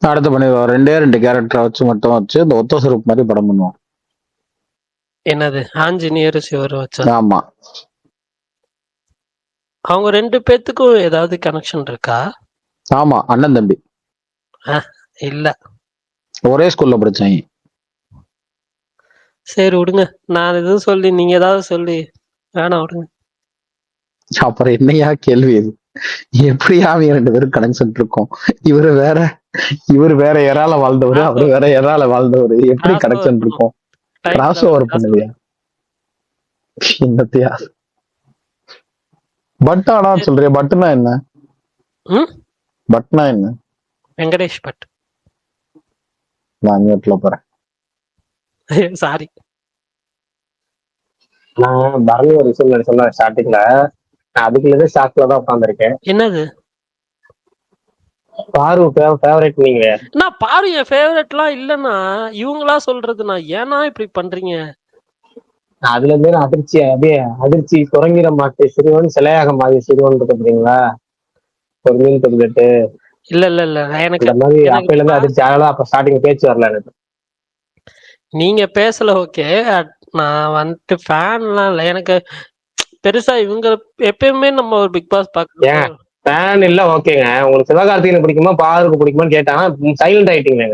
அடுத்து பண்ணிடுவோம். 2 கேரக்டரை வச்சு மட்டும் வச்சு இந்த ஒத்த சுரூப் மாதிரி படம் பண்ணுவோம். என்னது ஆஞ்சனியர் சிவர் வச்சா? ஆமா, அவங்க 2 பேத்துக்கும் ஏதாவது கனெக்ஷன் இருக்கா? ஆமா, அண்ணன் தம்பி இல்ல. ஒரே ஸ்கூல்ல படிச்சாங்க. சரி விடுங்க, நான் எதுவும் சொல்லி நீங்க ஏதாவது சொல்லி வேணாம் விடுங்க. அப்புறம் என்னையா கேள்வி இது? எப்படியா அவங்க 2 பேரும் கனெக்ஷன் இருக்கும்? இவரு வேற எறால வாழ்ந்தவரு, அவரு வேற எறால வாழ்ந்தவரு, எப்படி கனெக்ஷன் இருக்கும்? கிராஸ் ஓவர் பண்ணுவியா என்னத்தையா? பட்டானா சொல்றியா? பட்டுனா என்ன? பட்னா என்ன? வெங்கடேஷ் பட். நான் மியூட்ல போறேன். சாரி. நான் பரணி ஒரு விஷயம் சொன்னேன் ஸ்டார்டிங்ல. நான் அதுக்குள்ளே ஷாக்ல தான் உட்காந்துருக்கேன். என்னது? பாரு ஃபேவரட் நீங்க. நான் பாரு என் ஃபேவரட்லாம் இல்லைன்னா இவங்களா சொல்றதுண்ணா. ஏன்னா இப்படி பண்றீங்க? அதுல இருந்து அதிர்ச்சி குரங்கிற மாட்டு சிறுவன் சிலையாக மாறி சிறுவன் இருக்கு பாத்தீங்களா? ஒரு மீன் தொகுட்டு இல்ல இல்ல இல்ல எனக்கு இந்த மாதிரி அப்பையில இருந்து அதிர்ச்சி ஆகலாம். அப்ப ஸ்டார்டிங் பேச்சு வரல எனக்கு. நீங்க பேசல ஓகே. நான் வந்துட்டு ஃபேன்லாம் இல்லை எனக்கு பெருசா. இவங்க எப்பயுமே நம்ம ஒரு பிக் பாஸ் பாக்குறோம். ஃபேன் இல்ல ஓகேங்க. உங்களுக்கு சிவகார்த்திகேயன் பிடிக்குமா பாருக்கு பிடிக்குமான்னு கேட்டாங்கன்னா சைலண்ட் ஆயிட்டீங்க.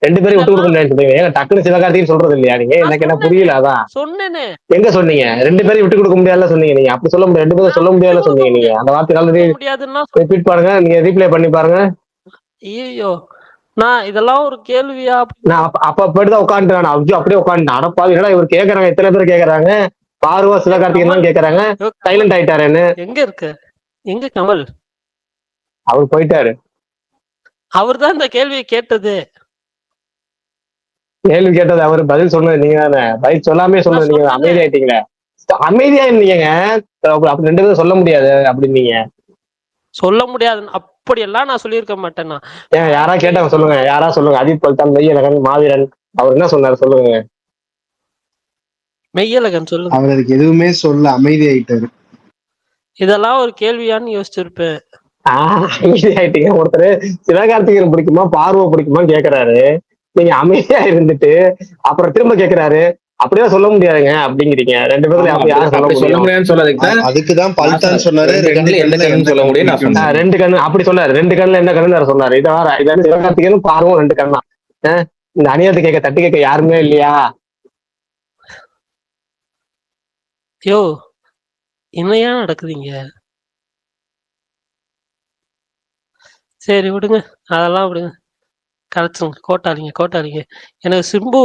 2 பேரும் விட்டு கொடுக்க முடியாது. டக்குனு சிவகார்த்திகேயன் சொல்றது இல்லையா நீங்க? எனக்கு என்ன புரியல. அதான் சொன்னேனே. எங்க சொன்னீங்க? 2 பேரும் விட்டு கொடுக்க முடியாதுல சொன்னீங்க நீங்க. அப்படி சொல்ல முடியாது. 2 பேரும் சொல்ல முடியாதுல சொன்னீங்க நீங்க. அந்த வார்த்தை ஆல்ரெடி ரிப்பீட் பாருங்க, நீங்க ரீப்ளே பண்ணி பாருங்க. ஐயோ, நான் இதெல்லாம் ஒரு கேள்வியா? நான் அப்ப அப்படிதான் உட்காந்துட்டேன். நான் அப்படியே உட்காந்துட்டேன். அடப்பாவி என்னடா இவர் கேக்குறாங்க, எத்தனை பேர் கேக்குறாங்க, பாருவா சிவகார்த்திகேயன் தான் கேக்குறாங்க, சைலண்ட் ஆயிட்டாருன்னு. எங்க இருக்கு எங்க கமல்? அவர் போயிட்டாரு. அவர் தான் இந்த கேள்வியை கேட்டது. கேள்வி கேட்டது அவரு, பதில் சொன்னது நீங்க தானே. பதில் சொல்லாமே சொன்னது நீங்க. அமைதியாயிட்டீங்களே. அமைதியா இருந்தீங்க. அப்படி 2 பேரும் சொல்ல முடியாது அப்படின்னீங்க. சொல்ல முடியாது அப்படியெல்லாம் நான் சொல்லியிருக்க மாட்டேன்னா. ஏன் யாரா கேட்டாங்க சொல்லுங்க. யாரா சொல்லுங்க. அஜித் பல்தான், மெய்யழகன், மாவீரன் அவர் என்ன சொன்னாரு சொல்லுங்க. மெய்யழகன் சொல்லுங்க. அவர் அதுக்கு எதுவுமே சொல்ல அமைதி ஆயிட்டாரு. இதெல்லாம் ஒரு கேள்வியான்னு யோசிச்சிருப்பேன். அமைதி ஆயிட்டீங்க. ஒருத்தர் சிவகார்த்திகேயன் பிடிக்குமா பார்வை பிடிக்குமான்னு கேக்குறாரு. நீங்க அமைதியா இருந்துட்டு அப்புறம் திரும்ப கேக்குறாரு. அப்படியே சொல்ல முடியாதுங்க அப்படிங்கிறீங்க. 2 பேரும் சொல்ல முடியாதுன்னு சொன்னதுக்கு அதுக்குதான் பல்தான் சொன்னாரு. எந்த கண்ணு சொல்ல முடியும் நான் சொன்னேன். 2 கண்ணு அப்படி சொன்னாரு. 2 கண்ணுல என்ன கண்ணு சொன்னாரு. இதை வேற இதான் சிவகார்த்திகேயன் பார்வும் 2 கண்ணா. இந்த அநியாயத்தை கேட்க தட்டி கேட்க யாருமே இல்லையா? யோ என்னையா நடக்குதுங்க? சரி விடுங்க, அதெல்லாம் விடுங்க. கரைச்சுங்க. கோட்டாளிங்க. எனக்கு சிம்பு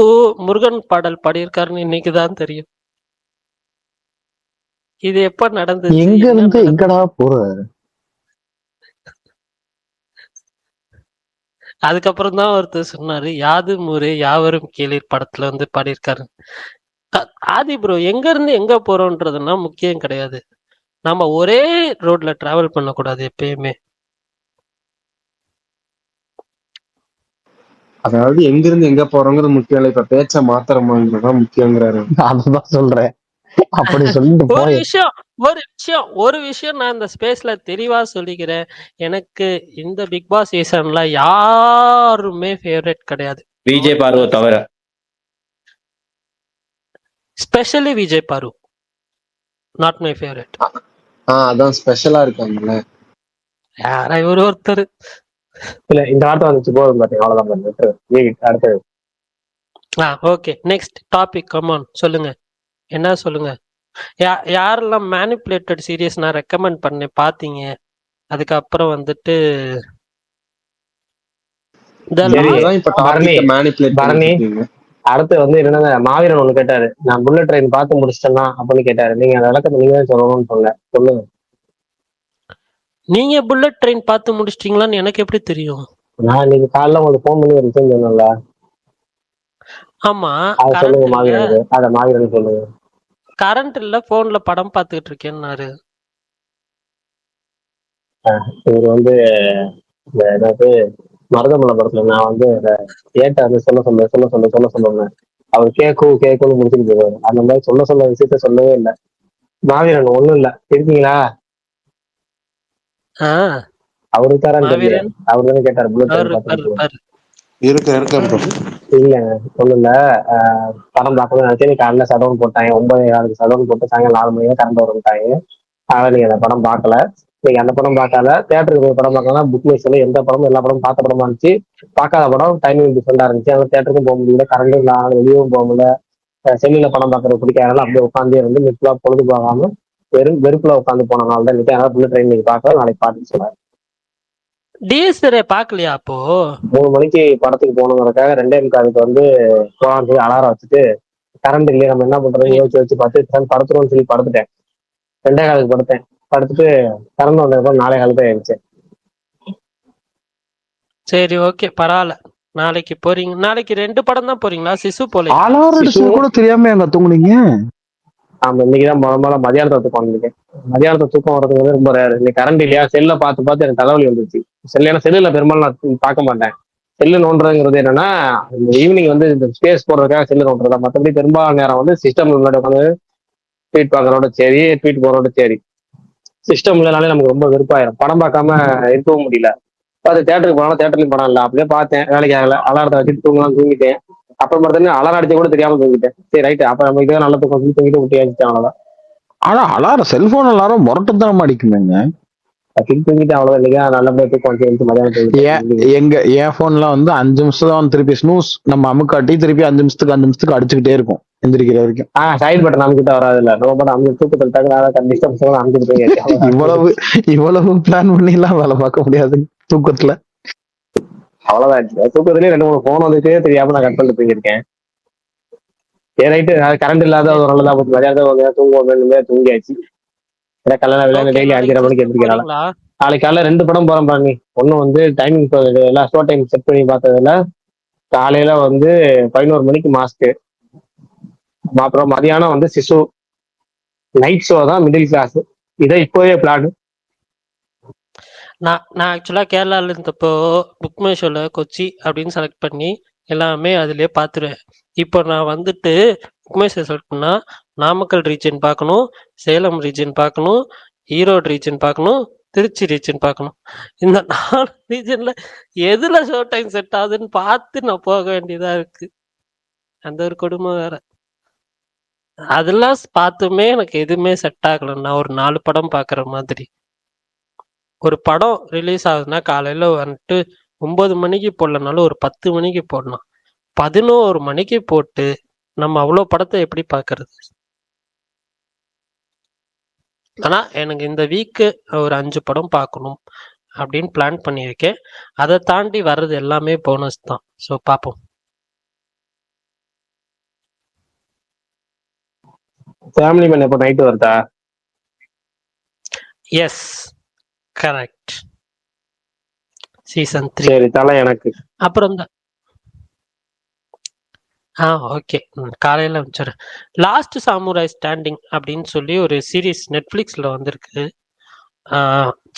முருகன் பாடல் பாடியிருக்காருன்னு இன்னைக்குதான் தெரியும். இது எப்ப நடந்தது? எங்க இருந்து எங்கடா போற? அதுக்கப்புறம் தான் ஒருத்தர் சொன்னாரு, யாது முறை யாவரும் கேளீர் படத்துல வந்து பாடியிருக்காரு. ஆதி ப்ரோ, எங்க இருந்து எங்க போறோம்ன்றதுன்னா முக்கியம் கிடையாது. நம்ம ஒரே ரோட்ல டிராவல் பண்ணக்கூடாது எப்பயுமே. அதாவது எங்க இருந்து எங்க போறோங்கிறது முக்கியம் இல்லை. இப்ப பேச்ச மாத்திரமாங்கிறதான் முக்கியங்கிறாரு. அதுதான் சொல்றேன். அப்படி சொல்லிட்டு ஒரு விஷயம் நான் இந்த ஸ்பேஸ்ல தெளிவா சொல்லிக்கிறேன். எனக்கு இந்த பிக் பாஸ் சீசன்ல யாருமே ஃபேவரட் கிடையாது. விஜய் பார்வை தவிர. ஸ்பெஷலி விஜய் பாரு நாட் மை ஃபேவரட். அதான் ஸ்பெஷலா இருக்காங்கல்ல. யாரா இவரு ஒருத்தர். இல்ல இந்த வார்த்தை வந்துச்சு போதும் பாத்தீங்க. அவ்வளவுதான். அடுத்தது ஓகே, நெக்ஸ்ட் டாபிக். கமான், சொல்லுங்க. என்ன சொல்லுங்க. யாரெல்லாம் மேனிப்புலேட்டட் சீரியஸ் நான் ரெக்கமெண்ட் பண்ணேன் பார்த்தீங்க? அதுக்கப்புறம் வந்துட்டு இந்த சரி லாஸ்ட் அதான் இப்ப பரணி டாபிக்க மேனிபுலேட் பண்ணிட்டு பரணி இருக்கீங்க. அடுத்து வந்து என்னன்னா மாவீரன் ஒண்ணு கேட்டாரு, நான் புல்லட் ட்ரெயின் பார்த்து முடிச்சிட்டேன்னா அப்படின்னு கேட்டாரு. நீங்க அந்த விளக்கத்தை நீங்க தான் சொல்லணும்னு சொன்னேன், சொல்லுங்க. நீங்க புல்லட் ட்ரெயின் பார்த்து முடிச்சிட்டீங்களான்னு எனக்கு எப்படி தெரியும்? நான் இன்னைக்கு காலைல உங்களுக்கு ஃபோன் பண்ணி ஒரு விஷயம் சொன்னேன்ல, ஆமா, அதை கரண்ட் சொல்லுங்க. இல்ல. மாவீரனுக்கு அதை மாவீரன் சொல்லுங்க. கரண்ட் இல்ல, போன்ல படம் பார்த்துக்கிட்டு இருக்கேன்னாரு. இவர் வந்து இந்த ஏதாவது மருதமலை படத்துல நான் வந்து ஏட்ட வந்து சொல்ல சொன்னேன். அவர் கேட்கும் முடிச்சுட்டு போவாரு. அந்த மாதிரி சொல்ல விஷயத்த சொல்லவே இல்லை. மாவீரன் ஒண்ணும் இல்ல, இருக்கீங்களா? ஆஹ் அவரு இருக்காரான்னு தெரியல. மாவீரன் அவரு தானே கேட்டாரு புல்லட் அவர் ட்ரெயின் இருப்பாரு பார்த்துட்டு. இருப்பாரு. இருக்கேன் bro. இல்லைங்க, ஒண்ணும் இல்ல. படம் பார்க்கணும் நினைச்சு நீ காலைல சடவுன் போட்டாங்க, 9:06 சடவுன் போட்டு சாயங்காலம் 4 மணிக்கு கரண்ட் வரும்ட்டாங்க. அதனால நீங்க அந்த படம் பார்க்கல. நீங்க அந்த படம் பார்க்காத, தேட்டருக்கு போய் படம் பார்க்கலாம். புக் மை ஷோல எந்த படமும் எல்லா படமும் பார்த்த படமா இருந்துச்சு. பார்க்காத படம் டைமிங் டிஃபரெண்டா இருந்துச்சு. அதனால தேட்டருக்கும் போக முடியல, கரண்டும் இல்லை, வெளியும் போக முடியல. செல்லுல படம் பார்க்கறது பிடிக்காதனால அப்படியே உட்காந்தே இருந்து நெட்ல பொழுது போகாம வெறுப்புல உட்காந்து போனனால தான் இன்னைக்கு. அதனால புல்லட் ட்ரெயின் நீங்க பார்க்கல, நாளைக்கு பார்த்துட்டு சொன்னாரு. டிஎஸ்ஆர் பார்க்கலையா அப்போ? 3 மணிக்கு படத்துக்கு போகணுங்கிறதுக்காக 2:45 வந்து போலான்னு சொல்லி அலாரம் வச்சுட்டு, கரண்ட் இல்லையே நம்ம என்ன பண்றதுன்னு யோசிச்சு பார்த்து படுத்துருவோம்னு சொல்லி படுத்துட்டேன். 2:15 படுத்தேன். படுத்துட்டு கரண்ட் வந்ததுக்கு 4:15 தான் ஆயிடுச்சு. சரி, ஓகே, பரவாயில்ல. நாளைக்கு போறீங்க. நாளைக்கு 2 படம் தான் போறீங்களா? சிசு போல. அலாரம் அடிச்சது கூட தெரியாம எங்க தூங்குனீங்க? ஆமா, இன்னைக்குதான் முதல்ல மதியானத்தை தூக்கம் வந்துருக்கேன். மதியானத்தை தூக்கம் வர்றது வந்து ரொம்ப ரேர். இன்னைக்கு கரண்ட் இல்லையா, செல்ல பார்த்து எனக்கு தலைவலி வந்துருச்சு. ஏன்னா செல்லுல பெரும்பாலும் நான் பார்க்க மாட்டேன். செல்லு நோண்டுறதுங்கிறது என்னன்னா, இந்த ஈவினிங் வந்து இந்த ஸ்பேஸ் போடுறதுக்காக செல்லு நோண்டுறதா. மற்றபடி பெரும்பாலான நேரம் வந்து சிஸ்டம் முன்னாடி உட்காந்து ட்வீட் பார்க்கறோட சரி, ட்வீட் போறோட சரி. சிஸ்டம் இல்லைனாலே நமக்கு ரொம்ப வெறுப்பாயிரும். படம் பார்க்காம இருக்கவும் முடியல. அது தேட்டருக்கு போனாலும் தேட்டர்லையும் படம் இல்லை. அப்படியே பார்த்தேன், வேலைக்கு ஆகல. அலாரத்தை வச்சுட்டு தூங்கிட்டேன். அப்புறம் பார்த்தீங்கன்னா அலாரம் அடிச்ச கூட தெரியாம தூங்கிட்டேன். சரி ரைட்டு, அப்ப நம்ம இதான் நல்ல தூக்கம் சொல்லி தூங்கிட்டு விட்டு அடிச்சிட்டேன். அவ்வளவுதான். ஆனா அலாரம் செல்போன் அலாரம் முரட்டுத்தனமா அடிக்குமேங்க. தூங்கிட்டு அவ்வளவுதான். இன்னைக்கு நல்லபடியா தூக்கம் வந்து மதியானம் தூங்கிட்டேன். என் போன்ல வந்து 5 நிமிஷம் தான் திருப்பி ஸ்னூஸ் நம்ம அமுக்காட்டி திருப்பி 5 நிமிஷத்துக்கு அடிச்சுக்கிட்டே இருக்கும் எந்திரிக்கிற வரைக்கும். சைடு பட்டன் அமுக்கிட்ட வராது இல்ல, நம்ம படம் அமுக்கு தூக்கத்தில் டக்குனு அமுக்கிட்டு போய் இவ்வளவு பிளான் பண்ணி எல்லாம் வேலை பார்க்க முடியாது தூக்கத்துல. அவ்வளவுதான். தூக்கத்திலேயே 2-3 போன் வந்துட்டே தெரியாம நான் கட் பண்ணிட்டு தூங்கியிருக்கேன். ரைட்டு, கரண்ட் இல்லாத ஒரு நல்லதா போச்சு. மதியானத்தை தூங்குவோம், தூங்கியாச்சு. கல்யாணம் விளையாண்டு டெய்லி 5:30 மணிக்கு எந்திரிக்கிறாங்க. நாளைக்கு காலைல 2 படம் போறோம் பண்ணி. ஒண்ணு வந்து டைமிங் எல்லாம் ஷோ டைம் செட் பண்ணி பார்த்ததுல காலையில வந்து 11 மணிக்கு மாஸ்க், அப்புறம் மதியானம் வந்து சிசு, நைட் ஷோ தான் மிடில் கிளாஸ். இதை இப்போவே பிளான். நான் ஆக்சுவலா கேரளால இருந்தப்போ புக் மை ஷோல கொச்சி அப்படின்னு செலக்ட் பண்ணி எல்லாமே அதுலயே பார்த்துருவேன். இப்போ நான் வந்துட்டு புக் மை ஷோ செலக்ட் பண்ணா நாமக்கல் ரீஜன் பார்க்கணும், சேலம் ரீஜன் பார்க்கணும், ஈரோடு ரீஜன் பார்க்கணும், திருச்சி ரீஜன் பார்க்கணும். இந்த 4 ரீஜன்ல எதுல ஷோ டைம் செட் ஆகுதுன்னு பார்த்து நான் போக வேண்டியதா இருக்கு. அந்த ஒரு கொடுமை வேற. அதெல்லாம் பார்த்துமே எனக்கு எதுவுமே செட் ஆகல. நான் ஒரு 4 படம் பார்க்குற மாதிரி. ஒரு படம் ரிலீஸ் ஆகுதுன்னா காலையில வந்துட்டு 9 மணிக்கு போடலனாலும் ஒரு 10 மணிக்கு போடணும். 11 மணிக்கு போட்டு நம்ம அவ்வளோ படத்தை எப்படி பார்க்கறது? ஆனா எனக்கு இந்த வீக்கு ஒரு 5 படம் பார்க்கணும் அப்படின்னு பிளான் பண்ணியிருக்கேன். அதை தாண்டி வர்றது எல்லாமே போனஸ் தான். ஸோ பார்ப்போம். ஃபேமிலி மேன் எப்போ நைட்டு வருதா? Yes, correct. சீசன் 3. சரி, தலை எனக்கு. அப்புறம் தான் ஓகே, காலையில வச்சுறேன். லாஸ்ட் சாமுராய் ஸ்டாண்டிங் அப்படின்னு சொல்லி ஒரு சீரீஸ் நெட்ஃபிளிக்ஸ்ல வந்திருக்கு,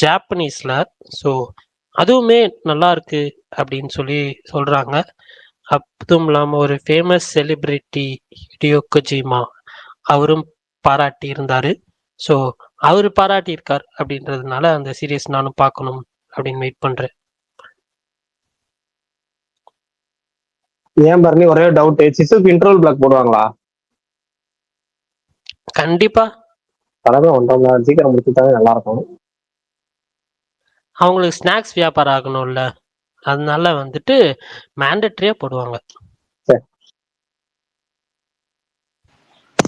ஜாப்பனீஸ்ல. ஸோ அதுவுமே நல்லா இருக்கு அப்படின்னு சொல்லி சொல்றாங்க. அதுவும் இல்லாம ஒரு ஃபேமஸ் செலிபிரிட்டி ஹிடியோ கொஜிமா அவரும் பாராட்டி இருந்தாரு. ஸோ அவர் பாராட்டி இருக்கார் அப்படின்றதுனால அந்த சீரீஸ் நானும் பார்க்கணும் அப்படின்னு வெயிட் பண்றேன். ஏன் பரணி, ஒரே டவுட், சிசுக்கு இன்டர்வல் பிளாக் போடுவாங்களா? கண்டிப்பா. படமே 1.5 மணி நேரம், சீக்கிரம் முடிச்சுட்டாவே நல்லா இருக்கும். அவங்களுக்கு ஸ்நாக்ஸ் வியாபாரம் ஆகணும்ல, அதனால வந்துட்டு மேண்டட்ரியா போடுவாங்க.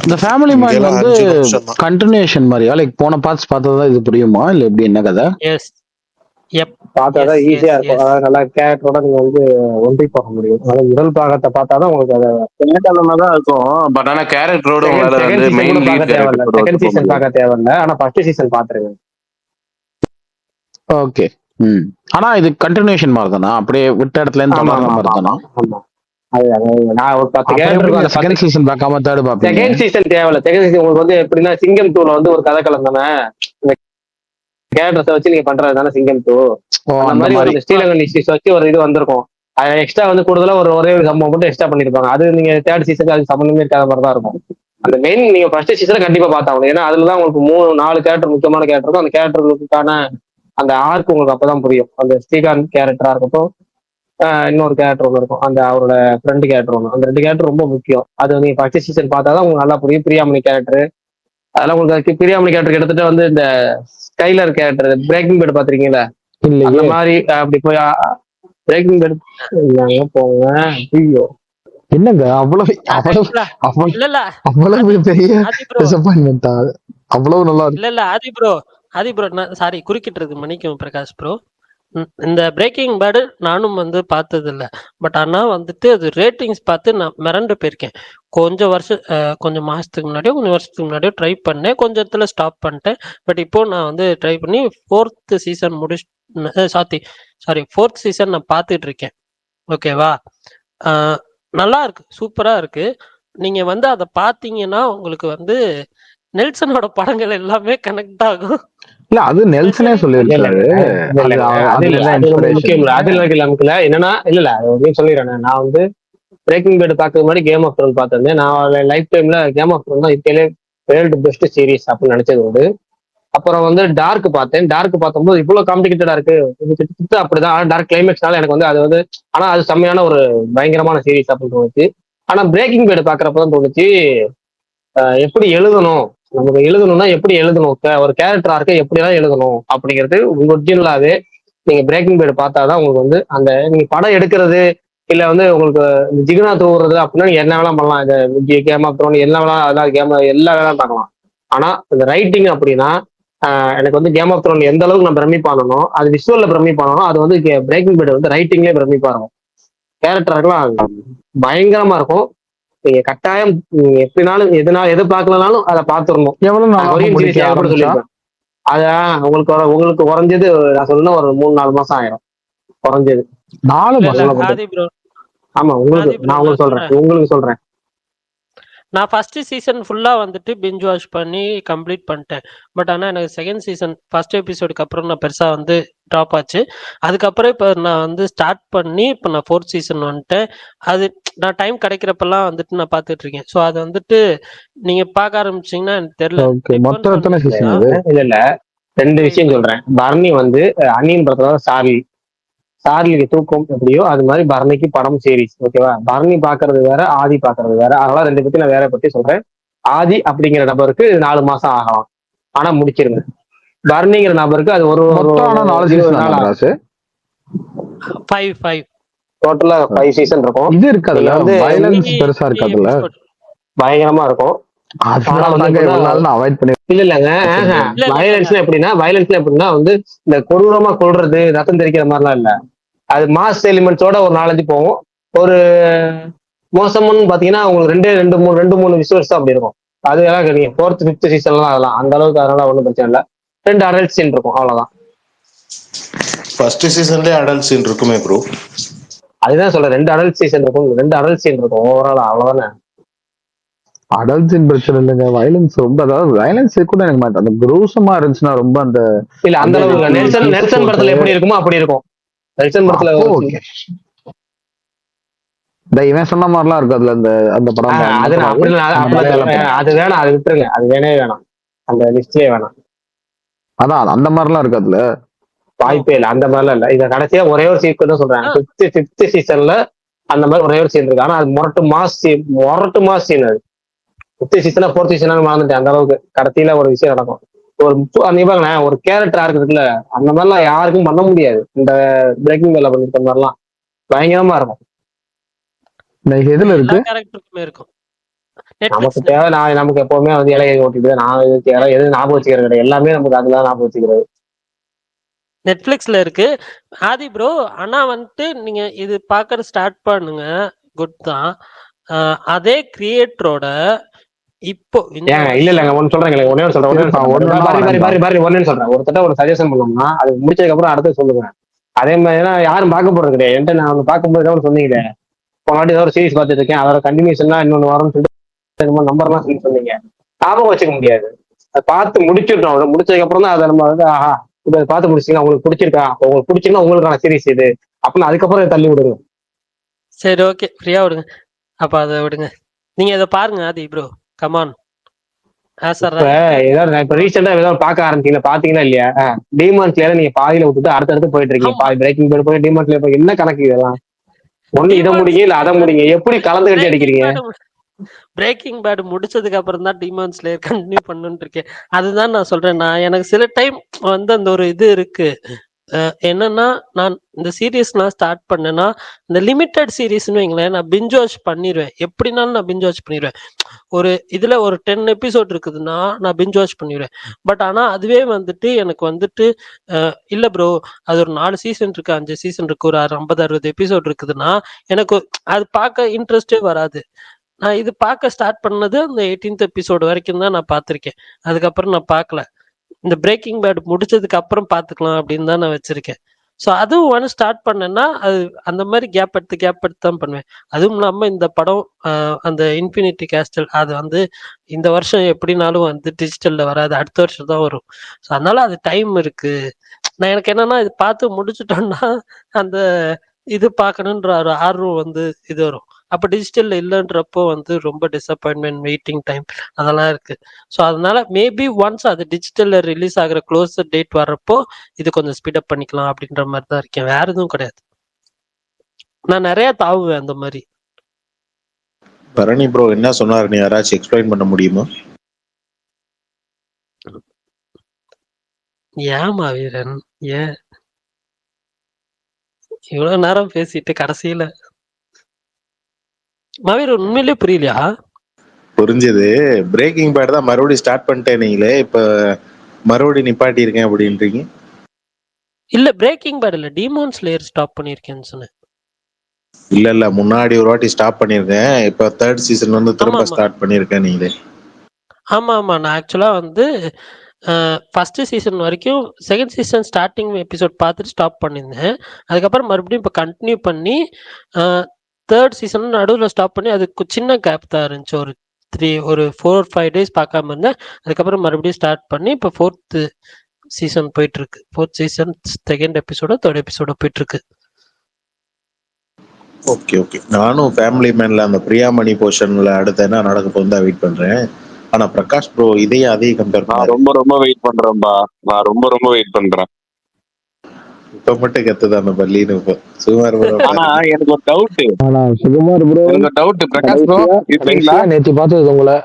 இந்த ஃபேமிலி மேன் இங்கெல்லாம் வந்து 5 நிமிஷம் தான். கண்டினியூஷன் மாதிரியா? லைக் போன பார்ட்ஸ் பார்த்தா இது புரியுமா இல்ல எப்படி, என்ன கதை? எஸ் எப் பார்த்தாதான் எஸ் ஈஸியா எஸ் இருக்கும். எஸ் அதாவது நல்லா கேரக்டரோட நீங்க வந்து ஒன்றி போக முடியும். அதாவது முதல் பாகத்தை பார்த்தாதான் உங்களுக்கு அதை கேட்டாலுமே தான் இருக்கும். பட் ஆனா கேரக்டரோட உங்களால செகண்ட் வந்து சீசன் மெயின் கூட லீட் பார்க்க தேவையில்ல, கேரக்டரோட செகண்ட் ஒத்து போக சீசன் முடியாது. பார்க்க தேவையில்ல. ஆனா ஃபர்ஸ்ட் சீசன் பாத்துருங்க. ஓகே. ஆனா இது கண்டினியூஷன் மாதிரி தானா? அப்படியே விட்ட இடத்துல இருந்து ஆமா தொடர்ற ஆமா மாதிரி ஆமா தானா? ஆமா. அது நான் ஒரு 10 அப்புறம் கேரக்டர் எப்படி இருக்கும். அந்த 10 செகண்ட் சீசன் பார்க்காம தேர்ட் பாப்பீங்க? செகண்ட் சீசன் தேவையில்ல. செகண்ட் சீசன் உங்களுக்கு வந்து எப்படின்னா சிங்கம் 2ல வந்து ஒரு கதை கலந்தானே இந்த கேரக்டர்ஸை வச்சு நீங்க பண்றது தானே சிங்கம் 2. ஓ அந்த அந்த மாதிரி மாதிரி. ஒரு ஸ்ரீலங்கன் இஷ்யூஸ் வச்சு ஒரு இது வந்திருக்கும். அது எக்ஸ்ட்ரா வந்து கூடுதலா ஒரே ஒரு சம்பவம் மட்டும் எக்ஸ்ட்ரா பண்ணிருப்பாங்க. அது நீங்க தேர்ட் சீசனுக்கு அது சம்பந்தமே இருக்காத மாதிரி தான் இருக்கும். அந்த மெயின் நீங்க ஃபர்ஸ்ட் சீசனை கண்டிப்பா பார்த்தாங்க. ஏன்னா அதுலதான் உங்களுக்கு 3-4 கேரக்டர் முக்கியமான கேரக்டர் இருக்கும். அந்த கேரக்டர்களுக்கான அந்த ஆர்க் உங்களுக்கு அப்பதான் புரியும். அந்த ஸ்ரீகாந்த் கேரக்டரா இருக்கட்டும், இன்னொரு கேரக்டர் ஒன்று இருக்கும், அந்த அவரோட ஃப்ரெண்டு கேரக்டர் ஒன்று. அந்த 2 கேரக்டர் ரொம்ப முக்கியம். அது நீங்க ஃபர்ஸ்ட் சீசன் பார்த்தாதான் உங்களுக்கு நல்லா புரியும். பிரியாமணி கேரக்டர் அதெல்லாம் உங்களுக்கு பிரியாமணி கேரக்டர் கிட்டத்தட்ட வந்து இந்த ஸ்கைலர் கேரக்டர் பிரேக்கிங் பேட் பாத்திருக்கீங்களா? அந்த இல்லையே. மாதிரி அப்படி போய் பிரேக்கிங் பேட் போங்க. ஐயோ என்னங்க அவ்வளவு அவ்வளவு இல்ல அவ்வளவு இல்ல இல்ல அவ்வளவு பெரிய ஆதி ப்ரோ டிசப்பாயின்மெண்டா? அவ்வளவு நல்லா இருக்கு. இல்ல ஆதி ப்ரோ நான் சாரி குறுக்கிட்டுறது மன்னிக்கும் பிரகாஷ் ப்ரோ. இந்த பிரேக்கிங் பேடு நானும் வந்து பார்த்தது இல்லை. பட் ஆனால் வந்துட்டு அது ரேட்டிங்ஸ் பார்த்து நான் மிரண்டு போயிருக்கேன். கொஞ்சம் மாதத்துக்கு முன்னாடியோ கொஞ்சம் வருஷத்துக்கு முன்னாடியோ ட்ரை பண்ணேன். கொஞ்சம் இடத்துல ஸ்டாப் பண்ணிட்டேன். பட் இப்போ நான் வந்து ட்ரை பண்ணி 4th சீசன் ஃபோர்த் சீசன் நான் பார்த்துட்டு இருக்கேன். ஓகேவா? நல்லா இருக்கு, சூப்பரா இருக்கு. நீங்க வந்து அதை பார்த்தீங்கன்னா உங்களுக்கு வந்து நெல்சனோட படங்கள் எல்லாமே கனெக்ட் ஆகும். இல்ல அது நெல்சனே சொல்லியிருக்காரு. என்னன்னா இல்ல சொல்லிடுறேன். நான் வந்து பிரேக்கிங் பேட் பார்க்கறது மாதிரி கேம் ஆஃப் த்ரோன் பார்த்திருந்தேன். நான் லைஃப் டைம்ல கேம் ஆஃப் த்ரோன் தான் இப்பயே வேர்ல்டு பெஸ்ட் சீரிஸ் அப்படின்னு நினைச்சது உண்டு. அப்புறம் வந்து டார்க் பார்த்தேன். டார்க் பார்க்கும்போது இவ்வளவு காம்ப்ளிகேட்டடா இருக்கு அப்படிதான். டார்க் கிளைமேக்ஸ்னால எனக்கு வந்து அது வந்து ஆனா அது செம்மையான ஒரு பயங்கரமான சீரிஸ் அப்படின்னு தோணுச்சு. ஆனா பிரேக்கிங் பேட் பாக்குறப்பதான் தோணுச்சு எப்படி எழுதணும், நமக்கு எழுதணும்னா எப்படி எழுதணும், ஒரு கேரக்டரா இருக்க எப்படிதான் எழுதணும் அப்படிங்கிறது ஒரிஜினலாவே நீங்க பிரேக்கிங் பேட் பார்த்தாதான் உங்களுக்கு வந்து அந்த நீங்க படம் எடுக்கிறது இல்ல வந்து உங்களுக்கு ஜிகுனா தூவுறது அப்படின்னா நீங்க என்ன வேணாலும் பண்ணலாம். இந்த கேம் ஆஃப் த்ரோன் என்ன வேணாலும் அதாவது எல்லா வேலையும் பார்க்கலாம். ஆனா இந்த ரைட்டிங் அப்படின்னா எனக்கு வந்து கேம் ஆஃப் த்ரோன் எந்த அளவுக்கு நான் பிரமிப்பானோ அது விஷுவல்ல பிரமிப்பானோ அது வந்து பிரேக்கிங் பேட் வந்து ரைட்டிங்லேயே பிரமிப்பா இருக்கும். கேரக்டருக்கெல்லாம் பயங்கரமா இருக்கும். நீங்க கட்டாயம் எப்படினாலும் எது பார்க்கலனாலும் அதை பார்த்துடணும். சொல்லியிருப்பேன். அதான் உங்களுக்கு குறைஞ்சது நான் சொல்லணும் ஒரு 3-4 மாசம் ஆயிரும் குறைஞ்சது. 4 மாசம்? ஆமா உங்களுக்கு சொல்றேன். நான் ஃபர்ஸ்ட் சீசன் ஃபுல்லா வந்துட்டு பிஞ்ச் வாட்ச் பண்ணி கம்ப்ளீட் பண்ணிட்டேன். பட் ஆனால் எனக்கு செகண்ட் சீசன் ஃபர்ஸ்ட் எபிசோடுக்கு அப்புறம் நான் பெருசா வந்து ட்ராப் ஆச்சு. அதுக்கப்புறம் இப்போ நான் வந்து ஸ்டார்ட் பண்ணி இப்போ நான் 4th சீசன் வந்துட்டேன். அது நான் டைம் கிடைக்கிறப்பெல்லாம் வந்துட்டு நான் பார்த்துட்டு இருக்கேன். ஸோ அது வந்துட்டு நீங்க பார்க்க ஆரம்பிச்சீங்கன்னா எனக்கு தெரியல. இல்ல 2 விஷயம் சொல்றேன். பர்னி வந்து அன்னியன் படத்துல சார்லிக்கு தூக்கம் எப்படியோ அது மாதிரி பர்னிக்கு படம் சீரிஸ். ஓகேவா? பர்னி பாக்குறது வேற, ஆதி பாக்குறது வேற. அதனால 2 பத்தி நான் வேற பத்தி சொல்றேன். ஆதி அப்படிங்கிற நபருக்கு 4 மாசம் ஆகலாம், ஆனா முடிச்சிருங்க. பர்னிங்கிற நபருக்கு அது ஒரு 20 நாள் ஆகும். 5 டோட்டலா 5 சீசன் இருக்கும். இது இருக்காதுல்ல, வயலன்ஸ் பெருசா இருக்காதுல்ல? பயங்கரமா இருக்கும். எப்படின்னா வந்து இந்த கொடூரமா கொள்றது, ரத்தம் தெரிக்கிற மாதிரிலாம் இல்ல. அது மாஸ் எலிமெண்ட்ஸோட ஒரு 4-5 போகும். ஒரு மோசம்னு பாத்தீங்கன்னா உங்களுக்கு 2-3 விசுவல்ஸ் அப்படி இருக்கும். அது எல்லாம் நீங்க 4th 5th சீசன்லாம் அதெல்லாம் அந்த அளவுக்கு அதனால ஒன்றும் பிரச்சனை இல்லை. 2 அடல்ட் சீன் இருக்கும், அவ்வளவுதான். ஃபர்ஸ்ட் சீசன்லயே அடல்ட் சீன் இருக்குமே ப்ரோ? அதுதான் சொல்றேன், 2 அடல்ட் சீசன் இருக்கும், 2 அடல்ட் சீன் இருக்கும் ஓவரால், அவ்வளவுதானே. அடல்ட்ஸின் பிரச்சனை இல்லைங்க, வயலன்ஸ் ரொம்ப, அதாவது வயலன்ஸ் கூட எனக்கு மாட்டேன். அந்த குரூசமா இருந்துச்சுன்னா ரொம்ப அந்த இல்ல அந்த அளவுக்கு நெல்சன் படத்துல எப்படி இருக்குமோ அப்படி இருக்கும். நெல்சன் படத்துல இவன் சொன்ன மாதிரிலாம் இருக்கு அதுல அந்த படம். அது வேணாம், அது விட்டுருங்க, அது வேணாம், அந்த லிஸ்ட்லயே வேணாம். அதான் அந்த மாதிரிலாம் இருக்கு அதுல, வாய்ப்பே இல்லை. அந்த மாதிரிலாம் இல்ல. இத கடைசியா ஒரே ஒரு சீன் தான் சொல்றேன். 5th சீசன்ல அந்த மாதிரி ஒரே ஒரு சீன் இருக்கு. ஆனா அது மொரட்டு மாஸ் சீன். அது 5th சீசனா 4th சீசனாலும் மறந்துட்டேன். அந்த அளவுக்கு கடைசியில ஒரு விஷயம் நடக்கும். ஒரு கேரக்டரா இருக்குதுல்ல, அந்த மாதிரிலாம் யாருக்கும் பண்ண முடியாது. இந்த பிரேக்கிங் பேட்ல பண்ணிருக்க மாதிரிலாம் பயங்கரமா இருக்கும். எதுல இருக்கு? கேரக்டருக்குமே இருக்கும். நமக்கு நெட்ஃபிளிக்ஸ் தேவை நான் நமக்கு எப்பவுமே வந்து இலையை ஓட்டிட்டு நான் எது ஞாபகம் வச்சுக்கிறது கிடையாது, எல்லாமே நமக்கு அதுதான் ஞாபகம் வச்சுக்கிறது. நெட்ஃபிளிக்ஸ்ல இருக்கு ஆதி ப்ரோ. ஆனா வந்துட்டு நீங்க இது பார்க்கற ஸ்டார்ட் பண்ணுங்க, குட் தான். அதே கிரியேட்டரோட இப்போ இந்த ஏங்க இல்ல இல்லங்க ஒன்னு சொல்றேன், ஒன்னே ஒன்று சொல்றேன், இருப்பா ஒன்னொன்னா பாரி பாரி வரேன்ப்பா. பாரி பாரி ஒன்னு சொல்றேன். ஒருத்தட்ட ஒரு சஜஷன் பண்ணோம்னா அது முடிச்சதுக்கு அப்புறம் அடுத்து சொல்லுங்க. அதே மாதிரி தான் யாரும் பார்க்க போறது கிடையாது. என்கிட்ட நான் ஒன்று பார்க்கும்போது ஏதாவது சொன்னீங்களே, இப்போ வாட்டி ஏதாவது ஒரு சீரிஸ் பார்த்துட்டு இருக்கேன், அதோட கண்டினியூஷன் இன்னொன்று வரும்னு சொல்லிட்டு நம்பர்லாம் சொல்லி சொன்னீங்க, ஞாபகம் வச்சுக்க முடியாது. அதை பார்த்து முடிச்சிட்டோம், அதை முடிச்சதுக்கு அப்புறம் தான் அதை நம்ம வந்து ஆஹா இப்போ அதை பார்த்து முடிச்சிங்கன்னா உங்களுக்கு பிடிச்சிருக்கா, உங்களுக்கு பிடிச்சிருந்தா உங்களுக்கான சீரிஸ் இது அப்படின்னு அதுக்கப்புறம் இதை தள்ளி விடுங்க. சரி ஓகே ஃப்ரீயா விடுங்க, அப்ப அதை விடுங்க. நீங்க இதை பாருங்க ஆதி ப்ரோ, கமான். இப்ப ஏதாவது இப்ப ரீசெண்டா ஏதாவது பார்க்க ஆரம்பிச்சீங்களா, பாத்தீங்கன்னா இல்லையா? டீமான் ஸ்லேயர் நீங்க பாதியில விட்டுட்டு அடுத்தடுத்து போயிட்டு இருக்கீங்க. ஆமா. பாதி பிரேக்கிங் பேட் போய் டீமான் ஸ்லேயர் போய் என்ன கணக்கு இதெல்லாம்? ஒண்ணு இதை Demon முடிங்க இல்ல அதை Slayer முடிங்க, எப்படி கலந்து கட்டி அடிக்கிறீங்க? பிரேக்கிங் பேட் முடிச்சதுக்கு அப்புறம் தான் டிமான் ஸ்லேயர் கண்டினியூ பண்ணுன்னு இருக்கேன். அதுதான் நான் சொல்றேன். நான் எனக்கு சில டைம் வந்து அந்த ஒரு இது இருக்கு. என்னன்னா நான் இந்த சீரீஸ்லாம் ஸ்டார்ட் பண்ணேன்னா இந்த லிமிட்டட் சீரீஸ்னு வைங்களேன், நான் பிஞ்ச் வாட்ச் பண்ணிடுவேன். எப்படினாலும் நான் பிஞ்ச் வாட்ச் பண்ணிடுவேன். ஒரு இதுல ஒரு 10 எபிசோட் இருக்குதுன்னா நான் பிஞ்ச் வாட்ச் பண்ணிடுவேன். பட் ஆனா அதுவே வந்துட்டு எனக்கு வந்துட்டு இல்ல ப்ரோ அது ஒரு 4 சீசன் இருக்கு, 5 சீசன் இருக்கு, ஒரு 50-60 எபிசோட் இருக்குதுன்னா எனக்கு அது பார்க்க இன்ட்ரெஸ்டே வராது. நான் இது பார்க்க ஸ்டார்ட் பண்ணது அந்த 18th எபிசோடு வரைக்கும் தான் நான் பார்த்துருக்கேன். அதுக்கப்புறம் நான் பார்க்கல. இந்த பிரேக்கிங் பேட் முடிச்சதுக்கு அப்புறம் பார்த்துக்கலாம் அப்படின்னு தான் நான் வச்சிருக்கேன். ஸோ அதுவும் ஒன்று ஸ்டார்ட் பண்ணேன்னா அது அந்த மாதிரி கேப் எடுத்து தான் பண்ணுவேன். அதுவும் இல்லாமல் இந்த படம் அந்த இன்ஃபினிட்டி கேஸ்டல் அது வந்து இந்த வருஷம் எப்படினாலும் வந்து டிஜிட்டலில் வராது, அடுத்த வருஷம் தான் வரும். ஸோ அதனால அது டைம் இருக்கு. நான் எனக்கு என்னன்னா இது பார்த்து முடிச்சுட்டோம்னா அந்த இது பார்க்கணுன்ற ஒரு ஆர்வம் வந்து இது வரும். அப்போ டிஜிட்டல்ல இல்லைன்றப்போ வந்து ரொம்ப டிசப்பாயின்மெண்ட், வெயிட்டிங் டைம் அதெல்லாம் இருக்கு. ஸோ அதனால மேபி ஒன்ஸ் அது டிஜிட்டல்ல ரிலீஸ் ஆகிற க்ளோசர் டேட் வர்றப்போ இது கொஞ்சம் ஸ்பீடப் பண்ணிக்கலாம் அப்படின்ற மாதிரி தான் இருக்கேன். வேற எதுவும் கிடையாது. நான் நிறைய தாவுவேன் அந்த மாதிரி. பரணி ப்ரோ என்ன சொன்னாரு, நீ யாராச்சும் எக்ஸ்பிளைன் பண்ண முடியுமா? ஏமா வீரன் ஏன் இவ்வளவு நேரம் பேசிட்டு கடைசியில மாவீர் உண்மையிலேயே புரியலையா? புரிஞ்சது. பிரேக்கிங் பேட் தான் மறுபடியும் ஸ்டார்ட் பண்ணிட்டேன் நீங்களே, இப்ப மறுபடியும் நிப்பாட்டி இருக்கேன் அப்படின்றீங்க. இல்ல பிரேக்கிங் பேட் இல்ல, டீமான் ஸ்லேயர் ஸ்டாப் பண்ணிருக்கேன்னு சொன்னேன். இல்ல முன்னாடி ஒரு வாட்டி ஸ்டாப் பண்ணிருக்கேன், இப்ப 3rd சீசன் வந்து திரும்ப ஸ்டார்ட் பண்ணிருக்கேன் நீங்களே. ஆமா நான் ஆக்சுவலா வந்து ஃபர்ஸ்ட் சீசன் வரைக்கும், செகண்ட் சீசன் ஸ்டார்டிங் எபிசோட் பார்த்துட்டு ஸ்டாப் பண்ணியிருந்தேன். அதுக்கப்புறம் மறுபடியும் இப்போ கண்டினியூ பண்ணி 3rd சீசன் நடுவில் ஸ்டாப் பண்ணி அதுக்கு சின்ன கேப் தான் இருந்துச்சு. ஒரு 4-5 டேஸ் பார்க்காம இருந்தேன். அதுக்கப்புறம் மறுபடியும் ஸ்டார்ட் பண்ணி இப்போ 4th சீசன் போயிட்டு இருக்கு. 4th சீசன் 2nd எபிசோட 3rd எபிசோட போயிட்டு இருக்கு. ஓகே நானும் ஃபேமிலி மேன்ல அந்த பிரியாமணி போர்ஷன்ல அடுத்து என்ன நடக்க போகுது தான் வெயிட் பண்றேன். ஆனா பிரகாஷ் ப்ரோ அதையும் கம்பேர் நான் ரொம்ப வெயிட் பண்றேன்பா. நான் ரொம்ப வெயிட் பண்றேன். இப்ப மட்டும் கத்துது அந்த பள்ளின்னு. இப்ப சுகுமார் ப்ரோ ஆனா எனக்கு ஒரு டவுட். சுகுமார் ப்ரோ எனக்கு டவுட். பிரகாஷ் ப்ரோ இருக்கீங்களா? நேற்று பார்த்தது உங்களை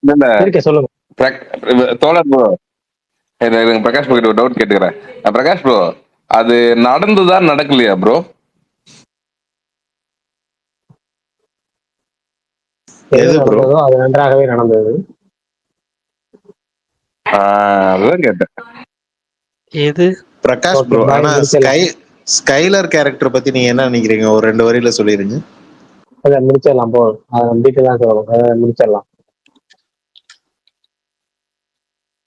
இல்ல சொல்லுங்க தோழர் ப்ரோ, பிரகாஷ் ப்ரோ கிட்ட ஒரு டவுட் கேட்டுக்கிறேன். பிரகாஷ் ப்ரோ அது நடந்துதான் நடக்கலையா ப்ரோ? அது நன்றாகவே நடந்தது. அதுதான் கேட்டேன். எது பிரகாஷ் ப்ரோ, ஆனா ஸ்கைலர் கேரக்டர் பத்தி நீங்க என்ன நினைக்கிறீங்க? ஒரு 2 வரியில சொல்லிருங்க. அதை முடிச்சிடலாம் போ, அதை டீட்டெயிலாக சொல்லணும், அதை முடிச்சிடலாம்.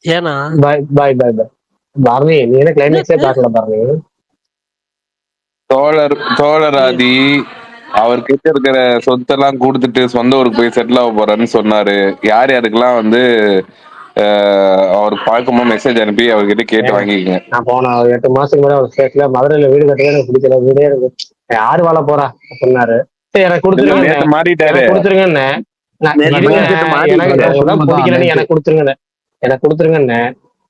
ஏன்னா பாய் பாரதி, நீ என்ன கிளைமேக்ஸே பார்க்கல பாரதி. தோழராதி அவர் கிட்ட இருக்கிற சொத்தெல்லாம் கொடுத்துட்டு சொந்த ஊருக்கு போய் செட்டில் ஆக போறேன்னு சொன்னாரு. யாருக்கெல்லாம் வந்து அவர் பார்க்கும்போது மெசேஜ் அனுப்பி அவர்கிட்ட கேட்டு வாங்கிக்கங்க. நான் போன 8 மாசத்துக்கு முன்னாடி ஒரு ஸ்டேட்ல மதுரையில வீடு கட்டவே எனக்கு பிடிக்கல, வீடே எனக்கு யாரு வாழ போறா சொன்னாரு. சரி எனக்கு கொடுத்துருங்க, மாறிட்டாரு கொடுத்துருங்கன்னு எனக்கு கொடுத்துருங்கன்னு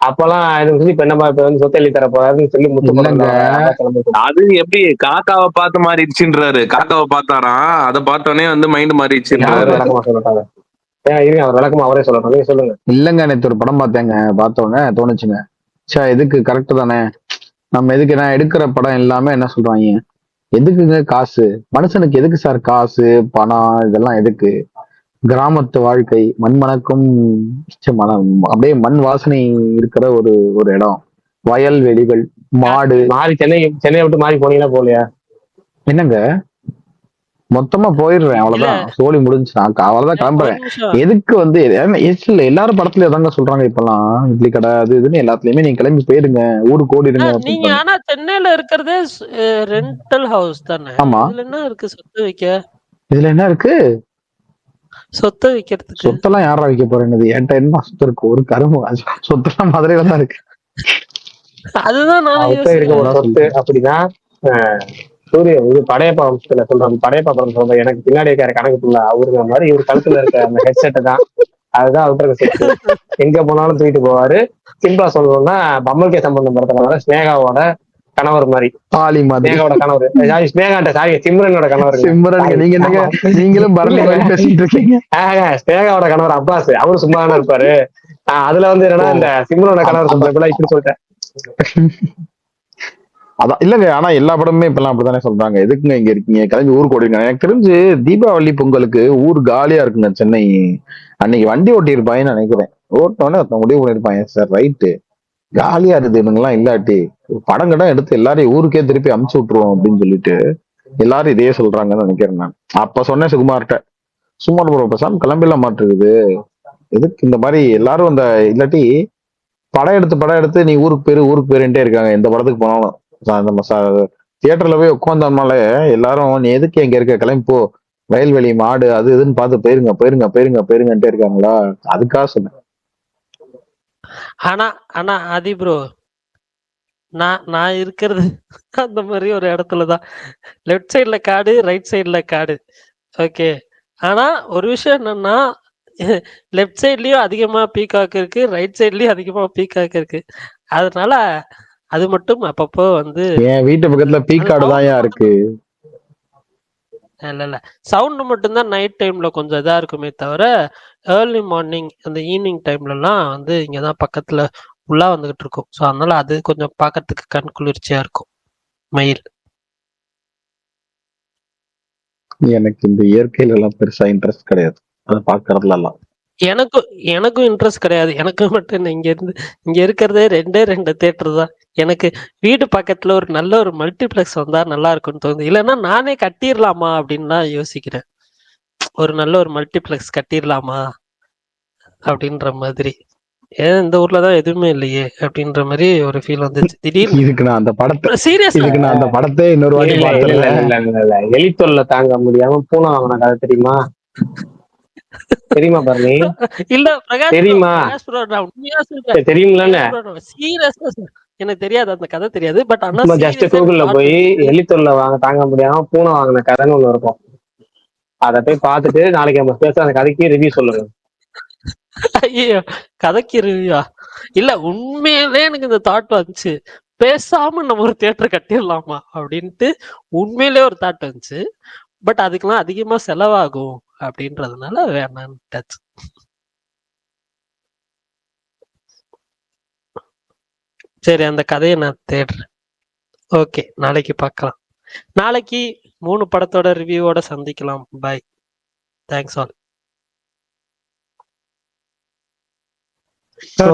அப்பெல்லாம் இப்ப என்ன வந்து சொத்து எழுதி தர போறாருன்னு சொல்லி முத்து. அது எப்படி காக்காவை பார்த்து மாறிடுச்சுன்றாரு. காக்காவை பார்த்தாராம், அதை பார்த்தோன்னே வந்து மைண்ட் மாறிடுச்சுன்றாரு. விளக்கமா சொல்லட்டாங்க, அவர் விளக்கமா அவரே சொல்லட்டும், நீங்க சொல்லுங்க. இல்லங்க நேற்று ஒரு படம் பார்த்தேங்க, பார்த்தோன்னே தோணுச்சுங்க, சே எதுக்கு கரெக்ட் தானே, நம்ம எதுக்கு நான் எடுக்கிற படம் எல்லாமே என்ன சொல்றாங்க, எதுக்குங்க காசு, மனுஷனுக்கு எதுக்கு சார் காசு பணம் இதெல்லாம் எதுக்கு, கிராமத்து வாழ்க்கை, மண் மணக்கும், மனம் அப்படியே மண் வாசனை இருக்கிற ஒரு ஒரு இடம், வயல்வெளிகள், மாடு. மாறி சென்னையை விட்டு மாறி போனீங்கன்னா போகலையா? என்னங்க மொத்தமா போயிடுறேன், இல்ல அவ்வளவுதான், சோலி முடிஞ்சு நான் அவ்வளவுதான் ஒரு கிளம்புறேன். நிமிஷம். எதுக்கு வந்து இல்ல எல்லாரும் படத்துல எதாங்க சொல்றாங்க இப்பெல்லாம், இட்லி கடை அது இதுன்னு எல்லாத்துலயுமே நீங்க கிளம்பி போயிருங்க, ஊருக்கு ஓடிடுங்க நீங்க அப்படின்றாங்க. ஆனா சென்னையில இருக்கிறதே ரெண்டல் ஹவுஸ் தானே, ஆமா, இதுல என்ன இருக்கு சொத்து வைக்க? இதுல என்ன இருக்கு? சொத்து வைக்கிறதுக்கு சொத்தெல்லாம் யாரா வைக்க போறேன்னு, என்கிட்ட என்ன சொத்து இருக்கு? ஒரு கரும்பு சொத்தெல்லாம் மதுரையில தான் இருக்கு. அதுதான் நானும் அவர்கிட்ட இருக்க ஒரு யோசிக்கிறேன். சொத்து அப்படிதான். சூரிய இது படையப்பா வம்சத்துல சொல்றாங்க, படையப்பா படம் சொல்ற எனக்கு பின்னாடி இருக்காரு கணக்கு புள்ள அவருங்கிற மாதிரி இவர் கழுத்துல இருக்க அந்த ஹெட்செட் தான், அதுதான் அவர்கிட்ட இருக்க சொத்து. எங்க போனாலும் தூக்கிட்டு போவாரு. சிம்பிளா சொல்லணும்னா பம்மல்கே சம்பந்தம் படத்துல வர ஸ்னேகாவோட கணவர் மாதிரி, ஆளி மாதிரி. ஸ்னேகாவோட கணவர், ஸ்னேகாண்ட சாரி சிம்ரனோட கணவர். சிம்ரன், நீங்க என்னங்க நீங்களும் பரணி மாதிரி பேசிட்டு இருக்கீங்க. ஸ்னேகாவோட கணவர் அப்பாஸ், அவரு சும்மா தானே இருப்பாரு. அதுல வந்து என்னன்னா இந்த சிம்ரனோட கணவர் சொல்றதுல இப்படி சொல்லிட்டேன். அதான் இல்லங்க, ஆனா எல்லா படமுமே இப்பெல்லாம் அப்படித்தானே சொல்றாங்க, எதுக்குங்க இங்க இருக்கீங்க, கிளம்பி ஊருக்கு ஓடிங்க. எனக்கு தெரிஞ்சு தீபாவளி பொங்கலுக்கு ஊர் காலியா இருக்குங்க சென்னை. அன்னைக்கு வண்டி ஓட்டியிருப்பாங்கன்னு நினைக்கிறேன், ஓட்டோன்னே ஒருத்தன் முடிவு பண்ணிருப்பாங்க, சார் ரைட்டு காலியா இருக்குது இவங்கெல்லாம் இல்லாட்டி படம் கடம் எடுத்து எல்லாரையும் ஊருக்கே திருப்பி அமுச்சு விட்டுருவோம் அப்படின்னு சொல்லிட்டு எல்லாரும் இதையே சொல்றாங்கன்னு நினைக்கிறேன் நான். அப்ப சொன்னேன் சுகுமார்ட்ட, சுகுமார் ப்ரோ பேசாம கிளம்பிடலாம் மாட்டிருக்குது, எதுக்கு இந்த மாதிரி எல்லாரும் இந்த இல்லாட்டி படம் எடுத்து நீ ஊருக்கு போயிருன்ட்டே இருக்காங்க எந்த படத்துக்கு போனாலும். நம்ம தியேட்டர்ல போய் உட்காந்தோம்னாலே எல்லாரும் நீ எதுக்கு எங்க இருக்க, கிளம்பி போ, வயல்வெளி மாடு அது இதுன்னு பார்த்து போயிருங்கன்ட்டே இருக்காங்களா, அதுக்காக சொன்னேன். ஆனா ஆதி ப்ரோ, நான் இருக்கிறது அந்த மாதிரி ஒரு இடத்துலதான், லெஃப்ட் சைட்ல காடு, ரைட் சைட்ல காடு. ஓகே, ஆனா ஒரு விஷயம் என்னன்னா, லெஃப்ட் சைட்லயும் அதிகமா பீகாக் இருக்கு, ரைட் சைட்லயும் அதிகமா பீகாக் இருக்கு. அதனால அது மட்டும் அப்பப்போ வந்து என் வீட்டு பக்கத்துல பீக்காடு தான் இருக்கு. இல்ல சவுண்ட் மட்டும்தான் நைட் டைம்ல கொஞ்சம் இதா இருக்குமே தவிர, ஏர்லி மார்னிங் அந்த ஈவினிங் டைம்ல எல்லாம் வந்து இங்கதான் பக்கத்துல உள்ளா வந்துகிட்டு இருக்கும். ஸோ அதனால அது கொஞ்சம் பார்க்கறதுக்கு கண் குளிர்ச்சியா இருக்கும். மயில் எனக்கு இந்த இயற்கையில எல்லாம் பெருசா இன்ட்ரெஸ்ட் கிடையாது, அதை பாக்குறதுல எல்லாம். எனக்கும் இன்ட்ரெஸ்ட் கிடையாது. எனக்கு மட்டும் இங்க இருக்கிறதே ரெண்டு தியேட்டர் தான். எனக்கு வீடு பக்கத்துல ஒரு நல்ல ஒரு மல்டிபிளெக்ஸ் வந்தா நல்லா இருக்கும்னு தோணுது. இல்லைன்னா நானே கட்டிடலாமா அப்படின்னு தான் யோசிக்கிறேன். ஒரு நல்ல ஒரு மல்டிபிளெக்ஸ் கட்டிடலாமா அப்படின்ற மாதிரி. ஏன் இந்த ஊர்லதான் எதுவுமே இல்லையே அப்படின்ற மாதிரி ஒரு ஃபீல் வந்துச்சு திடீர்னு. இதுக்கு நான் அந்த படத்தை இன்னொரு வாட்டி இல்ல பார்த்தேன்ல. எலித்தொல்ல தாங்க முடியாம பூனை வாங்கின கதை தெரியுமா? தெரியுமா பரணி? இல்ல பிரகாஷ் தெரியுமா? bro, நான் உண்மையா சொல்றேன். தெரியுமில்லன்னு சீரியஸா எனக்கு தெரியாது, அந்த கதை தெரியாது. பட் ஆனா ஜஸ்ட் கூகுள்ல போய் எலித்தொல்ல தாங்க முடியாம பூனை வாங்கின கதைன்னு ஒண்ணு இருக்கும், அதை போய் பார்த்துட்டு நாளைக்கு நம்ம பேச அந்த கதைக்கு ரிவ்யூ சொல்லுங்க. ஐயோ, கதைக்கு ரிவ்யூவா? இல்ல உண்மையிலே எனக்கு இந்த தாட் வந்துச்சு, பேசாம நம்ம ஒரு தியேட்டர் கட்டிடலாமா அப்படின்ட்டு உண்மையிலே ஒரு தாட் வந்துச்சு. பட் அதுக்கெல்லாம் அதிகமா செலவாகும் அப்படின்றதுனால வேணான்னு. சரி, அந்த கதையை நான் தேடுறேன். ஓகே, நாளைக்கு பார்க்கலாம். நாளைக்கு 3 படத்தோட ரிவ்யூவோட சந்திக்கலாம். பாய், தேங்க்ஸ் ஆல்.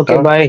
Okay bye.